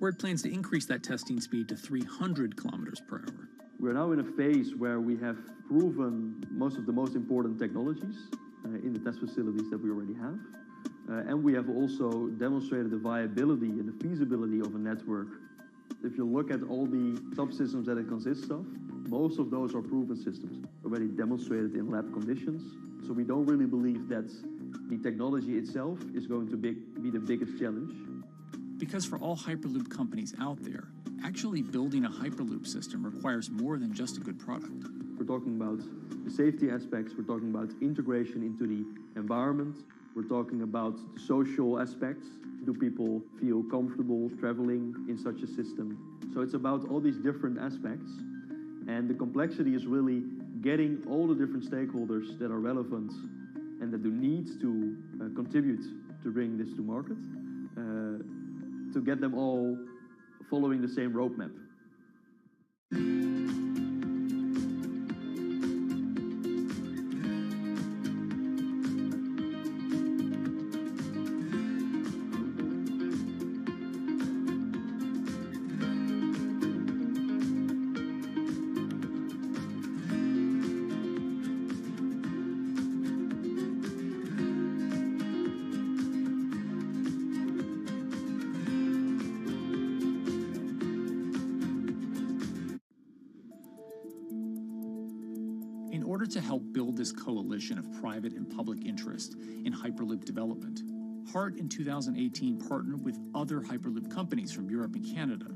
where it plans to increase that testing speed to 300 kilometers per hour. We're now in a phase where we have proven most of the most important technologies in the test facilities that we already have. And we have also demonstrated the viability and the feasibility of a network. If you look at all the subsystems that it consists of, most of those are proven systems, already demonstrated in lab conditions. So we don't really believe that the technology itself is going to be the biggest challenge. Because for all Hyperloop companies out there, actually building a Hyperloop system requires more than just a good product. We're talking about the safety aspects, we're talking about integration into the environment, we're talking about the social aspects. Do people feel comfortable traveling in such a system? So it's about all these different aspects, and the complexity is really getting all the different stakeholders that are relevant and that do need to contribute to bring this to market, to get them all following the same roadmap. In order to help build this coalition of private and public interest in Hyperloop development, HART in 2018 partnered with other Hyperloop companies from Europe and Canada.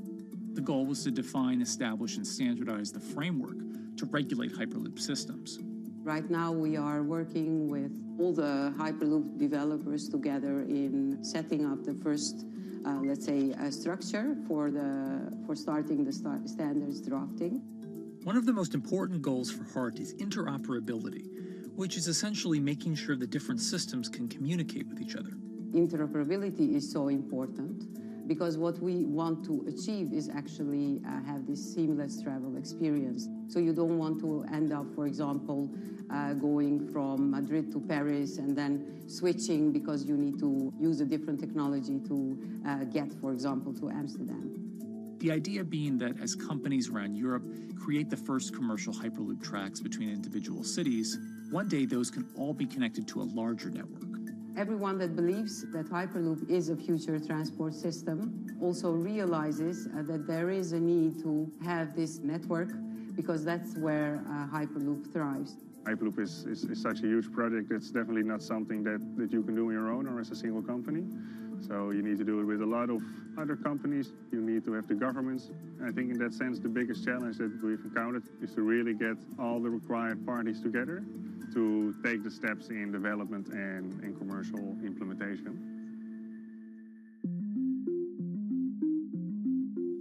The goal was to define, establish, and standardize the framework to regulate Hyperloop systems. Right now we are working with all the Hyperloop developers together in setting up the first, let's say, structure for starting the standards drafting. One of the most important goals for HART is interoperability, which is essentially making sure that different systems can communicate with each other. Interoperability is so important because what we want to achieve is actually have this seamless travel experience. So you don't want to end up, for example, going from Madrid to Paris and then switching because you need to use a different technology to get, for example, to Amsterdam. The idea being that as companies around Europe create the first commercial Hyperloop tracks between individual cities, one day those can all be connected to a larger network. Everyone that believes that Hyperloop is a future transport system also realizes that there is a need to have this network because that's where Hyperloop thrives. Hyperloop is such a huge project. It's definitely not something that you can do on your own or as a single company. So you need to do it with a lot of other companies. You need to have the governments. I think in that sense, the biggest challenge that we've encountered is to really get all the required parties together to take the steps in development and commercial implementation.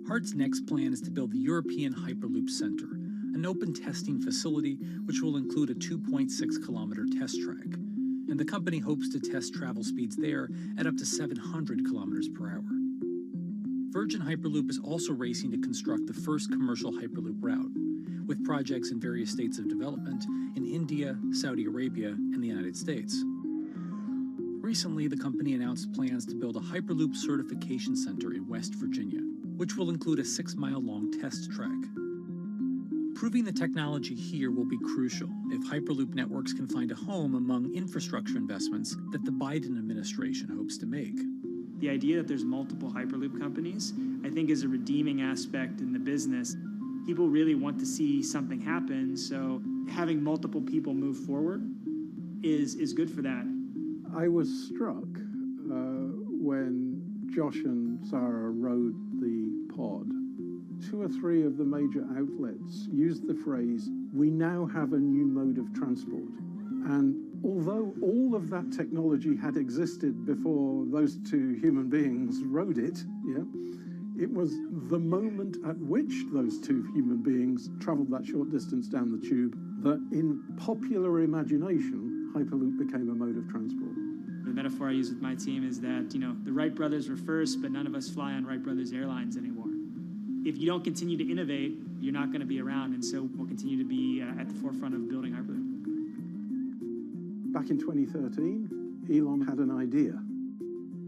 HART's next plan is to build the European Hyperloop Center, an open testing facility which will include a 2.6-kilometer test track. And the company hopes to test travel speeds there at up to 700 kilometers per hour. Virgin Hyperloop is also racing to construct the first commercial Hyperloop route, with projects in various states of development in India, Saudi Arabia, and the United States. Recently, the company announced plans to build a Hyperloop certification center in West Virginia, which will include a 6-mile-long test track. Proving the technology here will be crucial if Hyperloop networks can find a home among infrastructure investments that the Biden administration hopes to make. The idea that there's multiple Hyperloop companies, I think, is a redeeming aspect in the business. People really want to see something happen, so having multiple people move forward is good for that. I was struck when Josh and Sarah rode the pod. 2 or 3 of the major outlets used the phrase, "We now have a new mode of transport." And although all of that technology had existed before those 2 human beings rode it, it was the moment at which those 2 human beings traveled that short distance down the tube that in popular imagination, Hyperloop became a mode of transport. The metaphor I use with my team is that, the Wright brothers were first, but none of us fly on Wright Brothers Airlines anymore. If you don't continue to innovate, you're not going to be around, and so we'll continue to be at the forefront of building Hyperloop. Back in 2013, Elon had an idea.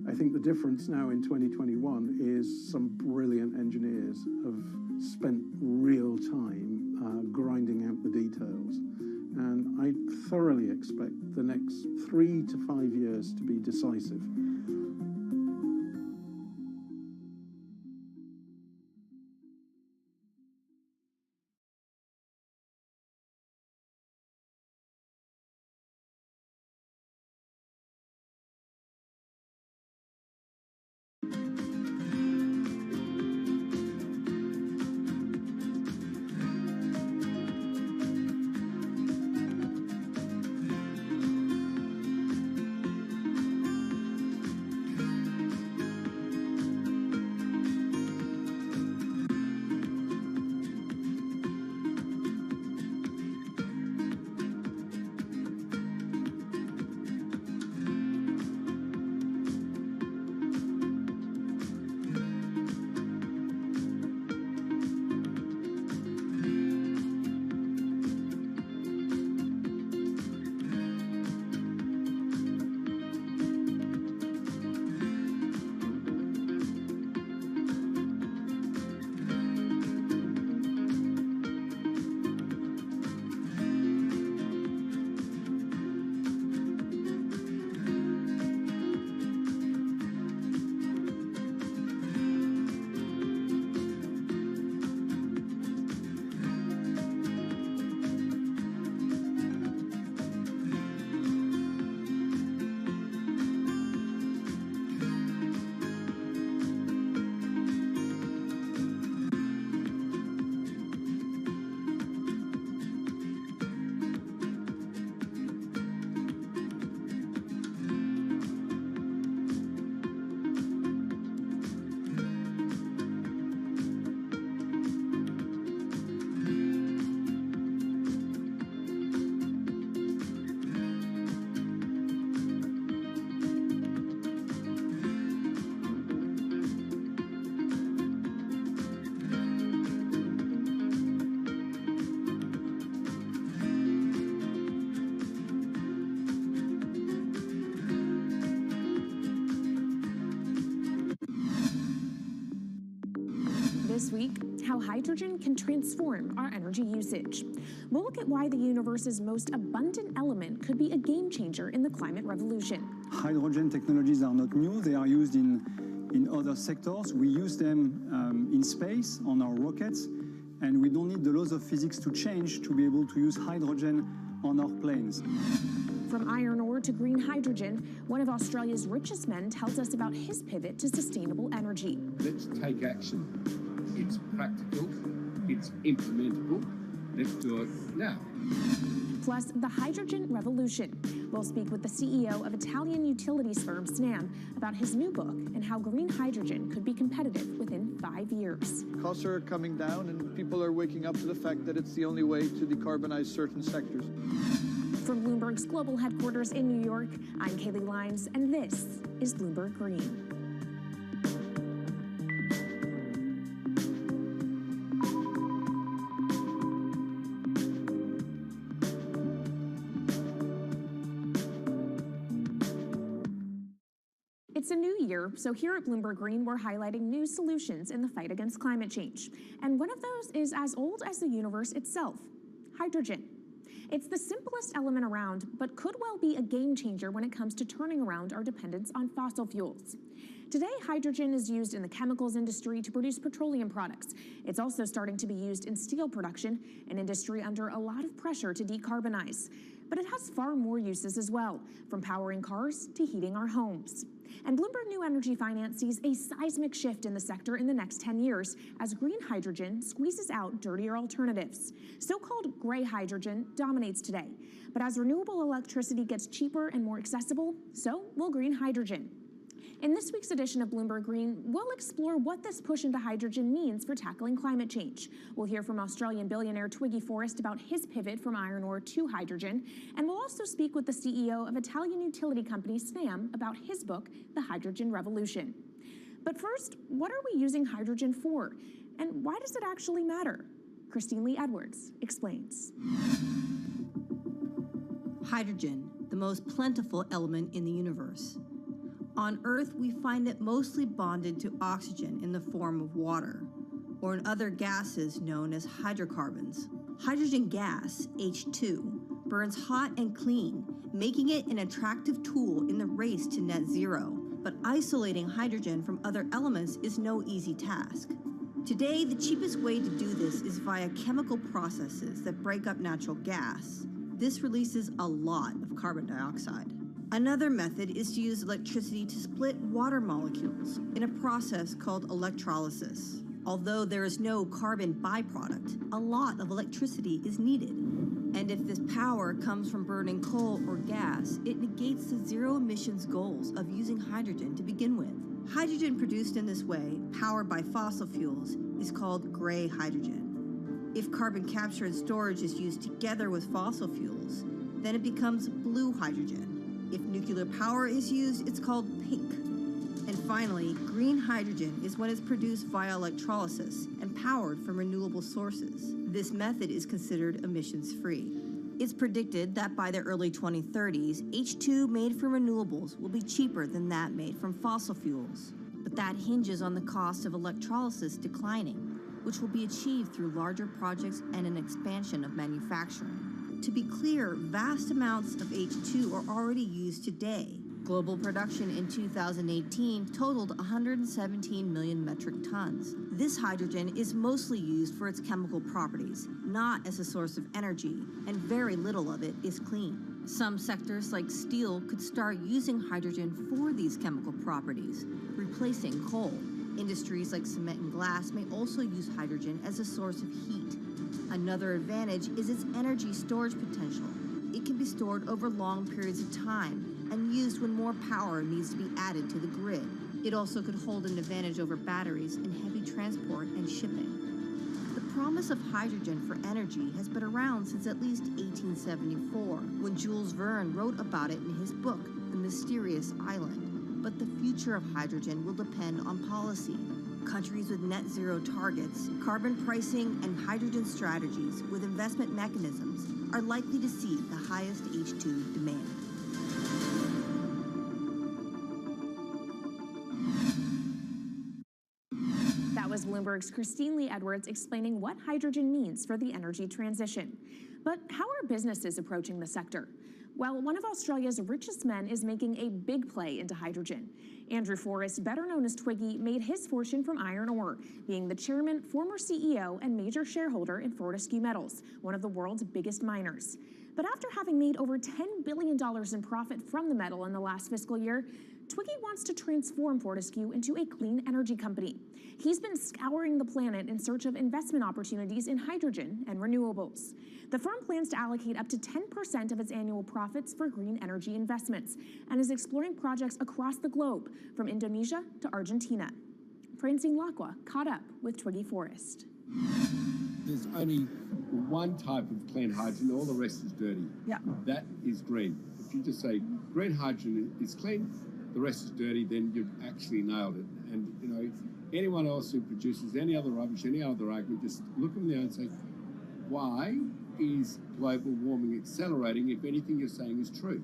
I think the difference now in 2021 is some brilliant engineers have spent real time grinding out the details. And I thoroughly expect the next 3 to 5 years to be decisive. This week, how hydrogen can transform our energy usage. We'll look at why the universe's most abundant element could be a game changer in the climate revolution. Hydrogen technologies are not new. They are used in other sectors. We use them in space on our rockets. And we don't need the laws of physics to change to be able to use hydrogen on our planes. From iron ore to green hydrogen, one of Australia's richest men tells us about his pivot to sustainable energy. Let's take action. It's practical, it's implementable. Let's do it now. Plus, the hydrogen revolution. We'll speak with the CEO of Italian utilities firm Snam about his new book and how green hydrogen could be competitive within 5 years. Costs are coming down and people are waking up to the fact that it's the only way to decarbonize certain sectors. From Bloomberg's global headquarters in New York, I'm Kaylee Lyons, and this is Bloomberg Green. It's a new year, so here at Bloomberg Green, we're highlighting new solutions in the fight against climate change. And one of those is as old as the universe itself, hydrogen. It's the simplest element around, but could well be a game changer when it comes to turning around our dependence on fossil fuels. Today, hydrogen is used in the chemicals industry to produce petroleum products. It's also starting to be used in steel production, an industry under a lot of pressure to decarbonize. But it has far more uses as well, from powering cars to heating our homes. And Bloomberg New Energy Finance sees a seismic shift in the sector in the next 10 years as green hydrogen squeezes out dirtier alternatives. So-called gray hydrogen dominates today. But as renewable electricity gets cheaper and more accessible, so will green hydrogen. In this week's edition of Bloomberg Green, we'll explore what this push into hydrogen means for tackling climate change. We'll hear from Australian billionaire Twiggy Forrest about his pivot from iron ore to hydrogen, and we'll also speak with the CEO of Italian utility company Snam about his book, The Hydrogen Revolution. But first, what are we using hydrogen for? And why does it actually matter? Christine Lee Edwards explains. Hydrogen, the most plentiful element in the universe. On Earth, we find it mostly bonded to oxygen in the form of water, or in other gases known as hydrocarbons. Hydrogen gas, H2, burns hot and clean, making it an attractive tool in the race to net zero. But isolating hydrogen from other elements is no easy task. Today, the cheapest way to do this is via chemical processes that break up natural gas. This releases a lot of carbon dioxide. Another method is to use electricity to split water molecules in a process called electrolysis. Although there is no carbon byproduct, a lot of electricity is needed. And if this power comes from burning coal or gas, it negates the zero emissions goals of using hydrogen to begin with. Hydrogen produced in this way, powered by fossil fuels, is called gray hydrogen. If carbon capture and storage is used together with fossil fuels, then it becomes blue hydrogen. If nuclear power is used, it's called pink. And finally, green hydrogen is when it's produced via electrolysis and powered from renewable sources. This method is considered emissions-free. It's predicted that by the early 2030s, H2 made from renewables will be cheaper than that made from fossil fuels. But that hinges on the cost of electrolysis declining, which will be achieved through larger projects and an expansion of manufacturing. To be clear, vast amounts of H2 are already used today. Global production in 2018 totaled 117 million metric tons. This hydrogen is mostly used for its chemical properties, not as a source of energy, and very little of it is clean. Some sectors like steel could start using hydrogen for these chemical properties, replacing coal. Industries like cement and glass may also use hydrogen as a source of heat. Another advantage is its energy storage potential. It can be stored over long periods of time and used when more power needs to be added to the grid. It also could hold an advantage over batteries in heavy transport and shipping. The promise of hydrogen for energy has been around since at least 1874, when Jules Verne wrote about it in his book, The Mysterious Island. But the future of hydrogen will depend on policy. Countries with net zero targets, carbon pricing, and hydrogen strategies with investment mechanisms are likely to see the highest H2 demand. That was Bloomberg's Christine Lee Edwards explaining what hydrogen means for the energy transition. But how are businesses approaching the sector? Well, one of Australia's richest men is making a big play into hydrogen. Andrew Forrest, better known as Twiggy, made his fortune from iron ore, being the chairman, former CEO, and major shareholder in Fortescue Metals, one of the world's biggest miners. But after having made over $10 billion in profit from the metal in the last fiscal year, Twiggy wants to transform Fortescue into a clean energy company. He's been scouring the planet in search of investment opportunities in hydrogen and renewables. The firm plans to allocate up to 10% of its annual profits for green energy investments and is exploring projects across the globe, from Indonesia to Argentina. Francine Lacqua caught up with Twiggy Forrest. There's only one type of clean hydrogen, all the rest is dirty. Yeah. That is green. If you just say green hydrogen is clean, the rest is dirty, then you've actually nailed it. And, you know, anyone else who produces any other rubbish, any other argument, just look them in the eye and say, why is global warming accelerating if anything you're saying is true?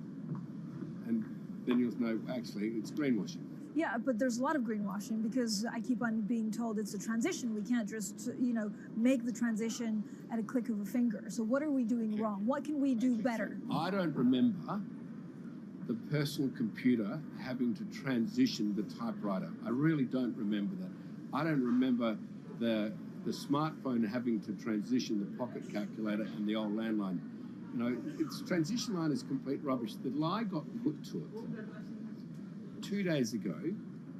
And then you'll know, actually, it's greenwashing. Yeah, but there's a lot of greenwashing because I keep on being told it's a transition. We can't just, make the transition at a click of a finger. So what are we doing wrong? What can we do better? I don't remember the personal computer having to transition the typewriter. I really don't remember that. I don't remember the smartphone having to transition the pocket calculator and the old landline. You know, its transition line is complete rubbish. The lie got put to it 2 days ago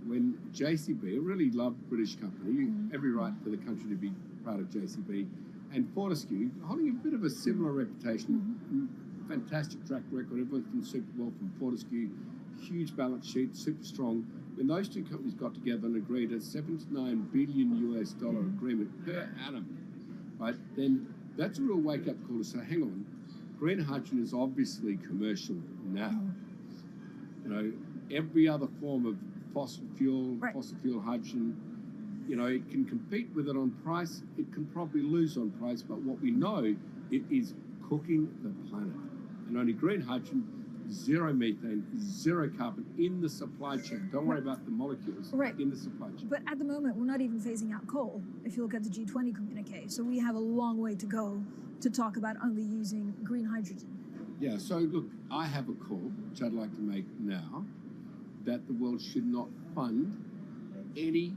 when JCB, a really loved British company, every right for the country to be proud of JCB, and Fortescue, holding a bit of a similar reputation, fantastic track record, everyone's been super well from Fortescue, huge balance sheet, super strong. When those two companies got together and agreed a $7 to $9 billion US agreement per annum, right, then that's a real wake-up call to say, hang on, green hydrogen is obviously commercial now. You know, every other form of fossil fuel hydrogen, you know, it can compete with it on price, it can probably lose on price, but what we know, it is cooking the planet. And only green hydrogen, zero methane, zero carbon in the supply chain. Don't worry about the molecules in the supply chain. But at the moment, we're not even phasing out coal, if you look at the G20 communique. So we have a long way to go to talk about only using green hydrogen. Yeah, so look, I have a call, which I'd like to make now, that the world should not fund any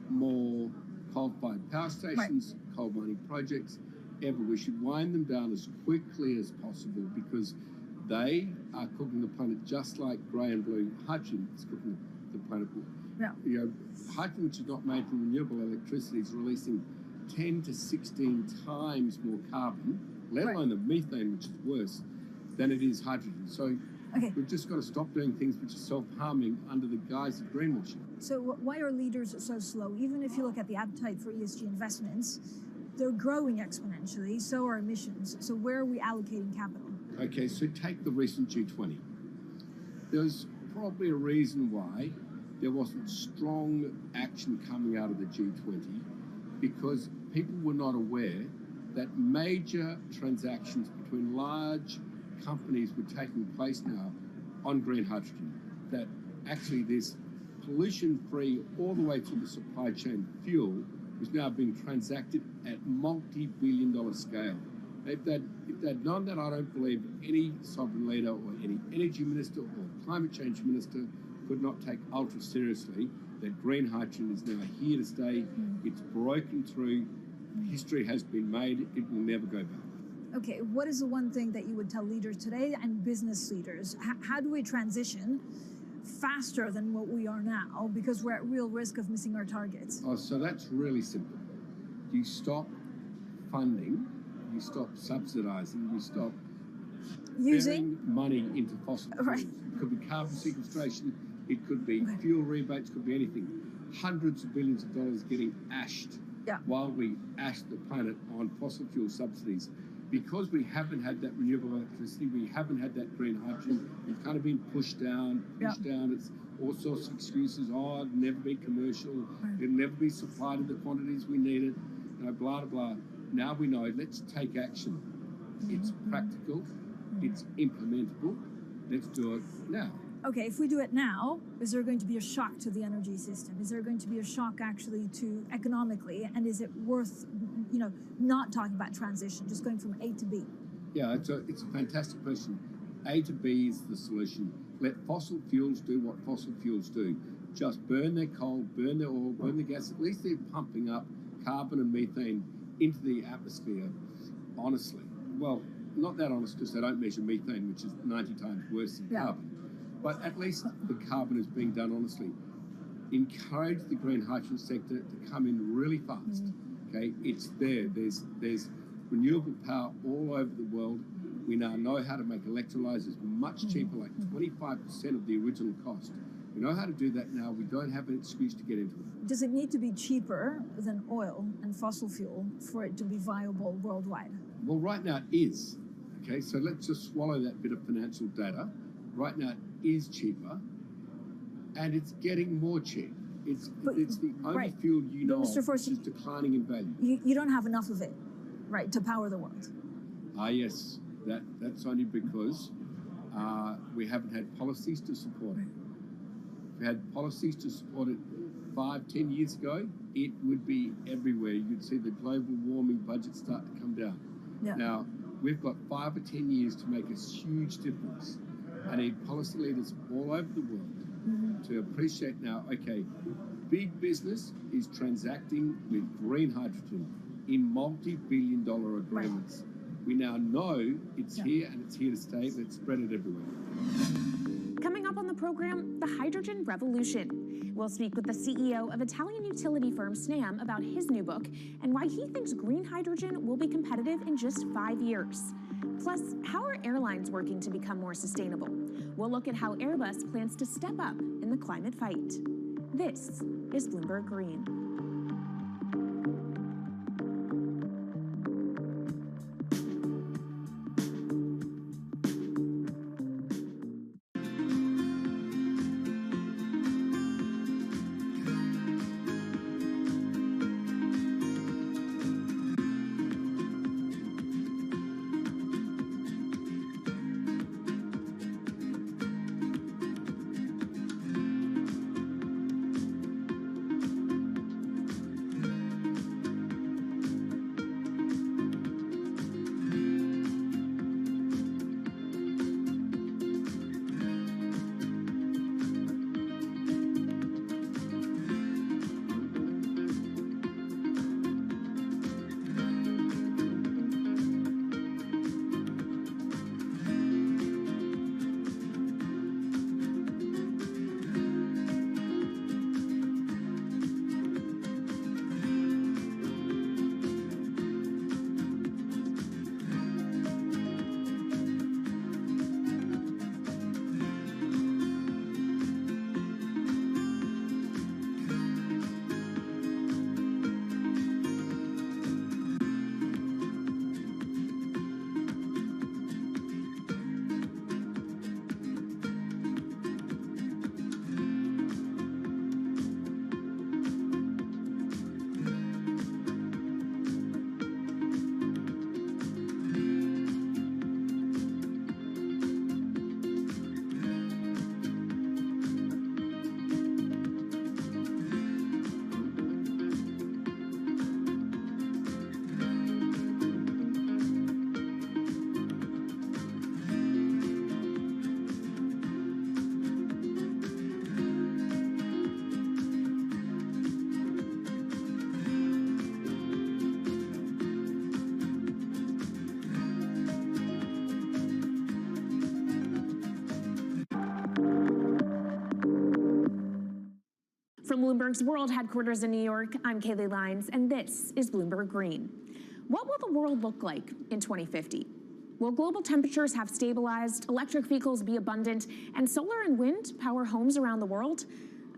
more coal-fired power stations, coal mining projects, ever. We should wind them down as quickly as possible because they are cooking the planet just like grey and blue hydrogen is cooking the planet. Yeah. You know, hydrogen, which is not made from renewable electricity, is releasing 10 to 16 times more carbon, let alone the methane, which is worse, than it is hydrogen. So we've just got to stop doing things which are self-harming under the guise of greenwashing. So why are leaders so slow? Even if you look at the appetite for ESG investments, they're growing exponentially, so are emissions. So where are we allocating capital? Okay, so take the recent G20. There's probably a reason why there wasn't strong action coming out of the G20 because people were not aware that major transactions between large companies were taking place now on green hydrogen, that actually this pollution-free all the way to the supply chain fuel was now being transacted at multi-billion-dollar scale. If they'd known that, I don't believe any sovereign leader or any energy minister or climate change minister could not take ultra seriously that green hydrogen is now here to stay. It's broken through. History has been made. It will never go back. Okay, what is the one thing that you would tell leaders today and business leaders? How do we transition faster than what we are now because we're at real risk of missing our targets? Oh, so that's really simple. You stop funding, you stop subsidizing, you stop using money into fossil fuels. It could be carbon sequestration, it could be fuel rebates, it could be anything. Hundreds of billions of dollars getting ashed while we ash the planet on fossil fuel subsidies. Because we haven't had that renewable electricity, we haven't had that green hydrogen, we've kind of been pushed down. It's all sorts of excuses. Oh, it'll never be commercial, it'll never be supplied in the quantities we need it, you know, blah, blah, blah. Now we know, let's take action. It's practical, it's implementable, let's do it now. Okay, if we do it now, is there going to be a shock to the energy system? Is there going to be a shock actually to economically? And is it worth, not talking about transition, just going from A to B? Yeah, it's a fantastic question. A to B is the solution. Let fossil fuels do what fossil fuels do. just burn their coal, burn their oil, burn the gas. At least they're pumping up carbon and methane into the atmosphere honestly. Well, not that honest because they don't measure methane, which is 90 times worse than carbon. But at least the carbon is being done honestly. Encourage the green hydrogen sector to come in really fast. Okay, it's there. There's renewable power all over the world. We now know how to make electrolyzers much cheaper, like 25% of the original cost. We know how to do that now. We don't have an excuse to get into it. Does it need to be cheaper than oil and fossil fuel for it to be viable worldwide? Well, right now it is. Okay, so let's just swallow that bit of financial data. Right now it is cheaper, and it's getting more cheap. It's the only fuel you know Mr. Force, which is declining in value. You don't have enough of it, right, to power the world. Yes, that's only because we haven't had policies to support it. If we had policies to support it 5-10 years ago, it would be everywhere. You'd see the global warming budget start to come down. Yeah. Now, we've got 5 or 10 years to make a huge difference. I need policy leaders all over the world to appreciate now, okay, big business is transacting with green hydrogen in multi-billion-dollar agreements. We now know it's here and it's here to stay. Let's spread it everywhere. Coming up on the program, the hydrogen revolution. We'll speak with the CEO of Italian utility firm Snam about his new book and why he thinks green hydrogen will be competitive in just 5 years. Plus, how are airlines working to become more sustainable? We'll look at how Airbus plans to step up in the climate fight. This is Bloomberg Green. From Bloomberg's world headquarters in New York, I'm Kaylee Lines, and this is Bloomberg Green. What will the world look like in 2050? Will global temperatures have stabilized, electric vehicles be abundant, and solar and wind power homes around the world?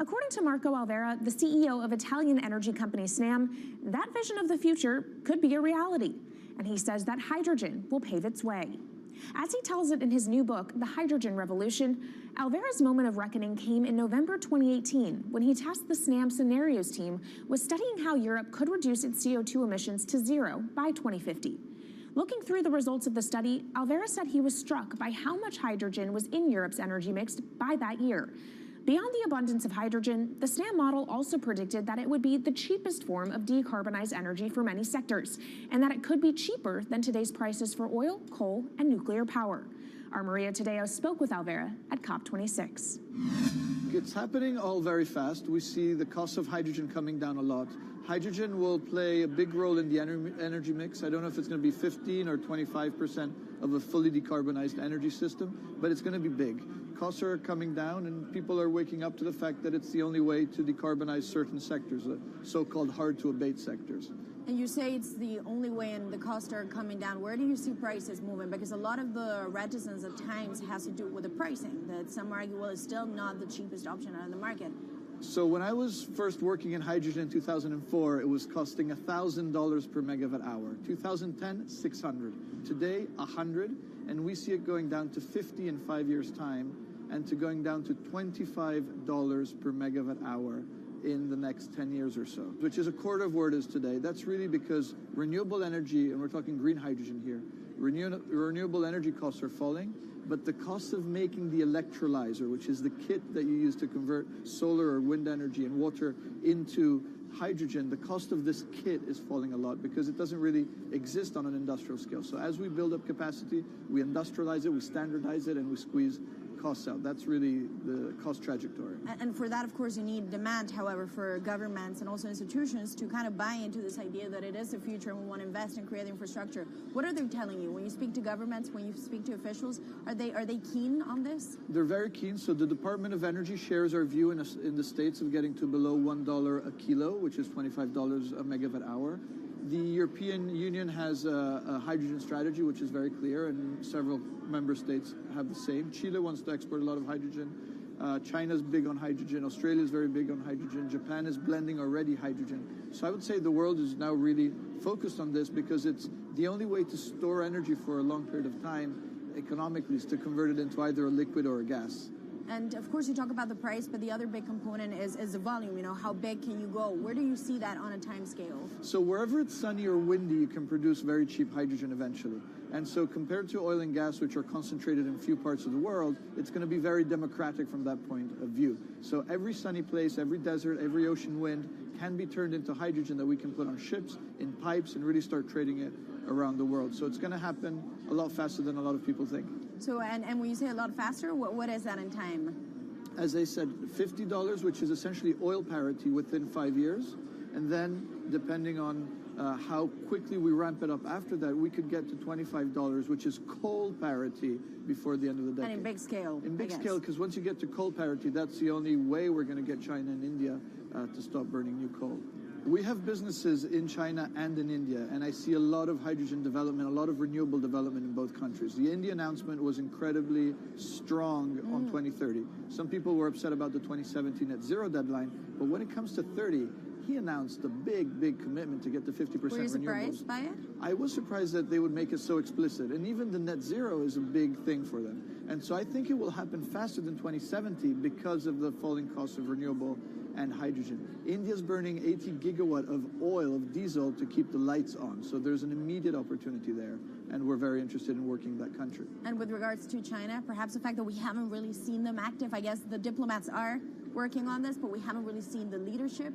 According to Marco Alvera, the CEO of Italian energy company Snam, that vision of the future could be a reality. And he says that hydrogen will pave its way. As he tells it in his new book, The Hydrogen Revolution, Alvera's moment of reckoning came in November 2018 when he tasked the Snam Scenarios team with studying how Europe could reduce its CO2 emissions to zero by 2050. Looking through the results of the study, Alvera said he was struck by how much hydrogen was in Europe's energy mix by that year. Beyond the abundance of hydrogen, the Snam model also predicted that it would be the cheapest form of decarbonized energy for many sectors, and that it could be cheaper than today's prices for oil, coal, and nuclear power. Our Maria Tadeo spoke with Alvera at COP26. it's happening all very fast. We see the cost of hydrogen coming down a lot. Hydrogen will play a big role in the energy mix. I don't know if it's going to be 15 or 25% of a fully decarbonized energy system, but it's going to be big. Costs are coming down, and people are waking up to the fact that it's the only way to decarbonize certain sectors, the so-called hard-to-abate sectors. And you say it's the only way and the costs are coming down. Where do you see prices moving? Because a lot of the reticence at times has to do with the pricing, that some argue, well, it's still not the cheapest option on the market. So when I was first working in hydrogen in 2004, it was costing $1,000 per megawatt hour. 2010, 600. Today, 100, and we see it going down to 50 in 5 years' time, and to going down to $25 per megawatt hour in the next 10 years or so, which is a quarter of where it is today. That's really because renewable energy, and we're talking green hydrogen here, renewable energy costs are falling, but the cost of making the electrolyzer, which is the kit that you use to convert solar or wind energy and water into hydrogen, the cost of this kit is falling a lot because it doesn't really exist on an industrial scale. So as we build up capacity, we industrialize it, we standardize it, and we squeeze costs out. That's really the cost trajectory. And for that, of course, you need demand, however, for governments and also institutions to kind of buy into this idea that it is the future and we want to invest and create infrastructure. What are they telling you? When you speak to governments, when you speak to officials, are they keen on this? They're very keen. So the Department of Energy shares our view in the States of getting to below $1 a kilo, which is $25 a megawatt hour. The European Union has a hydrogen strategy, which is very clear, and several member states have the same. Chile wants to export a lot of hydrogen. China's big on hydrogen. Australia's very big on hydrogen. Japan is blending already hydrogen. So I would say the world is now really focused on this because it's the only way to store energy for a long period of time economically is to convert it into either a liquid or a gas. And of course, you talk about the price, but the other big component is the volume. You know, how big can you go? Where do you see that on a time scale? So wherever it's sunny or windy, you can produce very cheap hydrogen eventually. And so compared to oil and gas, which are concentrated in few parts of the world, it's going to be very democratic from that point of view. So every sunny place, every desert, every ocean wind can be turned into hydrogen that we can put on ships, in pipes, and really start trading it around the world. So it's going to happen a lot faster than a lot of people think. So, and when you say a lot faster, what is that in time? As I said, $50, which is essentially oil parity within 5 years. And then, depending on how quickly we ramp it up after that, we could get to $25, which is coal parity before the end of the decade. And in big scale. In big scale, because once you get to coal parity, that's the only way we're going to get China and India to stop burning new coal. We have businesses in China and in India, and I see a lot of hydrogen development, a lot of renewable development in both countries. The India announcement was incredibly strong on 2030. Some people were upset about the 2017 net zero deadline, but when it comes to 30, he announced a big commitment to get to 50% renewables. Were you surprised by it? I was surprised that they would make it so explicit, and even the net zero is a big thing for them. And so I think it will happen faster than 2070 because of the falling cost of renewable and hydrogen. India's burning 80 gigawatt of oil, of diesel, to keep the lights on. So there's an immediate opportunity there, and we're very interested in working that country. And with regards to China, perhaps the fact that we haven't really seen them active, I guess the diplomats are working on this, but we haven't really seen the leadership.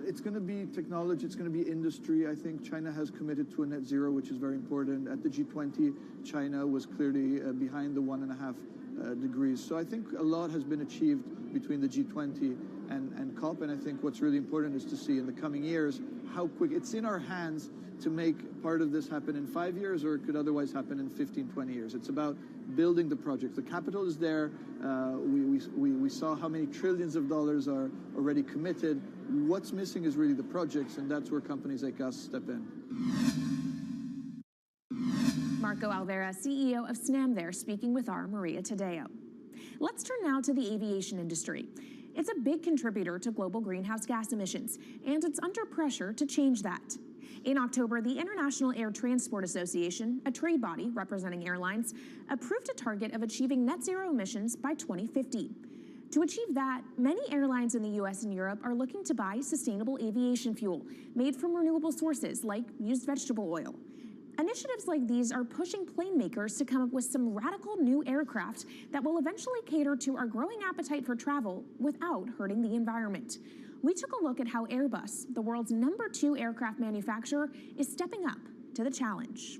It's going to be technology, it's going to be industry. I think China has committed to a net zero, which is very important. At the G20, China was clearly behind the 1.5 degrees. So I think a lot has been achieved between the G20 and COP, and I think what's really important is to see in the coming years how quick. It's in our hands to make part of this happen in 5 years, or it could otherwise happen in 15, 20 years. It's about building the project. The capital is there. We saw how many trillions of dollars are already committed. What's missing is really the projects, and that's where companies like us step in. Marco Alvera, CEO of SNAM there, speaking with our Maria Tadeo. Let's turn now to the aviation industry. It's a big contributor to global greenhouse gas emissions, and it's under pressure to change that. In October, the International Air Transport Association, a trade body representing airlines, approved a target of achieving net zero emissions by 2050. To achieve that, many airlines in the US and Europe are looking to buy sustainable aviation fuel made from renewable sources like used vegetable oil. Initiatives like these are pushing plane makers to come up with some radical new aircraft that will eventually cater to our growing appetite for travel without hurting the environment. We took a look at how Airbus, the world's #2 aircraft manufacturer, is stepping up to the challenge.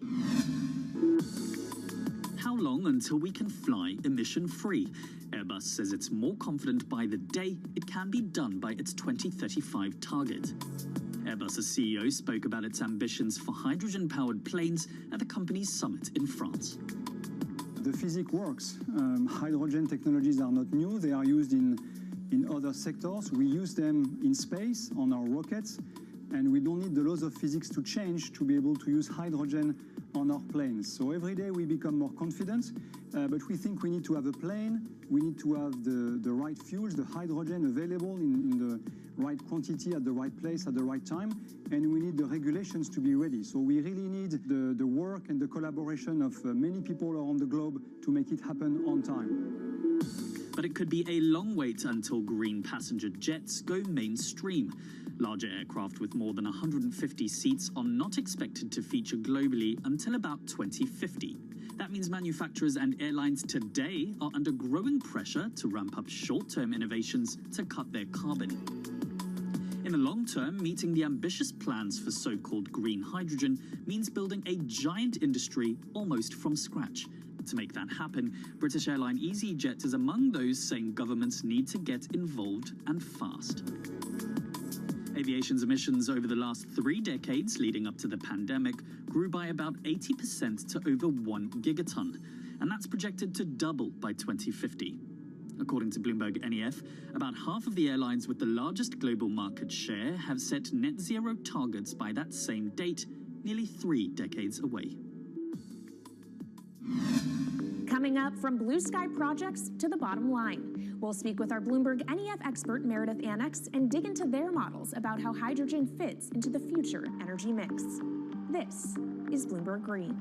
How long until we can fly emission-free? Airbus says it's more confident by the day it can be done by its 2035 target. Airbus's CEO spoke about its ambitions for hydrogen-powered planes at the company's summit in France. The physics works. Hydrogen technologies are not new. They are used in other sectors. We use them in space on our rockets, and we don't need the laws of physics to change to be able to use hydrogen on our planes. So every day we become more confident, but we think we need to have a plane, we need to have the right fuels, the hydrogen available in the right quantity at the right place at the right time, and we need the regulations to be ready. So we really need the work and the collaboration of many people around the globe to make it happen on time. But it could be a long wait until green passenger jets go mainstream. Larger aircraft with more than 150 seats are not expected to feature globally until about 2050. That means manufacturers and airlines today are under growing pressure to ramp up short-term innovations to cut their carbon. In the long term, meeting the ambitious plans for so-called green hydrogen means building a giant industry almost from scratch. To make that happen, British airline EasyJet is among those saying governments need to get involved and fast. Aviation's emissions over the last 3 decades leading up to the pandemic grew by about 80% to over 1 gigaton, and that's projected to double by 2050. According to Bloomberg NEF, about half of the airlines with the largest global market share have set net zero targets by that same date, nearly 3 decades away. Coming up, from blue sky projects to the bottom line. We'll speak with our Bloomberg NEF expert Meredith Annex and dig into their models about how hydrogen fits into the future energy mix. This is Bloomberg Green.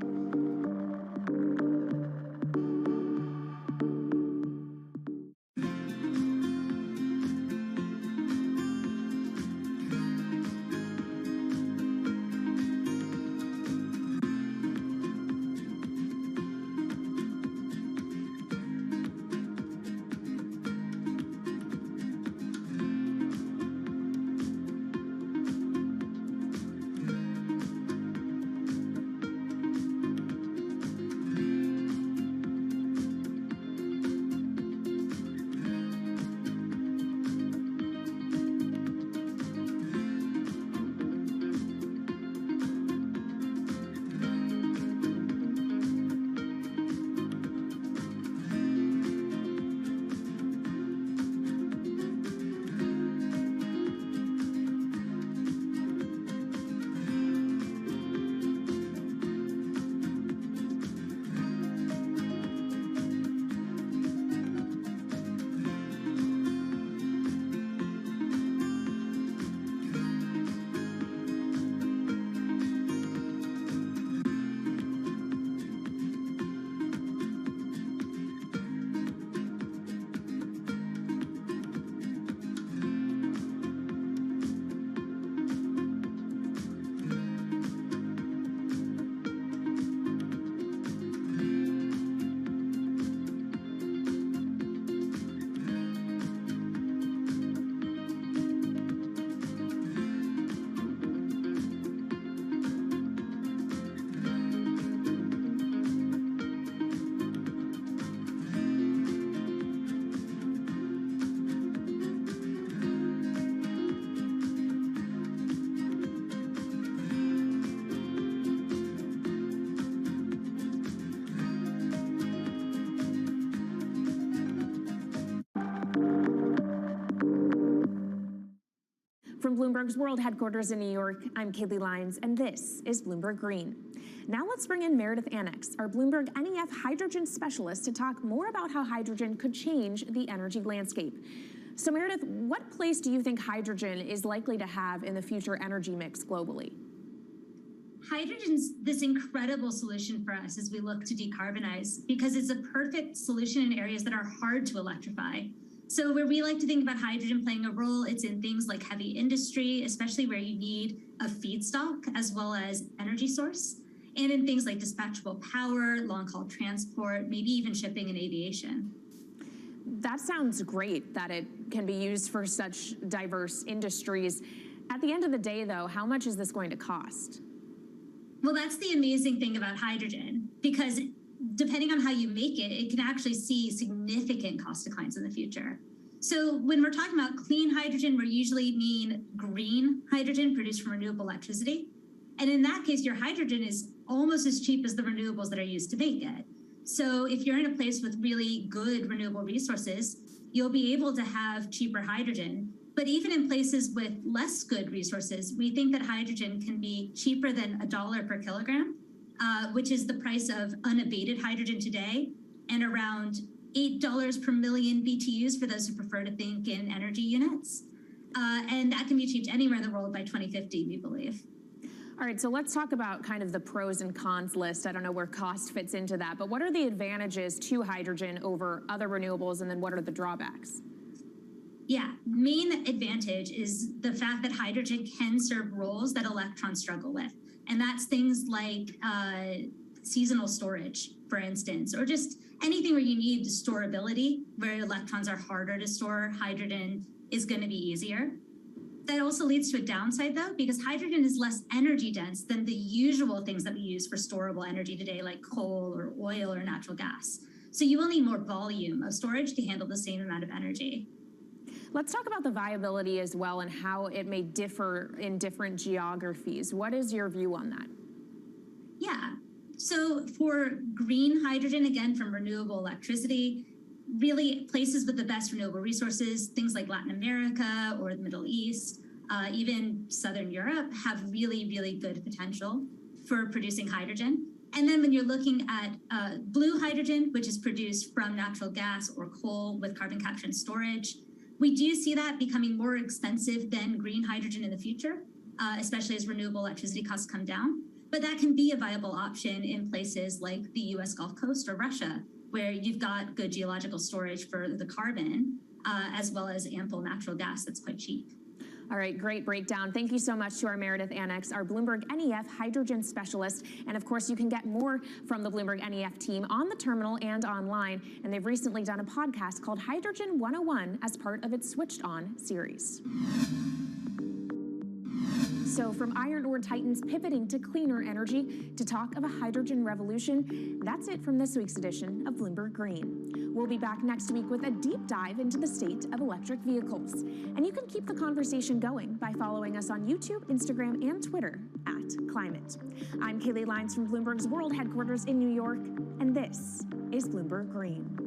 From Bloomberg's world headquarters in New York, I'm Kaylee Lyons, and this is Bloomberg Green. Now let's bring in Meredith Annex, our Bloomberg NEF hydrogen specialist, to talk more about how hydrogen could change the energy landscape. So Meredith, what place do you think hydrogen is likely to have in the future energy mix globally? Hydrogen's this incredible solution for us as we look to decarbonize because it's a perfect solution in areas that are hard to electrify. So where we like to think about hydrogen playing a role, it's in things like heavy industry, especially where you need a feedstock as well as energy source, and in things like dispatchable power, long-haul transport, maybe even shipping and aviation. That sounds great that it can be used for such diverse industries. At the end of the day, though, how much is this going to cost? Well, that's the amazing thing about hydrogen, because depending on how you make it, it can actually see significant cost declines in the future. So when we're talking about clean hydrogen, we usually mean green hydrogen produced from renewable electricity. And in that case, your hydrogen is almost as cheap as the renewables that are used to make it. So if you're in a place with really good renewable resources, you'll be able to have cheaper hydrogen. But even in places with less good resources, we think that hydrogen can be cheaper than $1 per kilogram, which is the price of unabated hydrogen today, and around $8 per million BTUs for those who prefer to think in energy units. And that can be achieved anywhere in the world by 2050, we believe. All right, so let's talk about kind of the pros and cons list. I don't know where cost fits into that, but what are the advantages to hydrogen over other renewables, and then what are the drawbacks? Yeah, main advantage is the fact that hydrogen can serve roles that electrons struggle with. And that's things like seasonal storage, for instance, or just anything where you need storability, where electrons are harder to store. Hydrogen is going to be easier. That also leads to a downside, though, because hydrogen is less energy dense than the usual things that we use for storable energy today, like coal or oil or natural gas. So you will need more volume of storage to handle the same amount of energy. Let's talk about the viability as well and how it may differ in different geographies. What is your view on that? Yeah, so for green hydrogen, again, from renewable electricity, really places with the best renewable resources, things like Latin America or the Middle East, even Southern Europe, have really, really good potential for producing hydrogen. And then when you're looking at blue hydrogen, which is produced from natural gas or coal with carbon capture and storage, we do see that becoming more expensive than green hydrogen in the future, especially as renewable electricity costs come down. But that can be a viable option in places like the US Gulf Coast or Russia, where you've got good geological storage for the carbon, as well as ample natural gas that's quite cheap. All right, great breakdown. Thank you so much to our Meredith Annex, our Bloomberg NEF hydrogen specialist. And of course, you can get more from the Bloomberg NEF team on the terminal and online. And they've recently done a podcast called Hydrogen 101 as part of its Switched On series. So from iron ore titans pivoting to cleaner energy to talk of a hydrogen revolution, that's it from this week's edition of Bloomberg Green. We'll be back next week with a deep dive into the state of electric vehicles. And you can keep the conversation going by following us on YouTube, Instagram, and Twitter @Climate. I'm Kaylee Lyons from Bloomberg's World Headquarters in New York, and this is Bloomberg Green.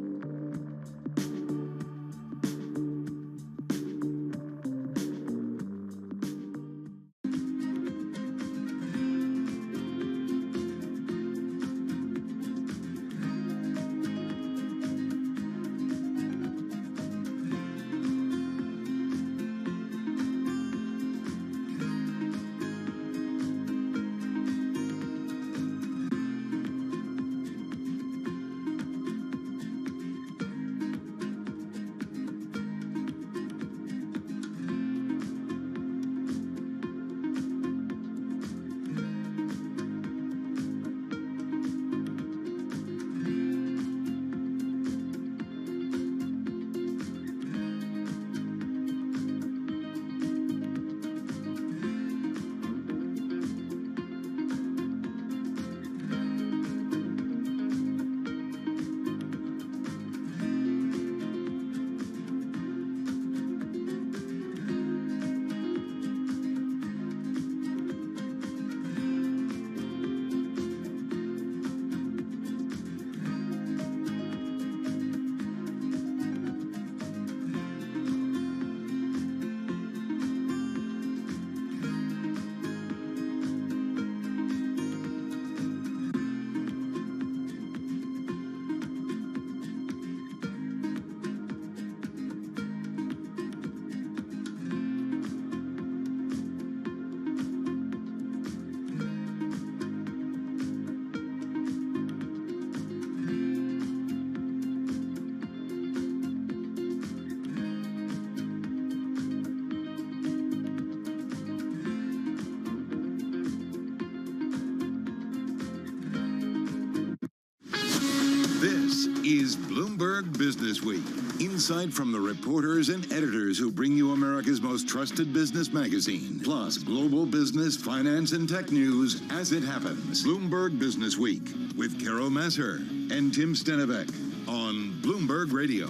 This is Bloomberg Business Week. Insight from the reporters and editors who bring you America's most trusted business magazine, plus global business, finance, and tech news as it happens. Bloomberg Business Week with Carol Masser and Tim Stenevec on Bloomberg Radio.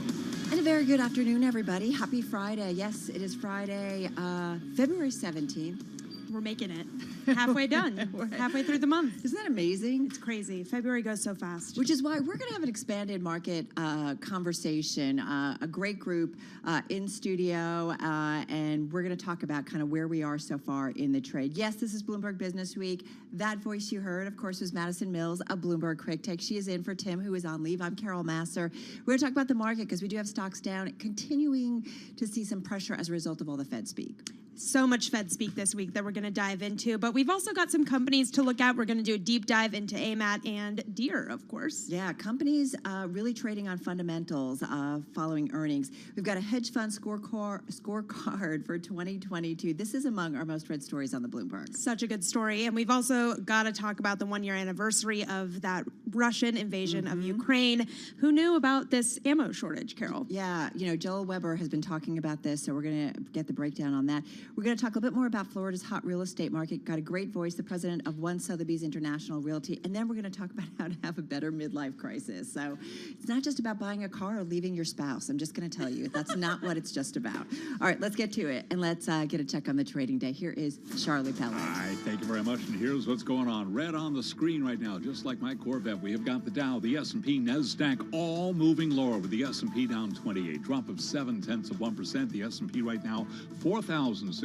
And a very good afternoon, everybody. Happy Friday. Yes, it is Friday, February 17th. We're making it. Halfway done. We're halfway through the month. Isn't that amazing? It's crazy. February goes so fast. Which is why we're going to have an expanded market conversation, a great group in studio, and we're going to talk about kind of where we are so far in the trade. Yes, this is Bloomberg Business Week. That voice you heard, of course, was Madison Mills of Bloomberg Quick Take. She is in for Tim, who is on leave. I'm Carol Masser. We're going to talk about the market because we do have stocks down, continuing to see some pressure as a result of all the Fed speak. So much Fed speak this week that we're going to dive into, but we've also got some companies to look at. We're going to do a deep dive into AMAT and Deere, of course. Yeah, companies really trading on fundamentals following earnings. We've got a hedge fund scorecard for 2022. This is among our most read stories on the Bloomberg. Such a good story. And we've also got to talk about the one-year anniversary of that Russian invasion of Ukraine. Who knew about this ammo shortage, Carol? Yeah, you know, Joel Weber has been talking about this, so we're going to get the breakdown on that. We're going to talk a bit more about Florida's hot real estate market. Got a great voice, the president of One Sotheby's International Realty. And then we're going to talk about how to have a better midlife crisis. So it's not just about buying a car or leaving your spouse. I'm just going to tell you, that's not what it's just about. All right, let's get to it. And let's get a check on the trading day. Here is Charlie Pellet. Hi, thank you very much. And here's what's going on. Red on the screen right now, just like my Corvette. We have got the Dow, the S&P, NASDAQ, all moving lower with the S&P down 28. Drop of 0.7%. The S&P right now, 4,061.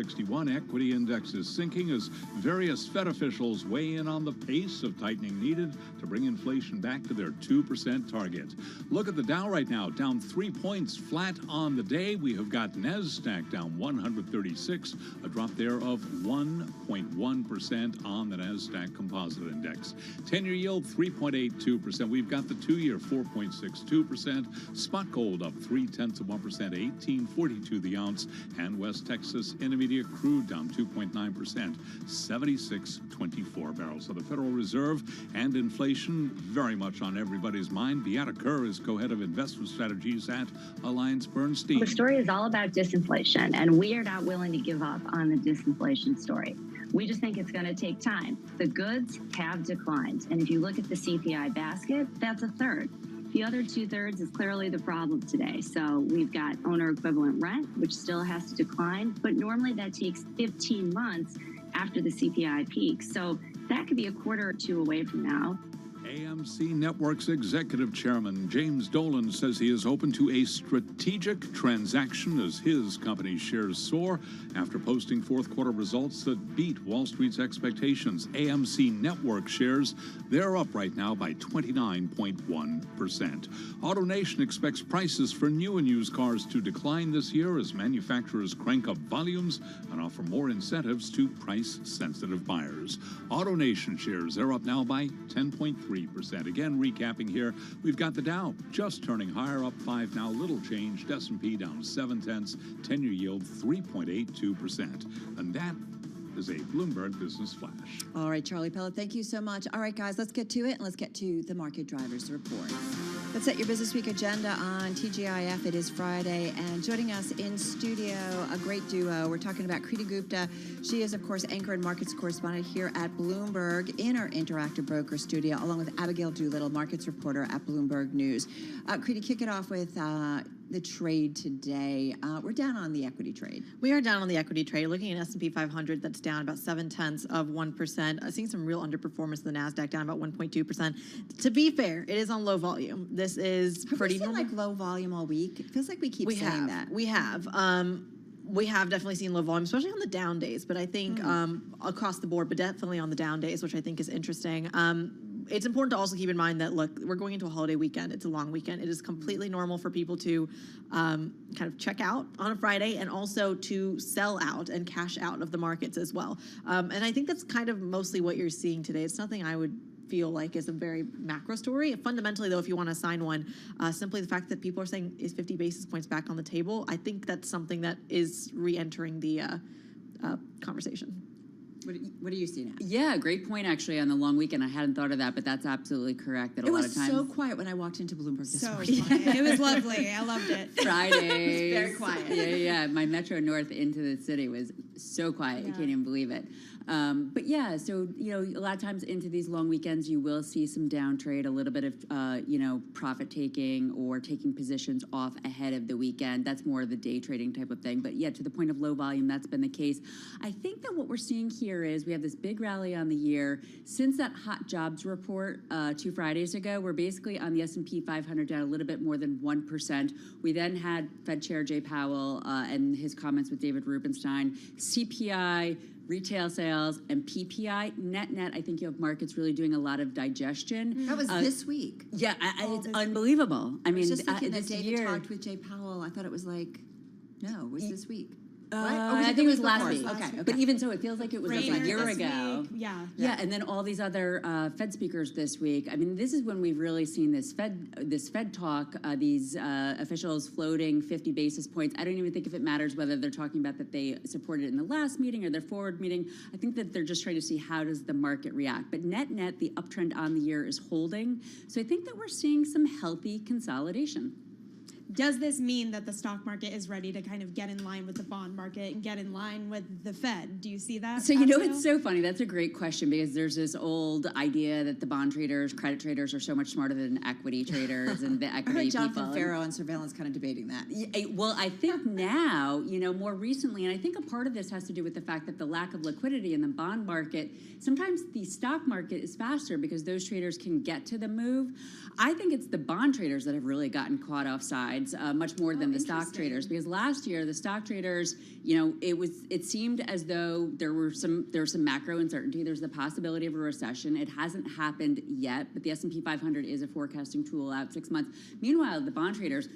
Equity index is sinking as various Fed officials weigh in on the pace of tightening needed to bring inflation back to their 2% target. Look at the Dow right now, down 3 points, flat on the day. We have got NASDAQ down 136, a drop there of 1.1% on the NASDAQ Composite Index. 10-year yield, 3.82%. We've got the 2-year, 4.62%. Spot gold up 0.3%, 18.42 the ounce. And West Texas Intermediate crude down 2.9%, 76.24 barrels. So the Federal Reserve and inflation very much on everybody's mind. Beata Kerr is co-head of investment strategies at AllianceBernstein. The story is all about disinflation, and we are not willing to give up on the disinflation story. We just think it's going to take time. The goods have declined, and if you look at the CPI basket, that's a third. The other 2/3 is clearly the problem today. So we've got owner equivalent rent, which still has to decline, but normally that takes 15 months after the CPI peaks. So that could be a quarter or two away from now. AMC Networks executive chairman James Dolan says he is open to a strategic transaction as his company's shares soar after posting fourth quarter results that beat Wall Street's expectations. AMC Network shares, they're up right now by 29.1%. AutoNation expects prices for new and used cars to decline this year as manufacturers crank up volumes and offer more incentives to price-sensitive buyers. AutoNation shares, they're up now by 10.3%. Again, recapping here, we've got the Dow just turning higher, up 5 now, little changed. S&P down 0.7, 10-year yield 3.82%. And that is a Bloomberg Business Flash. All right, Charlie Pellet, thank you so much. All right, guys, let's get to it, and let's get to the market drivers report. Let's set your Business Week agenda on TGIF. It is Friday, and joining us in studio, a great duo. We're talking about Kriti Gupta. She is, of course, anchor and markets correspondent here at Bloomberg in our Interactive Broker studio, along with Abigail Doolittle, markets reporter at Bloomberg News. Kriti, kick it off with the trade today. We're down on the equity trade. We are down on the equity trade. Looking at S&P 500, that's down about 0.7%. Seeing some real underperformance in the NASDAQ, down about 1.2%. To be fair, it is on low volume. This is pretty normal. Like low volume all week? It feels like we keep saying that. We have. We have definitely seen low volume, especially on the down days, but I think across the board, but definitely on the down days, which I think is interesting. It's important to also keep in mind that, look, we're going into a holiday weekend. It's a long weekend. It is completely normal for people to kind of check out on a Friday and also to sell out and cash out of the markets as well. And I think that's kind of mostly what you're seeing today. It's nothing I would feel like is a very macro story. Fundamentally, though, if you want to assign one, simply the fact that people are saying is 50 basis points back on the table, I think that's something that is re-entering the conversation. What do you see now? Yeah, great point actually on the long weekend. I hadn't thought of that, but that's absolutely correct. That It a lot was of times so quiet when I walked into Bloomberg this So morning. quiet. It was lovely. I loved it. Fridays. Very quiet. Yeah. My Metro North into the city was so quiet. You can't even believe it. But yeah, so, a lot of times into these long weekends, you will see some down trade, a little bit of, profit taking or taking positions off ahead of the weekend. That's more of the day trading type of thing. But yeah, to the point of low volume, that's been the case. I think that what we're seeing here is we have this big rally on the year. Since that hot jobs report 2 Fridays ago, we're basically on the S&P 500 down a little bit more than 1%. We then had Fed Chair Jay Powell and his comments with David Rubenstein, CPI, retail sales, and PPI. Net, I think you have markets really doing a lot of digestion. That was this week. Yeah, it's unbelievable. I mean, was just thinking that this David year, talked with Jay Powell. I thought it was like, no, it was this week. I think it was last week. Okay. But even so, it feels like it was like a year this ago. week. Yeah, and then all these other Fed speakers this week. I mean, this is when we've really seen this Fed talk, these officials floating 50 basis points. I don't even think if it matters whether they're talking about that they supported it in the last meeting or their forward meeting. I think that they're just trying to see how does the market react. But net, the uptrend on the year is holding. So I think that we're seeing some healthy consolidation. Does this mean that the stock market is ready to kind of get in line with the bond market and get in line with the Fed? Do you see that? So, it's so funny. That's a great question because there's this old idea that the bond traders, credit traders are so much smarter than equity traders and the equity I heard people. Jonathan Farrow on Surveillance kind of debating that. Well, I think now, more recently, and I think a part of this has to do with the fact that the lack of liquidity in the bond market, sometimes the stock market is faster because those traders can get to the move. I think it's the bond traders that have really gotten caught off sides much more than the stock traders, because last year the stock traders, it seemed as though there was some macro uncertainty. There's the possibility of a recession. It hasn't happened yet, but the S&P 500 is a forecasting tool out 6 months. Meanwhile, the bond traders,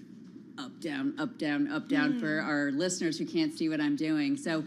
up, down, up, down, up, down for our listeners who can't see what I'm doing. So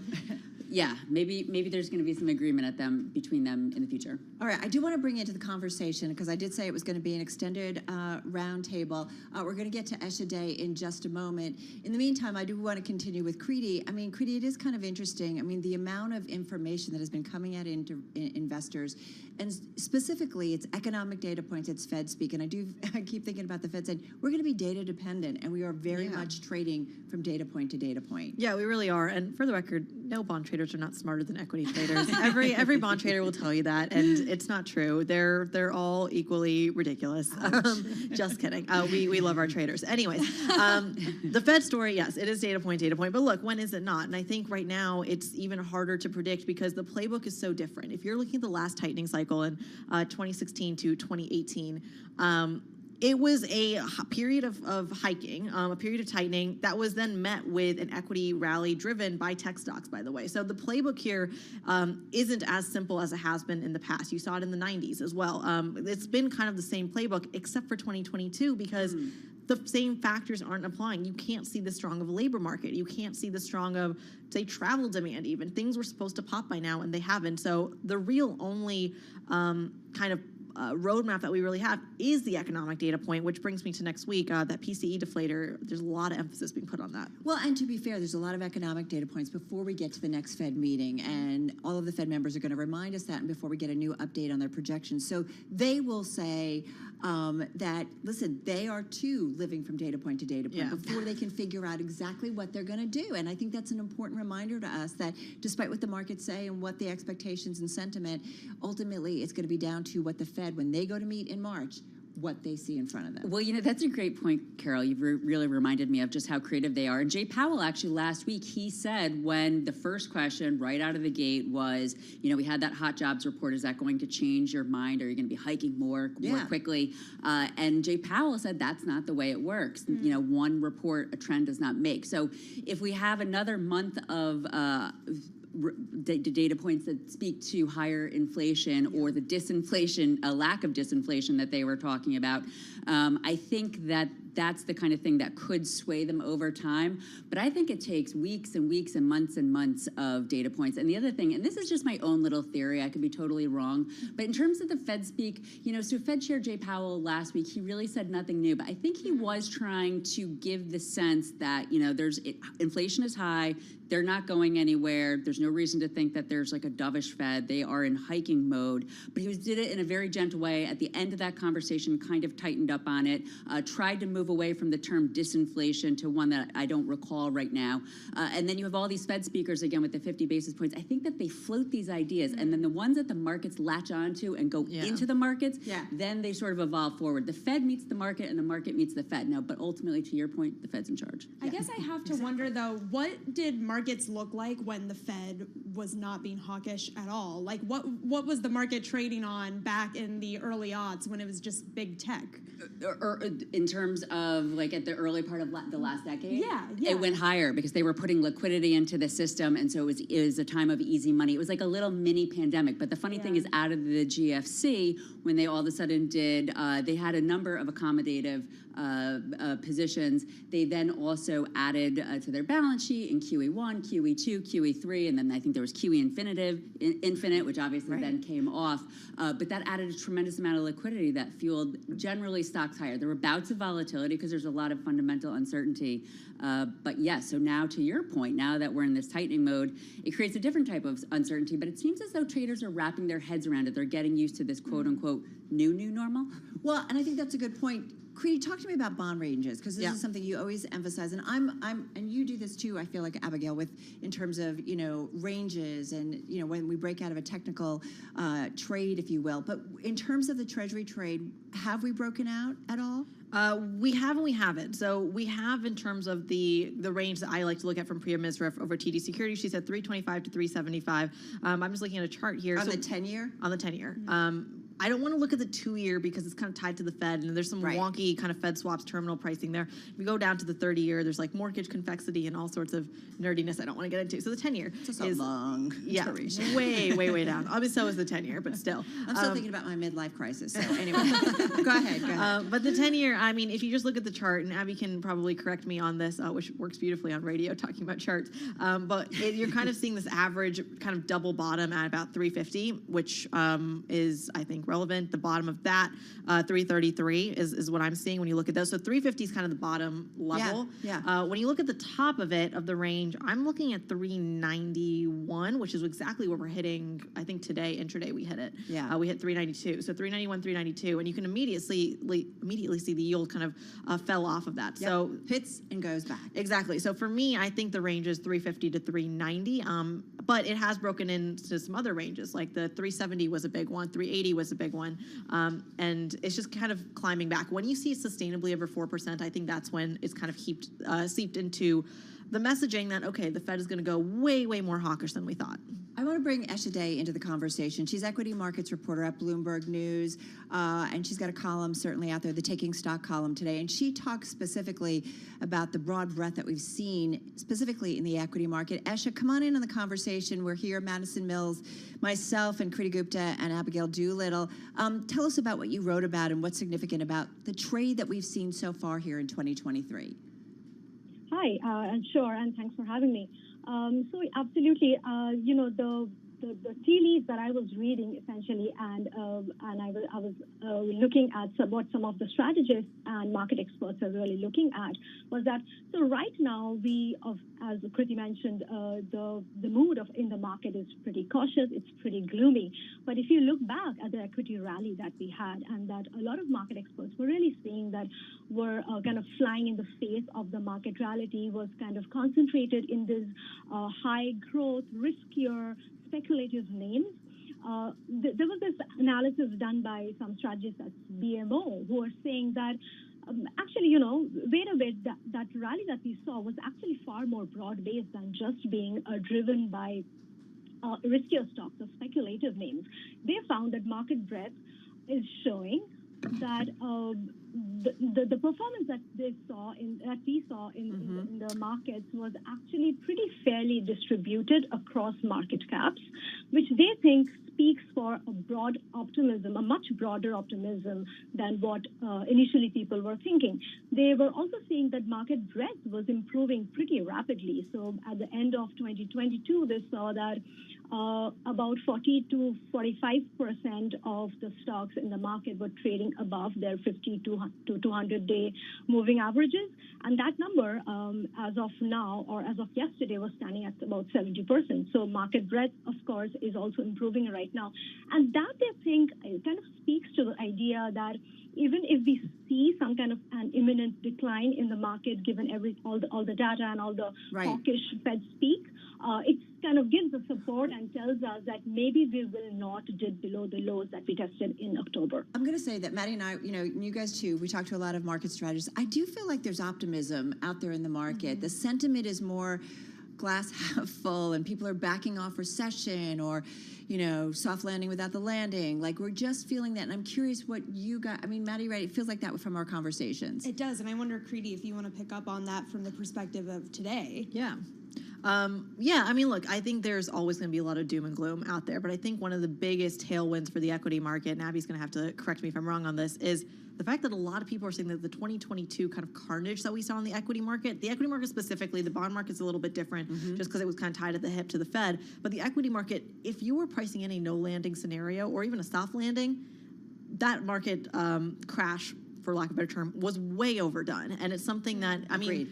yeah, maybe there's going to be some agreement between them in the future. All right, I do want to bring you into the conversation because I did say it was going to be an extended roundtable. We're going to get to Esha Day in just a moment. In the meantime, I do want to continue with Kriti. I mean, Kriti, it is kind of interesting. I mean, the amount of information that has been coming at investors, and specifically, it's economic data points, it's Fed speak, and I keep thinking about the Fed saying we're going to be data dependent, and we are very much trading from data point to data point. Yeah, we really are. And for the record, no bond traders are not smarter than equity traders. Every bond trader will tell you that, and it's not true. They're all equally ridiculous. Just kidding. We love our traders. Anyways, the Fed story, yes, it is data point. But look, when is it not? And I think right now it's even harder to predict because the playbook is so different. If you're looking at the last tightening cycle in 2016 to 2018. It was a period of hiking, a period of tightening that was then met with an equity rally driven by tech stocks, by the way. So the playbook here isn't as simple as it has been in the past. You saw it in the 90s as well. It's been kind of the same playbook except for 2022 because the same factors aren't applying. You can't see the strong of a labor market. You can't see the strong of, say, travel demand even. Things were supposed to pop by now and they haven't. So the real only kind of roadmap that we really have is the economic data point, which brings me to next week, that PCE deflator. There's a lot of emphasis being put on that. Well, and to be fair, there's a lot of economic data points before we get to the next Fed meeting, and all of the Fed members are going to remind us that, and before we get a new update on their projections. So they will say that, listen, they are too living from data point to data point before they can figure out exactly what they're going to do. And I think that's an important reminder to us that despite what the markets say and what the expectations and sentiment, ultimately it's going to be down to what the Fed, when they go to meet in March, what they see in front of them. Well, that's a great point, Carol. You've really reminded me of just how creative they are. And Jay Powell, actually, last week, he said when the first question right out of the gate was, we had that hot jobs report. Is that going to change your mind? Are you going to be hiking more quickly? And Jay Powell said that's not the way it works. One report, a trend does not make. So if we have another month of data points that speak to higher inflation or the disinflation, a lack of disinflation that they were talking about, I think that that's the kind of thing that could sway them over time. But I think it takes weeks and weeks and months of data points. And the other thing, and this is just my own little theory, I could be totally wrong, but in terms of the Fed speak, so Fed Chair Jay Powell last week, he really said nothing new, but I think he was trying to give the sense that, inflation is high, They're not going anywhere. There's no reason to think that there's like a dovish Fed. They are in hiking mode. But he did it in a very gentle way. At the end of that conversation, kind of tightened up on it, tried to move away from the term disinflation to one that I don't recall right now. And then you have all these Fed speakers, again, with the 50 basis points. I think that they float these ideas, and then the ones that the markets latch onto and go into the markets, then they sort of evolve forward. The Fed meets the market, and the market meets the Fed. Now, but ultimately, to your point, the Fed's in charge. I guess I have to wonder, though, what did markets look like when the Fed was not being hawkish at all? Like, what was the market trading on back in the early aughts when it was just big tech? Or in terms of, like, at the early part of the last decade? Yeah. It went higher because they were putting liquidity into the system, and so it was a time of easy money. It was like a little mini pandemic. But the funny thing is, out of the GFC, when they all of a sudden did, they had a number of accommodative positions. They then also added to their balance sheet in QE1, QE2, QE3, and then I think there was QE Infinite, which obviously then came off. But that added a tremendous amount of liquidity that fueled generally stocks higher. There were bouts of volatility because there's a lot of fundamental uncertainty. But yes, so now to your point, now that we're in this tightening mode, it creates a different type of uncertainty, but it seems as though traders are wrapping their heads around it. They're getting used to this quote unquote new normal. Well, and I think that's a good point. Creedy, talk to me about bond ranges, because this is something you always emphasize, and and you do this too, I feel like, Abigail, with in terms of, ranges and, when we break out of a technical trade, if you will. But in terms of the Treasury trade, have we broken out at all? We have and we haven't. So we have in terms of the range that I like to look at from Priya Misra over TD Securities. She said 325 to 375. I'm just looking at a chart here. On the 10-year? On the 10-year. I don't want to look at the 2-year because it's kind of tied to the Fed, and there's some wonky kind of Fed swaps terminal pricing there. If we go down to the 30-year, there's like mortgage convexity and all sorts of nerdiness I don't want to get into. So the 10-year is long duration. way down. Obviously, so is the 10-year, but still. I'm still thinking about my midlife crisis. So anyway, go ahead. But the 10-year, I mean, if you just look at the chart, and Abby can probably correct me on this, which works beautifully on radio talking about charts, but you're kind of seeing this average kind of double bottom at about 350, which is, I think, relevant. The bottom of that, 333 is what I'm seeing when you look at those. So 350 is kind of the bottom level. When you look at the top of it, of the range, I'm looking at 391, which is exactly where we're hitting. I think today, intraday, we hit it. We hit 392. So 391, 392, and you can immediately see the yield kind of fell off of that. So hits and goes back. Exactly. So for me, I think the range is 350 to 390. But it has broken into some other ranges, like the 370 was a big one, 380 was a big one, and it's just kind of climbing back. When you see it sustainably over 4%, I think that's when it's kind of seeped into the messaging that, okay, the Fed is going to go way more hawkish than we thought. I want to bring Esha Day into the conversation. She's equity markets reporter at Bloomberg News, and she's got a column certainly out there, the Taking Stock column today, and she talks specifically about the broad breadth that we've seen, specifically in the equity market. Esha, come on in the conversation. We're here, Madison Mills, myself, and Kriti Gupta, and Abigail Doolittle. Tell us about what you wrote about and what's significant about the trade that we've seen so far here in 2023. Hi, and sure, and thanks for having me. So absolutely, the tea leaves that I was reading essentially, and I was looking at what some of the strategists and market experts are really looking at was that right now as Kriti mentioned, the mood in the market is pretty cautious. It's pretty gloomy. But if you look back at the equity rally that we had, and that a lot of market experts were really seeing that were kind of flying in the face of the market reality, was kind of concentrated in this high growth, riskier, speculative names. There was this analysis done by some strategists at BMO who are saying that actually, wait a bit, that rally that we saw was actually far more broad-based than just being driven by riskier stocks or speculative names. They found that market breadth is showing that the performance that we saw in the markets was actually pretty fairly distributed across market caps, which they think speaks for a broad optimism, a much broader optimism than what initially people were thinking. They were also seeing that market breadth was improving pretty rapidly. So at the end of 2022, they saw that about 40 to 45% of the stocks in the market were trading above their 50-100 to 200-day moving averages. And that number, as of now or as of yesterday, was standing at about 70%. So market breadth, of course, is also improving right now. And that, I think, kind of speaks to the idea that even if we see some kind of an imminent decline in the market, given all the data and all the hawkish Fed speak, it kind of gives the support and tells us that maybe we will not dip below the lows that we tested in October. I'm going to say that Maddie and I, you guys too, we talk to a lot of market strategists. I do feel like there's optimism out there in the market. The sentiment is more glass half full, and people are backing off recession or, soft landing without the landing. Like, we're just feeling that. And I'm curious what you got. I mean, Maddie, right? It feels like that from our conversations. It does. And I wonder, Kriti, if you want to pick up on that from the perspective of today. Yeah. I mean, look, I think there's always going to be a lot of doom and gloom out there, but I think one of the biggest tailwinds for the equity market, and Abby's going to have to correct me if I'm wrong on this, is the fact that a lot of people are saying that the 2022 kind of carnage that we saw in the equity market specifically, the bond market's a little bit different just because it was kind of tied at the hip to the Fed, but the equity market, if you were pricing in a no landing scenario or even a soft landing, that market crash, for lack of a better term, was way overdone. And it's something that, I mean,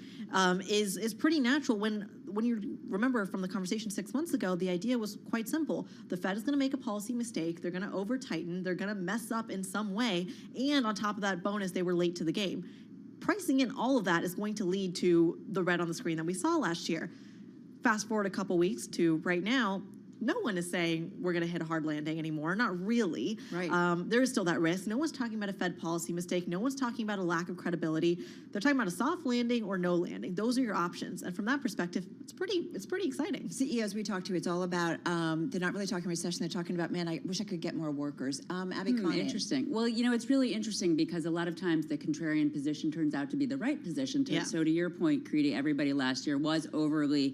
is pretty natural when you remember from the conversation 6 months ago, the idea was quite simple. The Fed is going to make a policy mistake. They're going to over-tighten. They're going to mess up in some way. And on top of that bonus, they were late to the game. Pricing in all of that is going to lead to the red on the screen that we saw last year. Fast forward a couple weeks to right now, no one is saying we're going to hit a hard landing anymore. Not really. Right. There is still that risk. No one's talking about a Fed policy mistake. No one's talking about a lack of credibility. They're talking about a soft landing or no landing. Those are your options. And from that perspective, it's pretty exciting. CEOs we talk to, it's all about, they're not really talking recession. They're talking about, man, I wish I could get more workers. Abby, interesting. Well, it's really interesting because a lot of times the contrarian position turns out to be the right position. So to your point, Kriti, everybody last year was overly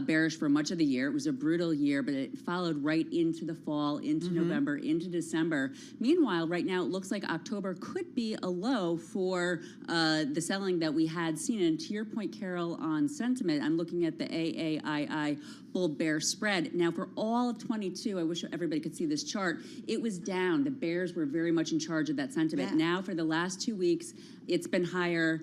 bearish for much of the year. It was a brutal year, but it followed right into the fall, into November, into December. Meanwhile, right now, it looks like October could be a low for the selling that we had seen. And to your point, Carol, on sentiment, I'm looking at the AAII bull-bear spread. Now, for all of 22, I wish everybody could see this chart, it was down. The bears were very much in charge of that sentiment. Now, for the last 2 weeks, it's been higher,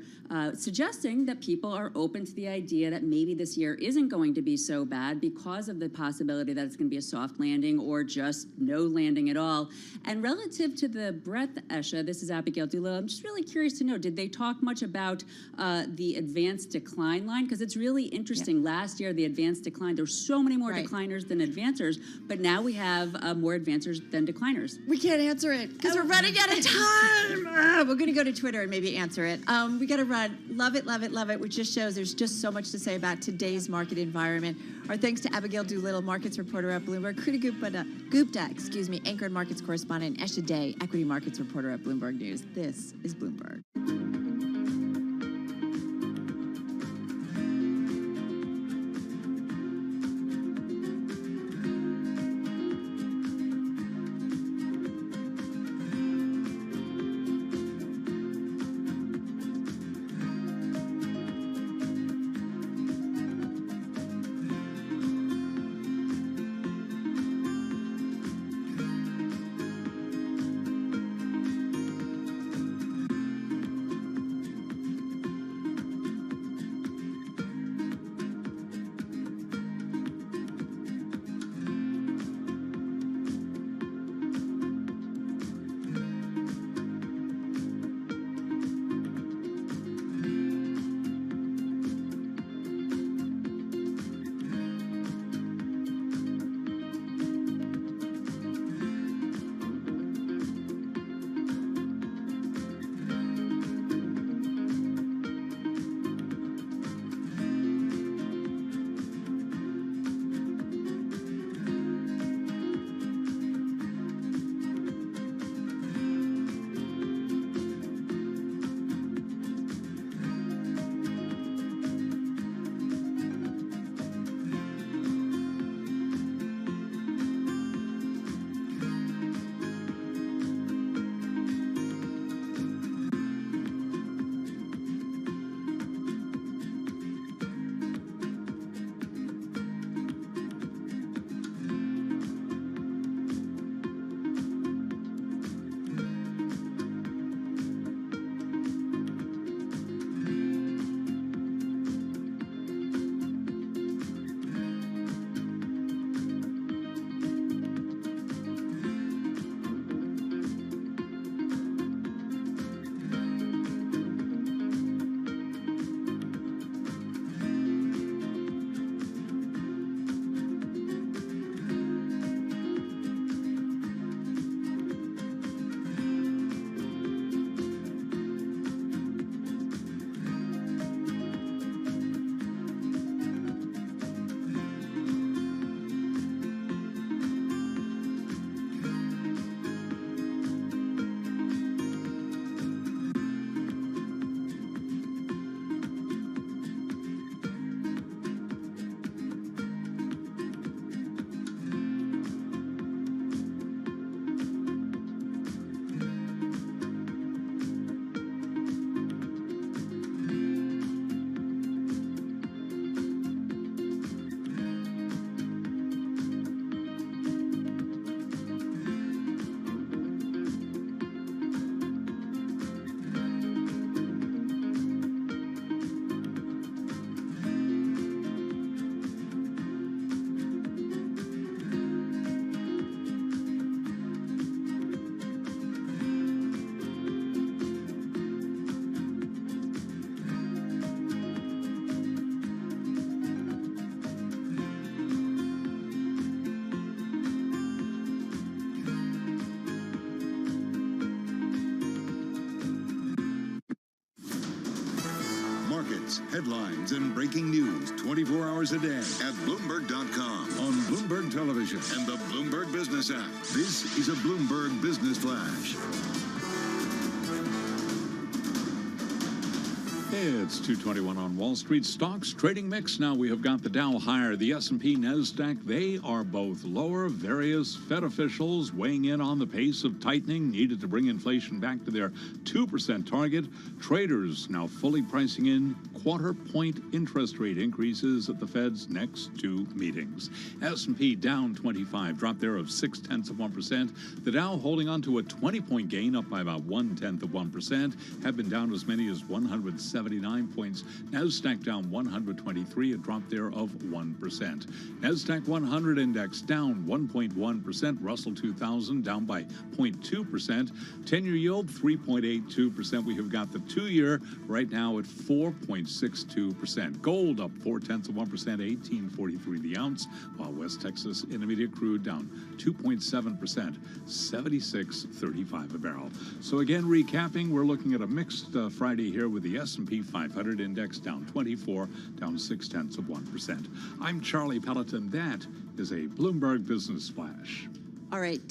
suggesting that people are open to the idea that maybe this year isn't going to be so bad because of the possibility that it's going to be a soft landing or just no landing at all. And relative to the breadth, Esha, this is Abigail Doolittle, I'm just really curious to know, did they talk much about the advanced decline line? Because it's really interesting. Last year, the advanced decline, there were so many more decliners than advancers, but now we have more advancers than decliners. We can't answer it because we're running out of time. We're going to go to Twitter and maybe answer it. We got to run. Love it, love it, love it, which just shows there's just so much to say about today's market environment. Our thanks to Abigail Doolittle, markets reporter at Bloomberg, Kriti Gupta, anchored markets correspondent, Esha Day, equity markets reporter at Bloomberg News. This is Bloomberg. updates, headlines, and breaking news 24 hours a day at Bloomberg.com, on Bloomberg Television, and the Bloomberg Business app. This is a Bloomberg Business Flash. It's 2:21 on Wall Street. Stocks trading mix. Now we have got the Dow higher, the S&P, NASDAQ. They are both lower. Various Fed officials weighing in on the pace of tightening needed to bring inflation back to their 2% target. Traders now fully pricing in quarter-point interest rate increases at the Fed's next two meetings. S&P down 25, drop there of 0.6%. The Dow holding on to a 20-point gain, up by about 0.1%. Have been down as many as 179 points. NASDAQ down 123, a drop there of 1%. NASDAQ 100 index down 1.1%. Russell 2000 down by 0.2%. 10-year yield 3.82%. We have got the 2-year right now at 4.62%. Gold up 0.4%, 18.43 the ounce, while West Texas Intermediate crude down 2.7%, 76.35 a barrel. So again, recapping, we're looking at a mixed Friday here with the S&P 500 index down 24, down 0.6%. I'm Charlie Pelleton. That is a Bloomberg Business Flash. All right,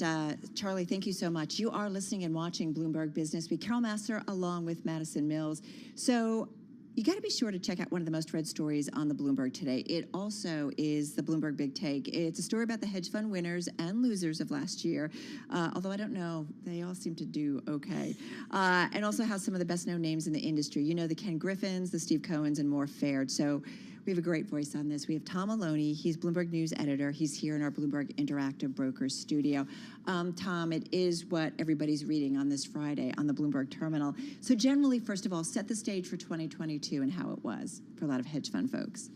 Charlie, thank you so much. You are listening and watching Bloomberg Business Week. Carol Massar along with Madison Mills. So you got to be sure to check out one of the most read stories on the Bloomberg today. It also is the Bloomberg Big Take. It's a story about the hedge fund winners and losers of last year, although I don't know, they all seem to do okay. And also how some of the best known names in the industry, you know, the Ken Griffins, the Steve Cohens, and more fared. So we have a great voice on this. We have Tom Maloney. He's Bloomberg News editor. He's here in our Bloomberg Interactive Brokers studio. Tom, it is what everybody's reading on this Friday on the Bloomberg terminal. So generally, first of all, set the stage for 2022 and how it was for a lot of hedge fund folks.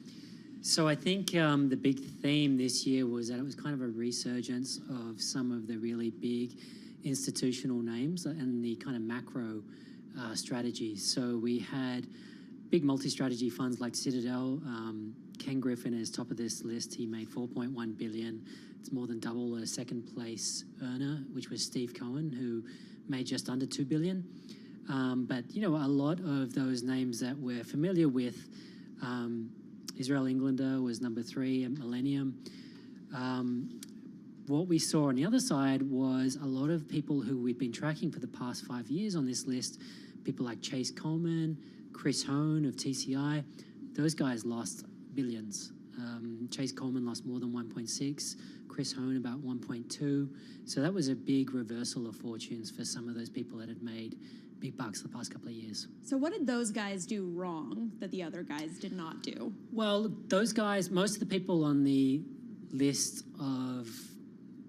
So I think the big theme this year was that it was kind of a resurgence of some of the really big institutional names and the kind of macro strategies. So we had big multi-strategy funds like Citadel. Ken Griffin is top of this list. He made $4.1 billion. It's more than double a second place earner, which was Steve Cohen, who made just under $2 billion. But, you know, a lot of those names that we're familiar with, Israel Englander was number 3 at Millennium. What we saw on the other side was a lot of people who we've been tracking for the past 5 years on this list, people like Chase Coleman, Chris Hone of TCI, those guys lost billions. Chase Coleman lost more than 1.6, Chris Hone about 1.2. So that was a big reversal of fortunes for some of those people that had made big bucks the past couple of years. So what did those guys do wrong that the other guys did not do? Well, those guys, most of the people on the list of,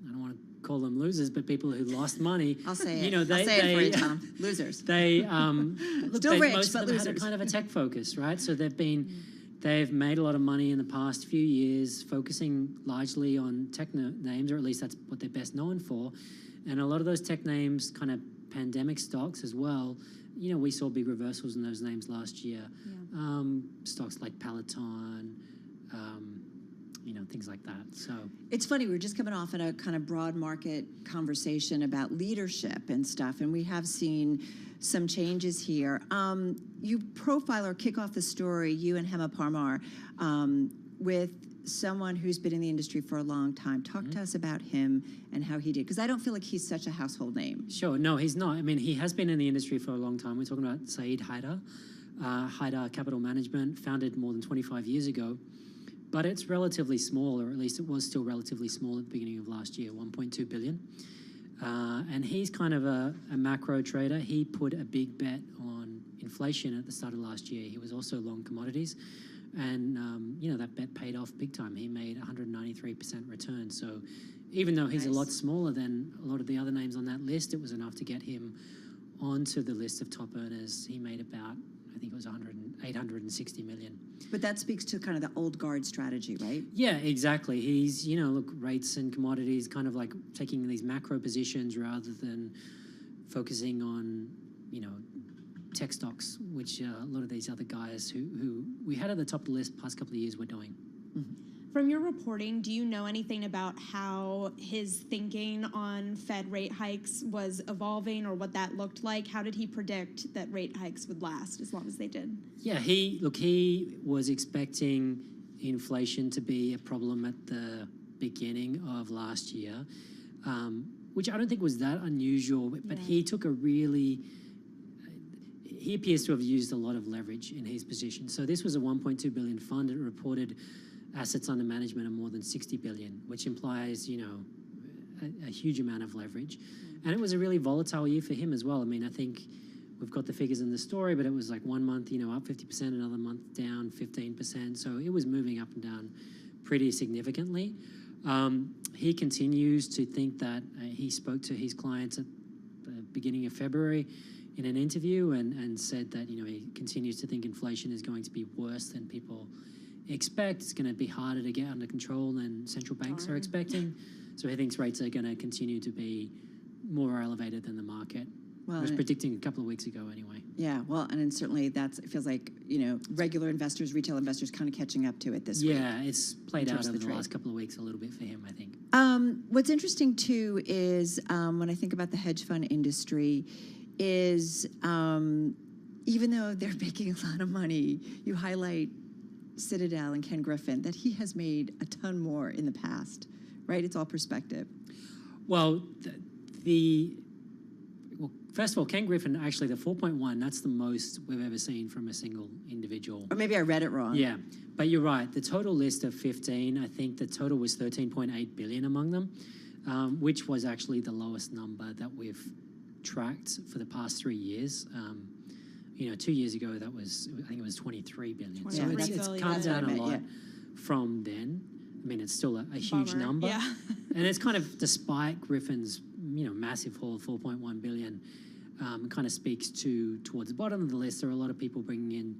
I don't want to call them losers, but people who lost money. I'll say it. You know, I'll say it for you, Tom. Losers. They Still rich, most but of them losers. had a kind of a tech focus, right? So they've made a lot of money in the past few years, focusing largely on tech names, or at least that's what they're best known for. And a lot of those tech names, kind of pandemic stocks as well. You know, we saw big reversals in those names last year. Yeah. Stocks like Peloton. You know, things like that. So it's funny, we were just coming off in a kind of broad market conversation about leadership and stuff, and we have seen some changes here. You profile or kick off the story, you and Hema Parmar, with someone who's been in the industry for a long time. Talk to us about him and how he did, because I don't feel like he's such a household name. Sure, no, he's not. I mean, he has been in the industry for a long time. We're talking about Saeed Haidar. Haidar Capital Management, founded more than 25 years ago. But it's relatively small, or at least it was still relatively small at the beginning of last year, 1.2 billion. And he's kind of a macro trader. He put a big bet on inflation at the start of last year. He was also long commodities. And, you know, that bet paid off big time. He made 193% return. So even though he's a lot smaller than a lot of the other names on that list, it was enough to get him onto the list of top earners. He made about, I think it was 860 million. But that speaks to kind of the old guard strategy, right? Yeah, exactly. He's, you know, look, rates and commodities, kind of like taking these macro positions rather than focusing on, you know, tech stocks, which a lot of these other guys who we had at the top of the list past couple of years were doing. Mm-hmm. From your reporting, do you know anything about how his thinking on Fed rate hikes was evolving or what that looked like? How did he predict that rate hikes would last as long as they did? Yeah, he was expecting inflation to be a problem at the beginning of last year, which I don't think was that unusual, but he took he appears to have used a lot of leverage in his position. So this was a 1.2 billion fund. It reported assets under management of more than 60 billion, which implies, a huge amount of leverage. And it was a really volatile year for him as well. I mean, I think we've got the figures in the story, but it was like one month, up 50%, another month down 15%. So it was moving up and down pretty significantly. He continues to think that he spoke to his clients at the beginning of February in an interview and said that, he continues to think inflation is going to be worse than people expect. It's going to be harder to get under control than central banks are expecting. So he thinks rates are going to continue to be more elevated than the market was predicting a couple of weeks ago anyway. Yeah, well, and certainly it feels like, regular investors, retail investors kind of catching up to it this week. Yeah, it's played out over the last couple of weeks a little bit for him, I think. What's interesting, too, is when I think about the hedge fund industry is even though they're making a lot of money, you highlight Citadel and Ken Griffin, that he has made a ton more in the past, right? It's all perspective. Well, first of all, Ken Griffin, actually, the 4.1, that's the most we've ever seen from a single individual. Or maybe I read it wrong. Yeah, but you're right. The total list of 15, I think the total was 13.8 billion among them, which was actually the lowest number that we've tracked for the past 3 years. 2 years ago, I think it was 23 billion. So it's come down a lot from then. I mean, it's still a huge number. Yeah. And it's kind of, despite Griffin's, massive haul of 4.1 billion, kind of speaks towards the bottom of the list. There are a lot of people bringing in,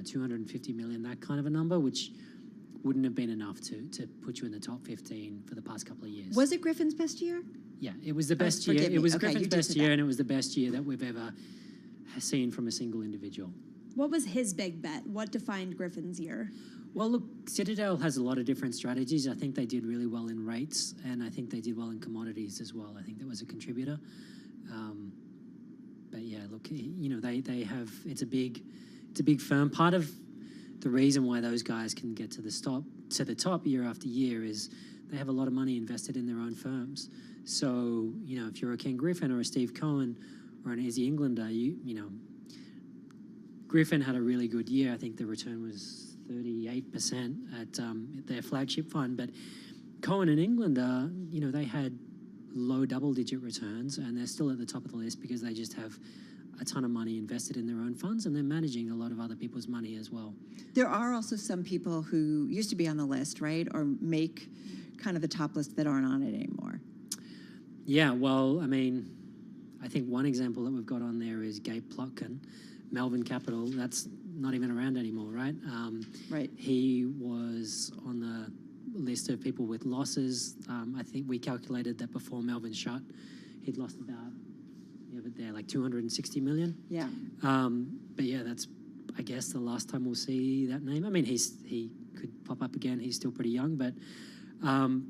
250 million, that kind of a number, which wouldn't have been enough to put you in the top 15 for the past couple of years. Was it Griffin's best year? Yeah, it was the best year. It was Griffin's best year, and it was the best year that we've ever seen from a single individual. What was his big bet? What defined Griffin's year? Well, look, Citadel has a lot of different strategies. I think they did really well in rates, and I think they did well in commodities as well. I think that was a contributor. But yeah, look, they have. It's a big firm. Part of the reason why those guys can get to the top year after year is they have a lot of money invested in their own firms. So if you're a Ken Griffin or a Steve Cohen or an Izzy Englander, Griffin had a really good year. I think the return was 38% at their flagship fund. But Cohen and Englander, they had low double-digit returns, and they're still at the top of the list because they just have a ton of money invested in their own funds, and they're managing a lot of other people's money as well. There are also some people who used to be on the list, right, or make kind of the top list that aren't on it anymore. Yeah, well, I mean, I think one example that we've got on there is Gabe Plotkin, Melvin Capital. That's not even around anymore, right? Right. He was on the list of people with losses. I think we calculated that before Melvin shut, he'd lost about, like 260 million. Yeah. But yeah, that's, I guess, the last time we'll see that name. I mean, he could pop up again. He's still pretty young, but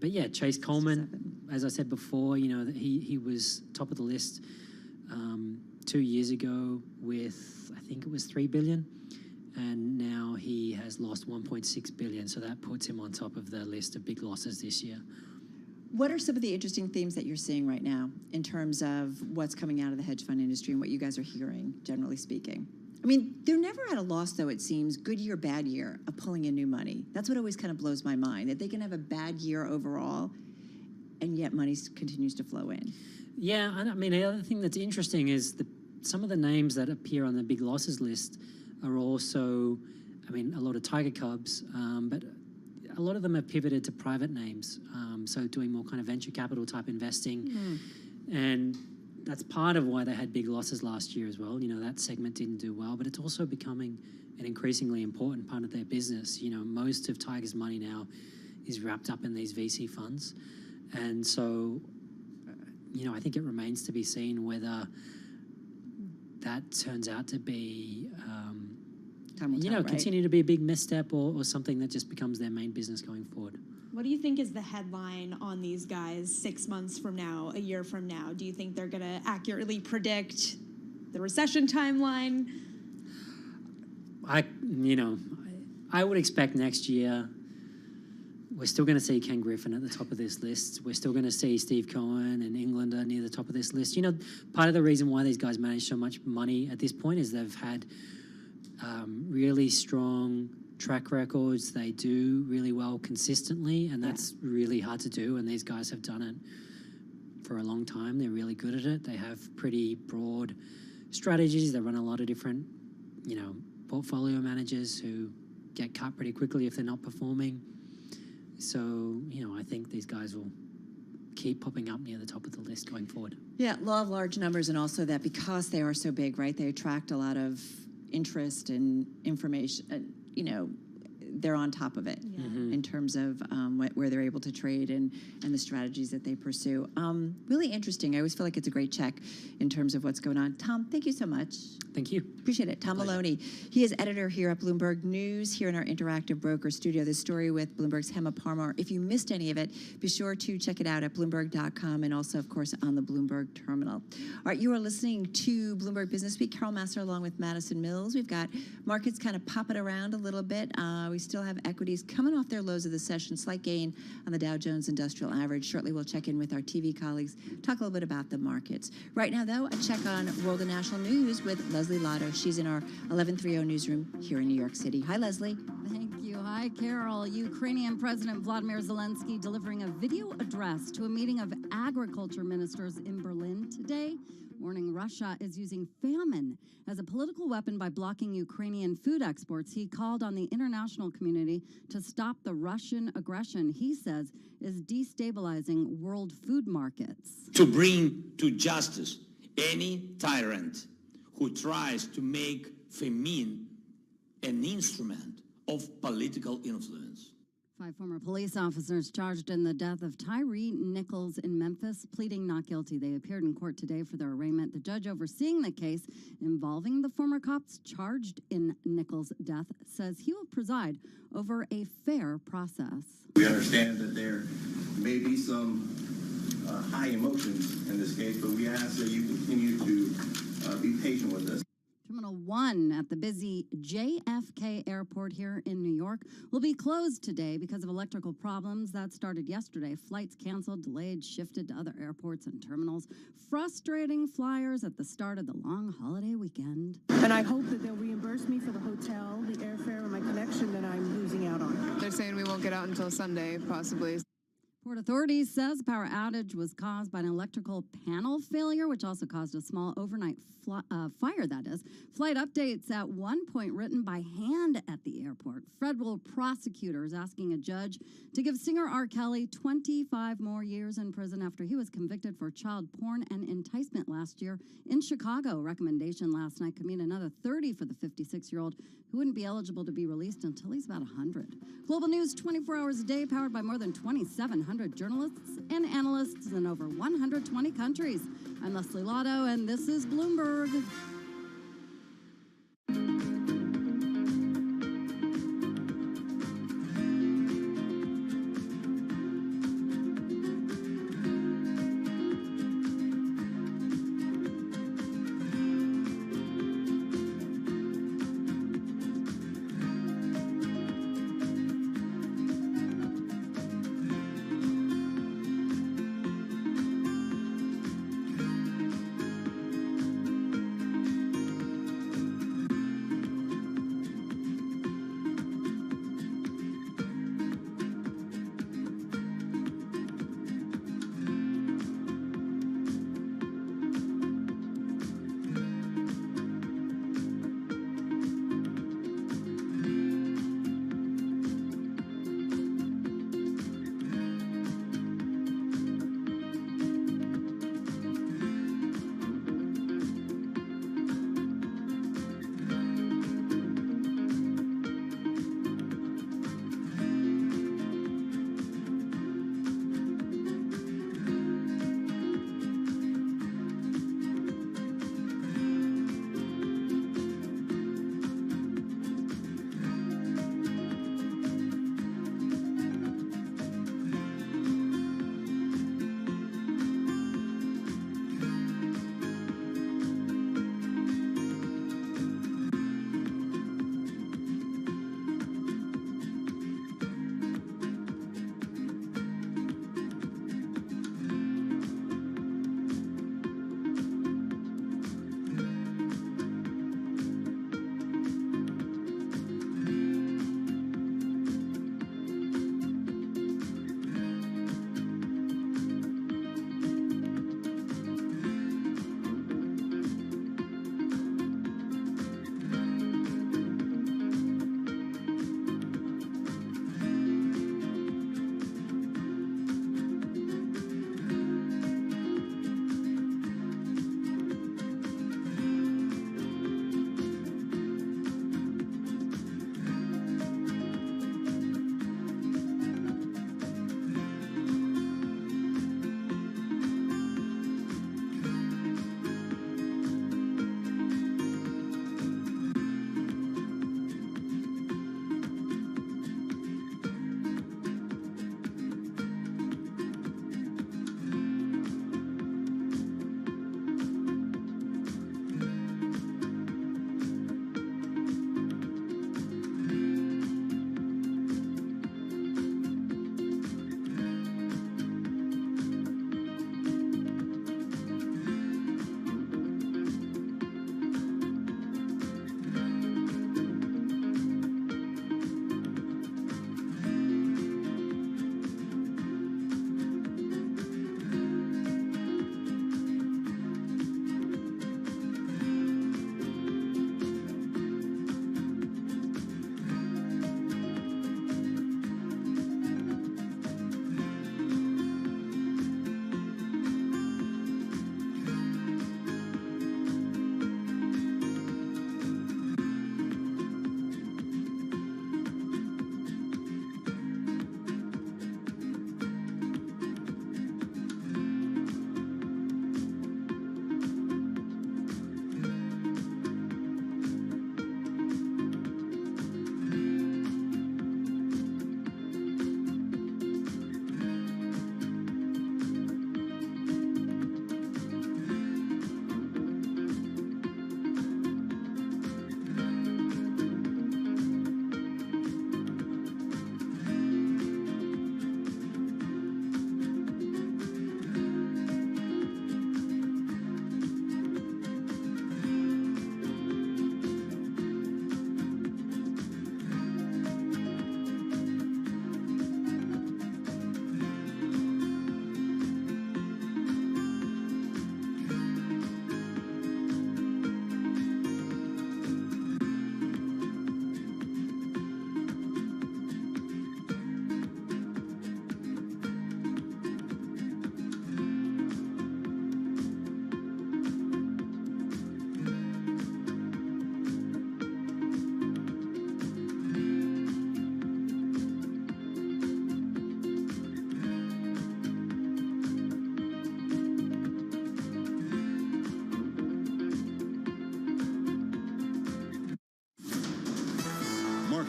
yeah, Chase Coleman, as I said before, he was top of the list 2 years ago with, I think it was 3 billion, and now he has lost 1.6 billion. So that puts him on top of the list of big losses this year. What are some of the interesting themes that you're seeing right now in terms of what's coming out of the hedge fund industry and what you guys are hearing, generally speaking? I mean, they're never at a loss, though, it seems, good year, bad year, of pulling in new money. That's what always kind of blows my mind, that they can have a bad year overall, and yet money continues to flow in. Yeah, I mean, the other thing that's interesting is some of the names that appear on the big losses list are also, I mean, a lot of Tiger Cubs, but a lot of them have pivoted to private names, so doing more kind of venture capital type investing. And that's part of why they had big losses last year as well. That segment didn't do well, but it's also becoming an increasingly important part of their business. Most of Tiger's money now is wrapped up in these VC funds. And so, I think it remains to be seen whether that turns out to be Time will tell, right? continue to be a big misstep or something that just becomes their main business going forward. What do you think is the headline on these guys 6 months from now, a year from now? Do you think they're going to accurately predict the recession timeline? I would expect next year we're still going to see Ken Griffin at the top of this list. We're still going to see Steve Cohen and Englander near the top of this list. Part of the reason why these guys manage so much money at this point is they've had really strong track records. They do really well consistently, and that's really hard to do, and these guys have done it for a long time. They're really good at it. They have pretty broad strategies. They run a lot of different, portfolio managers who get cut pretty quickly if they're not performing. So, I think these guys will keep popping up near the top of the list going forward. Yeah, law of large numbers, and also that because they are so big, right, they attract a lot of interest and information, they're on top of it in terms of where they're able to trade and the strategies that they pursue. Really interesting. I always feel like it's a great check in terms of what's going on. Tom, thank you so much. Thank you. Appreciate it. Tom Maloney. He is editor here at Bloomberg News, here in our interactive broker studio. This story with Bloomberg's Hema Parmar. If you missed any of it, be sure to check it out at Bloomberg.com and also, of course, on the Bloomberg terminal. All right, you are listening to Bloomberg Business Week. Carol Master along with Madison Mills. We've got markets kind of popping around a little bit. We still have equities coming off their lows of the session. Slight gain on the Dow Jones Industrial Average. Shortly, we'll check in with our TV colleagues, talk a little bit about the markets. Right now, though, a check on world and national news with Leslie Lotto. She's in our 1130 newsroom here in New York City. Hi, Leslie. Thank you. Hi, Carol. Ukrainian President Vladimir Zelensky delivering a video address to a meeting of agriculture ministers in Berlin today, warning Russia is using famine as a political weapon by blocking Ukrainian food exports. He called on the international community to stop the Russian aggression he says is destabilizing world food markets. To bring to justice any tyrant who tries to make famine an instrument of political influence. 5 former police officers charged in the death of Tyree Nichols in Memphis, pleading not guilty. They appeared in court today for their arraignment. The judge overseeing the case involving the former cops charged in Nichols' death says he will preside over a fair process. We understand that there may be some high emotions in this case, but we ask that you continue to be patient with us. Terminal 1 at the busy JFK Airport here in New York will be closed today because of electrical problems that started yesterday. Flights canceled, delayed, shifted to other airports and terminals, frustrating flyers at the start of the long holiday weekend. And I hope that they'll reimburse me for the hotel, the airfare, and my connection that I'm losing out on. They're saying we won't get out until Sunday, possibly. Port Authorities says the power outage was caused by an electrical panel failure, which also caused a small overnight fire, that is. Flight updates at one point written by hand at the airport. Federal prosecutors asking a judge to give singer R. Kelly 25 more years in prison after he was convicted for child porn and enticement last year in Chicago. Recommendation last night could mean another 30 for the 56-year-old who wouldn't be eligible to be released until he's about 100. Global news 24 hours a day, powered by more than 2,700 journalists and analysts in over 120 countries. I'm Leslie Lotto, and this is Bloomberg.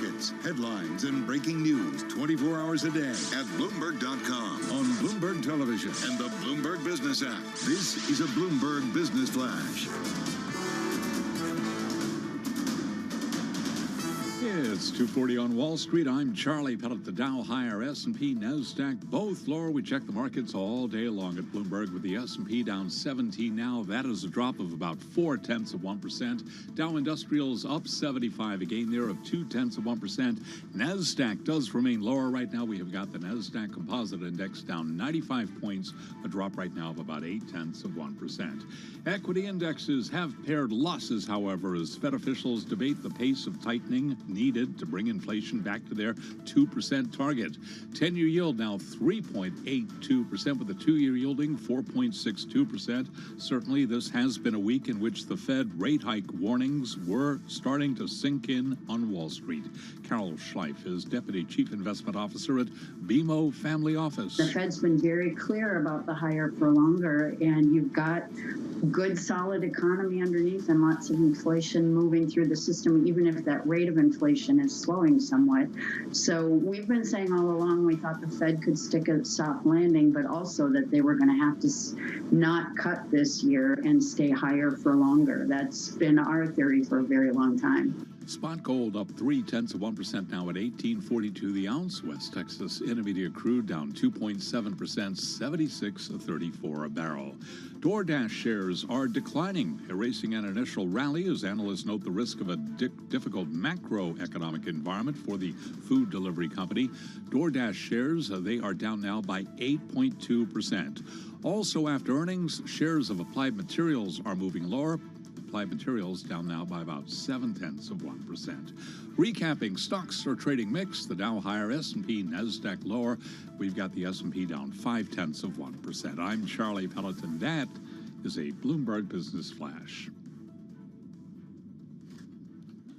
markets, headlines, and breaking news 24 hours a day at Bloomberg.com, on Bloomberg Television, and the Bloomberg Business app. This is a Bloomberg Business Flash. It's 2:40 on Wall Street. I'm Charlie Pellet. The Dow higher, S&P, NASDAQ, both lower. We check the markets all day long at Bloomberg with the S&P down 17 now. That is a drop of about 0.4%. Dow Industrials up 75, a gain there of 0.2%. NASDAQ does remain lower right now. We have got the NASDAQ Composite Index down 95 points, a drop right now of about 0.8%. Equity indexes have paired losses, however, as Fed officials debate the pace of tightening needed to bring inflation back to their 2% target. 10-year yield now 3.82%, with the 2-year yielding 4.62%. Certainly, this has been a week in which the Fed rate hike warnings were starting to sink in on Wall Street. Carol Schleif is Deputy Chief Investment Officer at BMO Family Office. The Fed's been very clear about the higher for longer, and you've got good, solid economy underneath and lots of inflation moving through the system, even if that rate of inflation is slowing somewhat. So we've been saying all along we thought the Fed could stick a soft landing, but also that they were going to have to not cut this year and stay higher for longer. That's been our theory for a very long time. Spot gold up 0.3% now at $18.42 the ounce. West Texas Intermediate crude down 2.7%, $76.34 a barrel. DoorDash shares are declining, erasing an initial rally as analysts note the risk of a difficult macroeconomic environment for the food delivery company. DoorDash shares, they are down now by 8.2%. Also after earnings, shares of Applied Materials are moving lower. Applied Materials down now by about 0.7%. Recapping, stocks are trading mixed. The Dow higher, S&P, NASDAQ lower. We've got the S&P down 0.5%. I'm Charlie Pellet, and that is a Bloomberg Business Flash.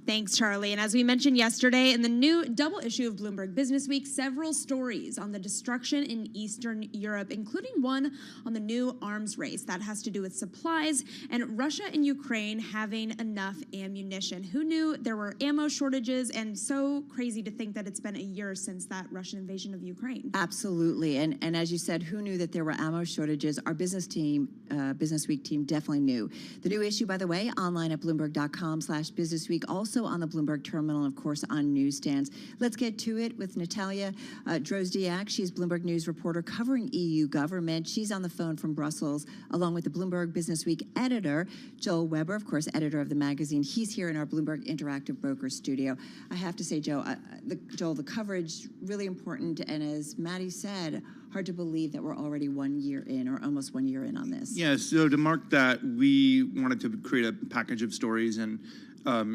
Thanks, Charlie. And as we mentioned yesterday, in the new double issue of Bloomberg Business Week, several stories on the destruction in Eastern Europe, including one on the new arms race that has to do with supplies and Russia and Ukraine having enough ammunition. Who knew there were ammo shortages? And so crazy to think that it's been a year since that Russian invasion of Ukraine. Absolutely. And as you said, who knew that there were ammo shortages? Our business team, Business Week team definitely knew. The new issue, by the way, online at Bloomberg.com/businessweek, also on the Bloomberg terminal, and of course on newsstands. Let's get to it with Natalia Drozdiak. She's Bloomberg News reporter covering EU government. She's on the phone from Brussels, along with the Bloomberg Business Week editor, Joel Weber, of course, editor of the magazine. He's here in our Bloomberg Interactive Broker studio. I have to say, Joel, the coverage really important, and as Maddie said, hard to believe that we're already 1 year in, or almost 1 year in on this. Yeah, so to mark that, we wanted to create a package of stories, and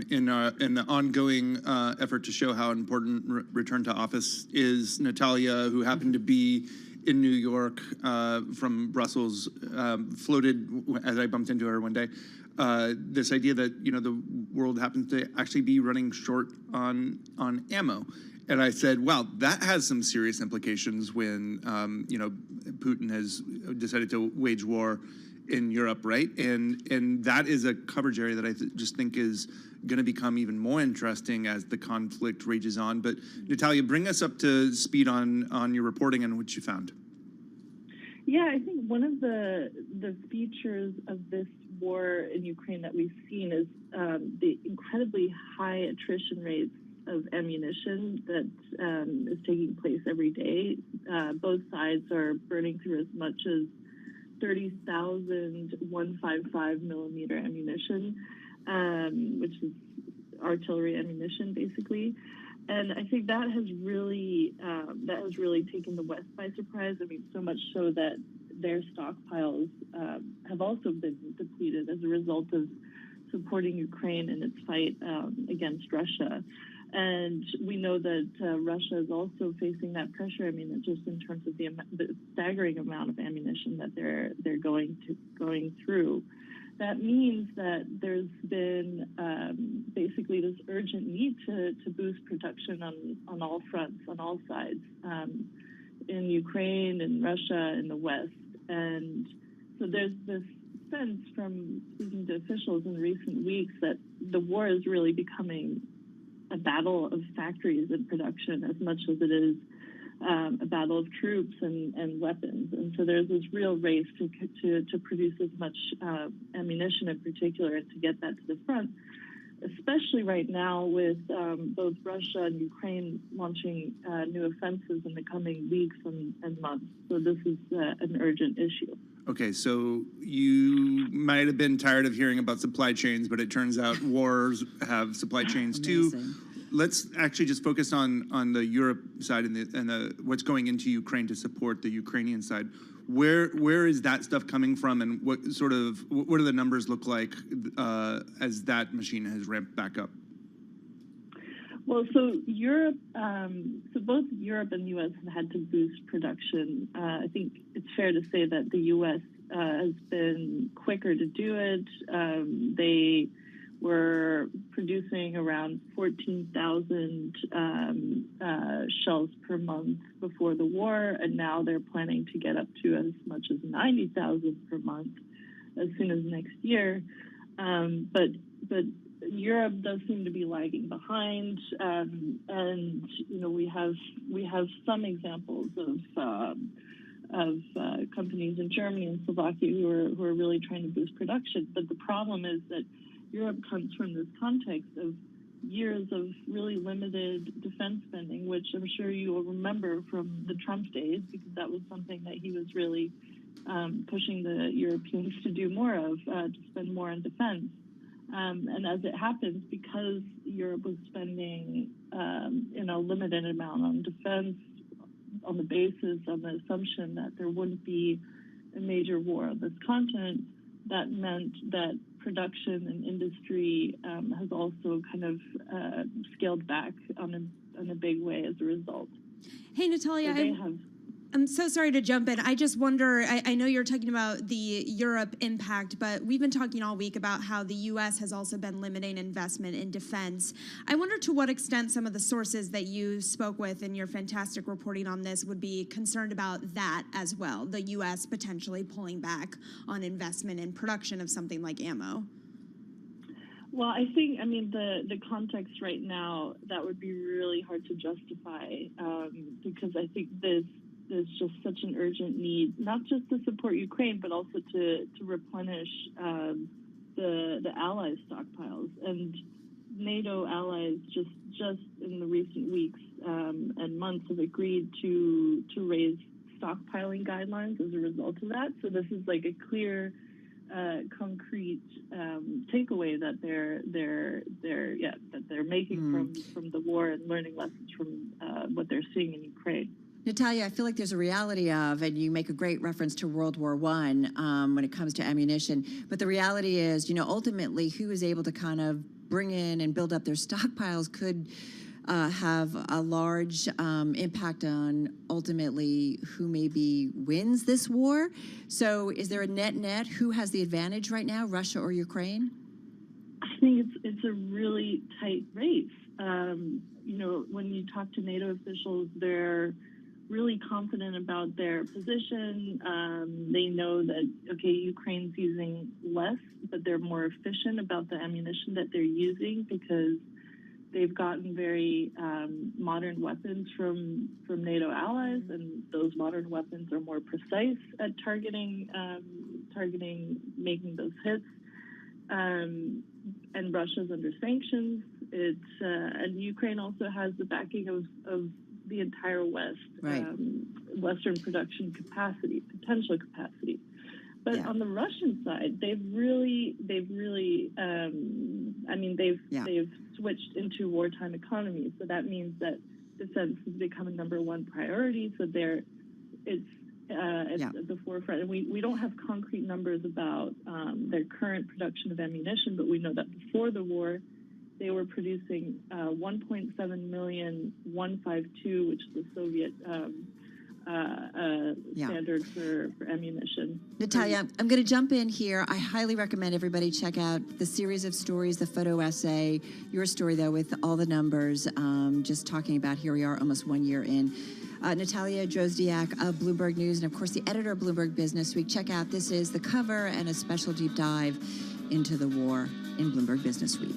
in the ongoing effort to show how important return to office is, Natalia, who happened to be in New York from Brussels, floated, as I bumped into her one day, this idea that, the world happens to actually be running short on ammo. And I said, wow, that has some serious implications when, Putin has decided to wage war in Europe, right? And that is a coverage area that I just think is going to become even more interesting as the conflict rages on. But Natalia, bring us up to speed on your reporting and what you found. Yeah, I think one of the features of this war in Ukraine that we've seen is the incredibly high attrition rates of ammunition that is taking place every day. Both sides are burning through as much as 30,000 155 millimeter ammunition, which is artillery ammunition, basically. And I think that has really taken the West by surprise. I mean, so much so that their stockpiles have also been depleted as a result of supporting Ukraine in its fight against Russia. And we know that Russia is also facing that pressure. I mean, just in terms of the staggering amount of ammunition that they're going through. That means that there's been basically this urgent need to boost production on all fronts, on all sides, in Ukraine, in Russia, in the West. And so there's this sense from speaking to officials in recent weeks that the war is really becoming a battle of factories and production as much as it is a battle of troops and weapons. And so there's this real race to produce as much ammunition in particular and to get that to the front, especially right now with both Russia and Ukraine launching new offensives in the coming weeks and months. So this is an urgent issue. Okay, so you might have been tired of hearing about supply chains, but it turns out wars have supply chains too. Let's actually just focus on the Europe side and the what's going into Ukraine to support the Ukrainian side. Where is that stuff coming from, and what do the numbers look like as that machine has ramped back up? Well, so Europe, so both Europe and the U.S. have had to boost production. I think it's fair to say that the U.S. Has been quicker to do it. They were producing around 14,000 shells per month before the war, and now they're planning to get up to as much as 90,000 per month as soon as next year. But Europe does seem to be lagging behind, and we have some examples of companies in Germany and Slovakia who are really trying to boost production. But the problem is that Europe comes from this context of years of really limited defense spending, which I'm sure you will remember from the Trump days, because that was something that he was really pushing the Europeans to do more of, to spend more on defense. And as it happens, because Europe was spending a limited amount on defense on the assumption that there wouldn't be a major war on this continent, that meant that production and industry has also kind of scaled back in a big way as a result. Hey, Natalia, So I'm so sorry to jump in. I just wonder, I know you're talking about the Europe impact, but we've been talking all week about how the U.S. has also been limiting investment in defense. I wonder to what extent some of the sources that you spoke with in your fantastic reporting on this would be concerned about that as well, the U.S. potentially pulling back on investment in production of something like ammo. Well, I think, the context right now, that would be really hard to justify because I think there's just such an urgent need, not just to support Ukraine, but also to replenish the allies' stockpiles. And NATO allies just in the recent weeks and months have agreed to raise stockpiling guidelines as a result of that. So this is like a clear, concrete takeaway that they're making from the war and learning lessons from what they're seeing in Ukraine. Natalia, I feel like there's a reality of, and you make a great reference to World War I when it comes to ammunition, but the reality is, ultimately who is able to kind of bring in and build up their stockpiles could have a large impact on ultimately who maybe wins this war. So is there a net who has the advantage right now, Russia or Ukraine? I think it's a really tight race. When you talk to NATO officials, they're really confident about their position. They know that, Ukraine's using less, but they're more efficient about the ammunition that they're using because they've gotten very modern weapons from NATO allies, and those modern weapons are more precise at targeting, making those hits. And Russia's under sanctions. And Ukraine also has the backing of the entire West, right. Western production potential capacity. But on the Russian side, they've switched into wartime economies. So that means that defense has become a number one priority. So it's at the forefront. And we don't have concrete numbers about their current production of ammunition, but we know that before the war, they were producing 1.7 million 152, which is the Soviet standard for ammunition. Natalia, I'm going to jump in here. I highly recommend everybody check out the series of stories, the photo essay, your story, though, with all the numbers, just talking about here we are almost 1 year in. Natalia Drozdiak of Bloomberg News, and of course the editor of Bloomberg Business Week. Check out, this is the cover and a special deep dive into the war in Bloomberg Business Week.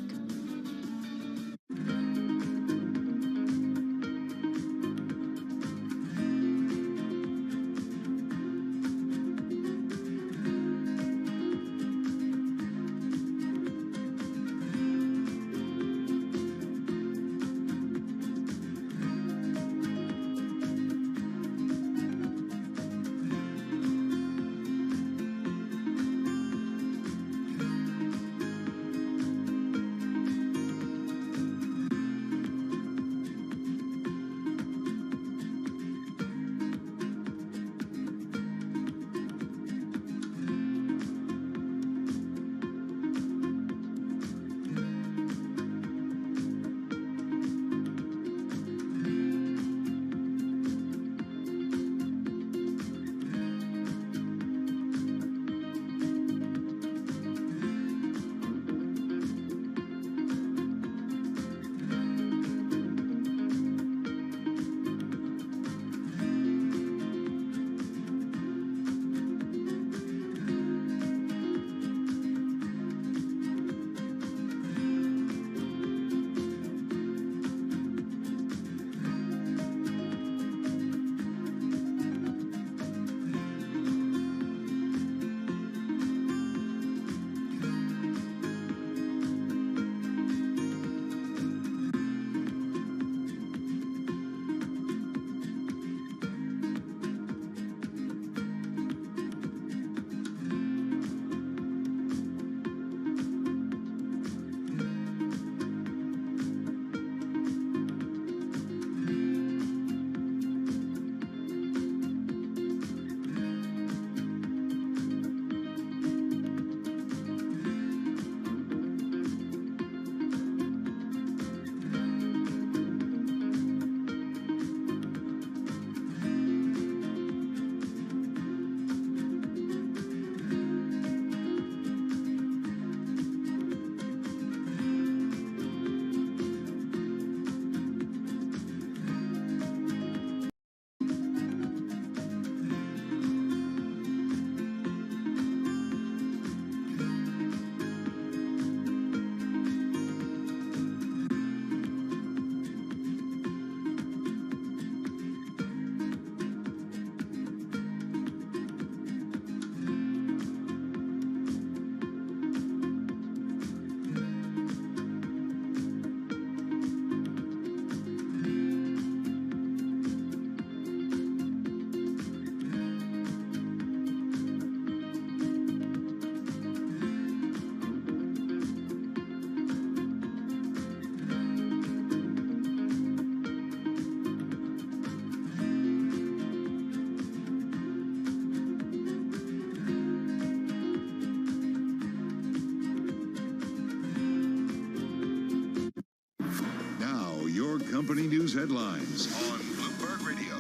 company news headlines on Bloomberg Radio.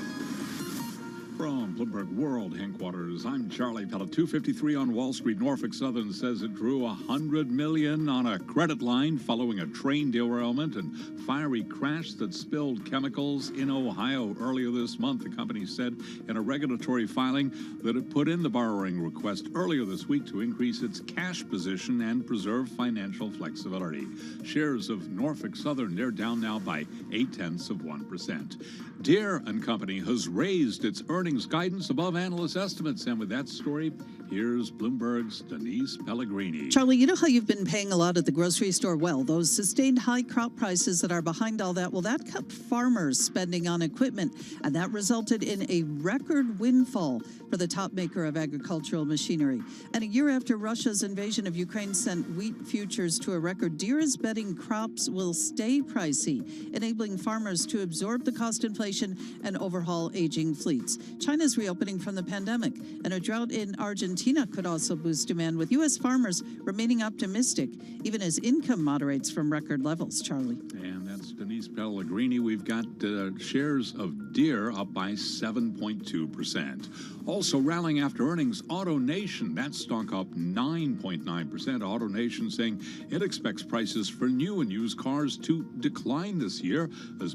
From Bloomberg World Headquarters, I'm Charlie Pella. 2:53 on Wall Street. Norfolk Southern says it drew $100 million on a credit line following a train derailment and fiery crash that spilled chemicals in Ohio earlier this month. The company said in a regulatory filing that it put in the borrowing request earlier this week to increase its cash position and preserve financial flexibility. Shares of Norfolk Southern, they're down now by 0.8%. Deere & Company has raised its earnings guidance above analyst estimates. And with that story, here's Bloomberg's Denise Pellegrini. Charlie, you know how you've been paying a lot at the grocery store? Well, those sustained high crop prices that are behind all that, well, that kept farmers spending on equipment, and that resulted in a record windfall for the top maker of agricultural machinery. And a year after Russia's invasion of Ukraine sent wheat futures to a record, Deere is betting crops will stay pricey, enabling farmers to absorb the cost inflation and overhaul aging fleets. China's reopening from the pandemic, and a drought in Argentina could also boost demand, with U.S. farmers remaining optimistic, even as income moderates from record levels. Charlie. And that's Denise Pellegrini. We've got shares of Deere up by 7.2%. Also rallying after earnings, AutoNation, that stock up 9.9%. AutoNation saying it expects prices for new and used cars to decline this year as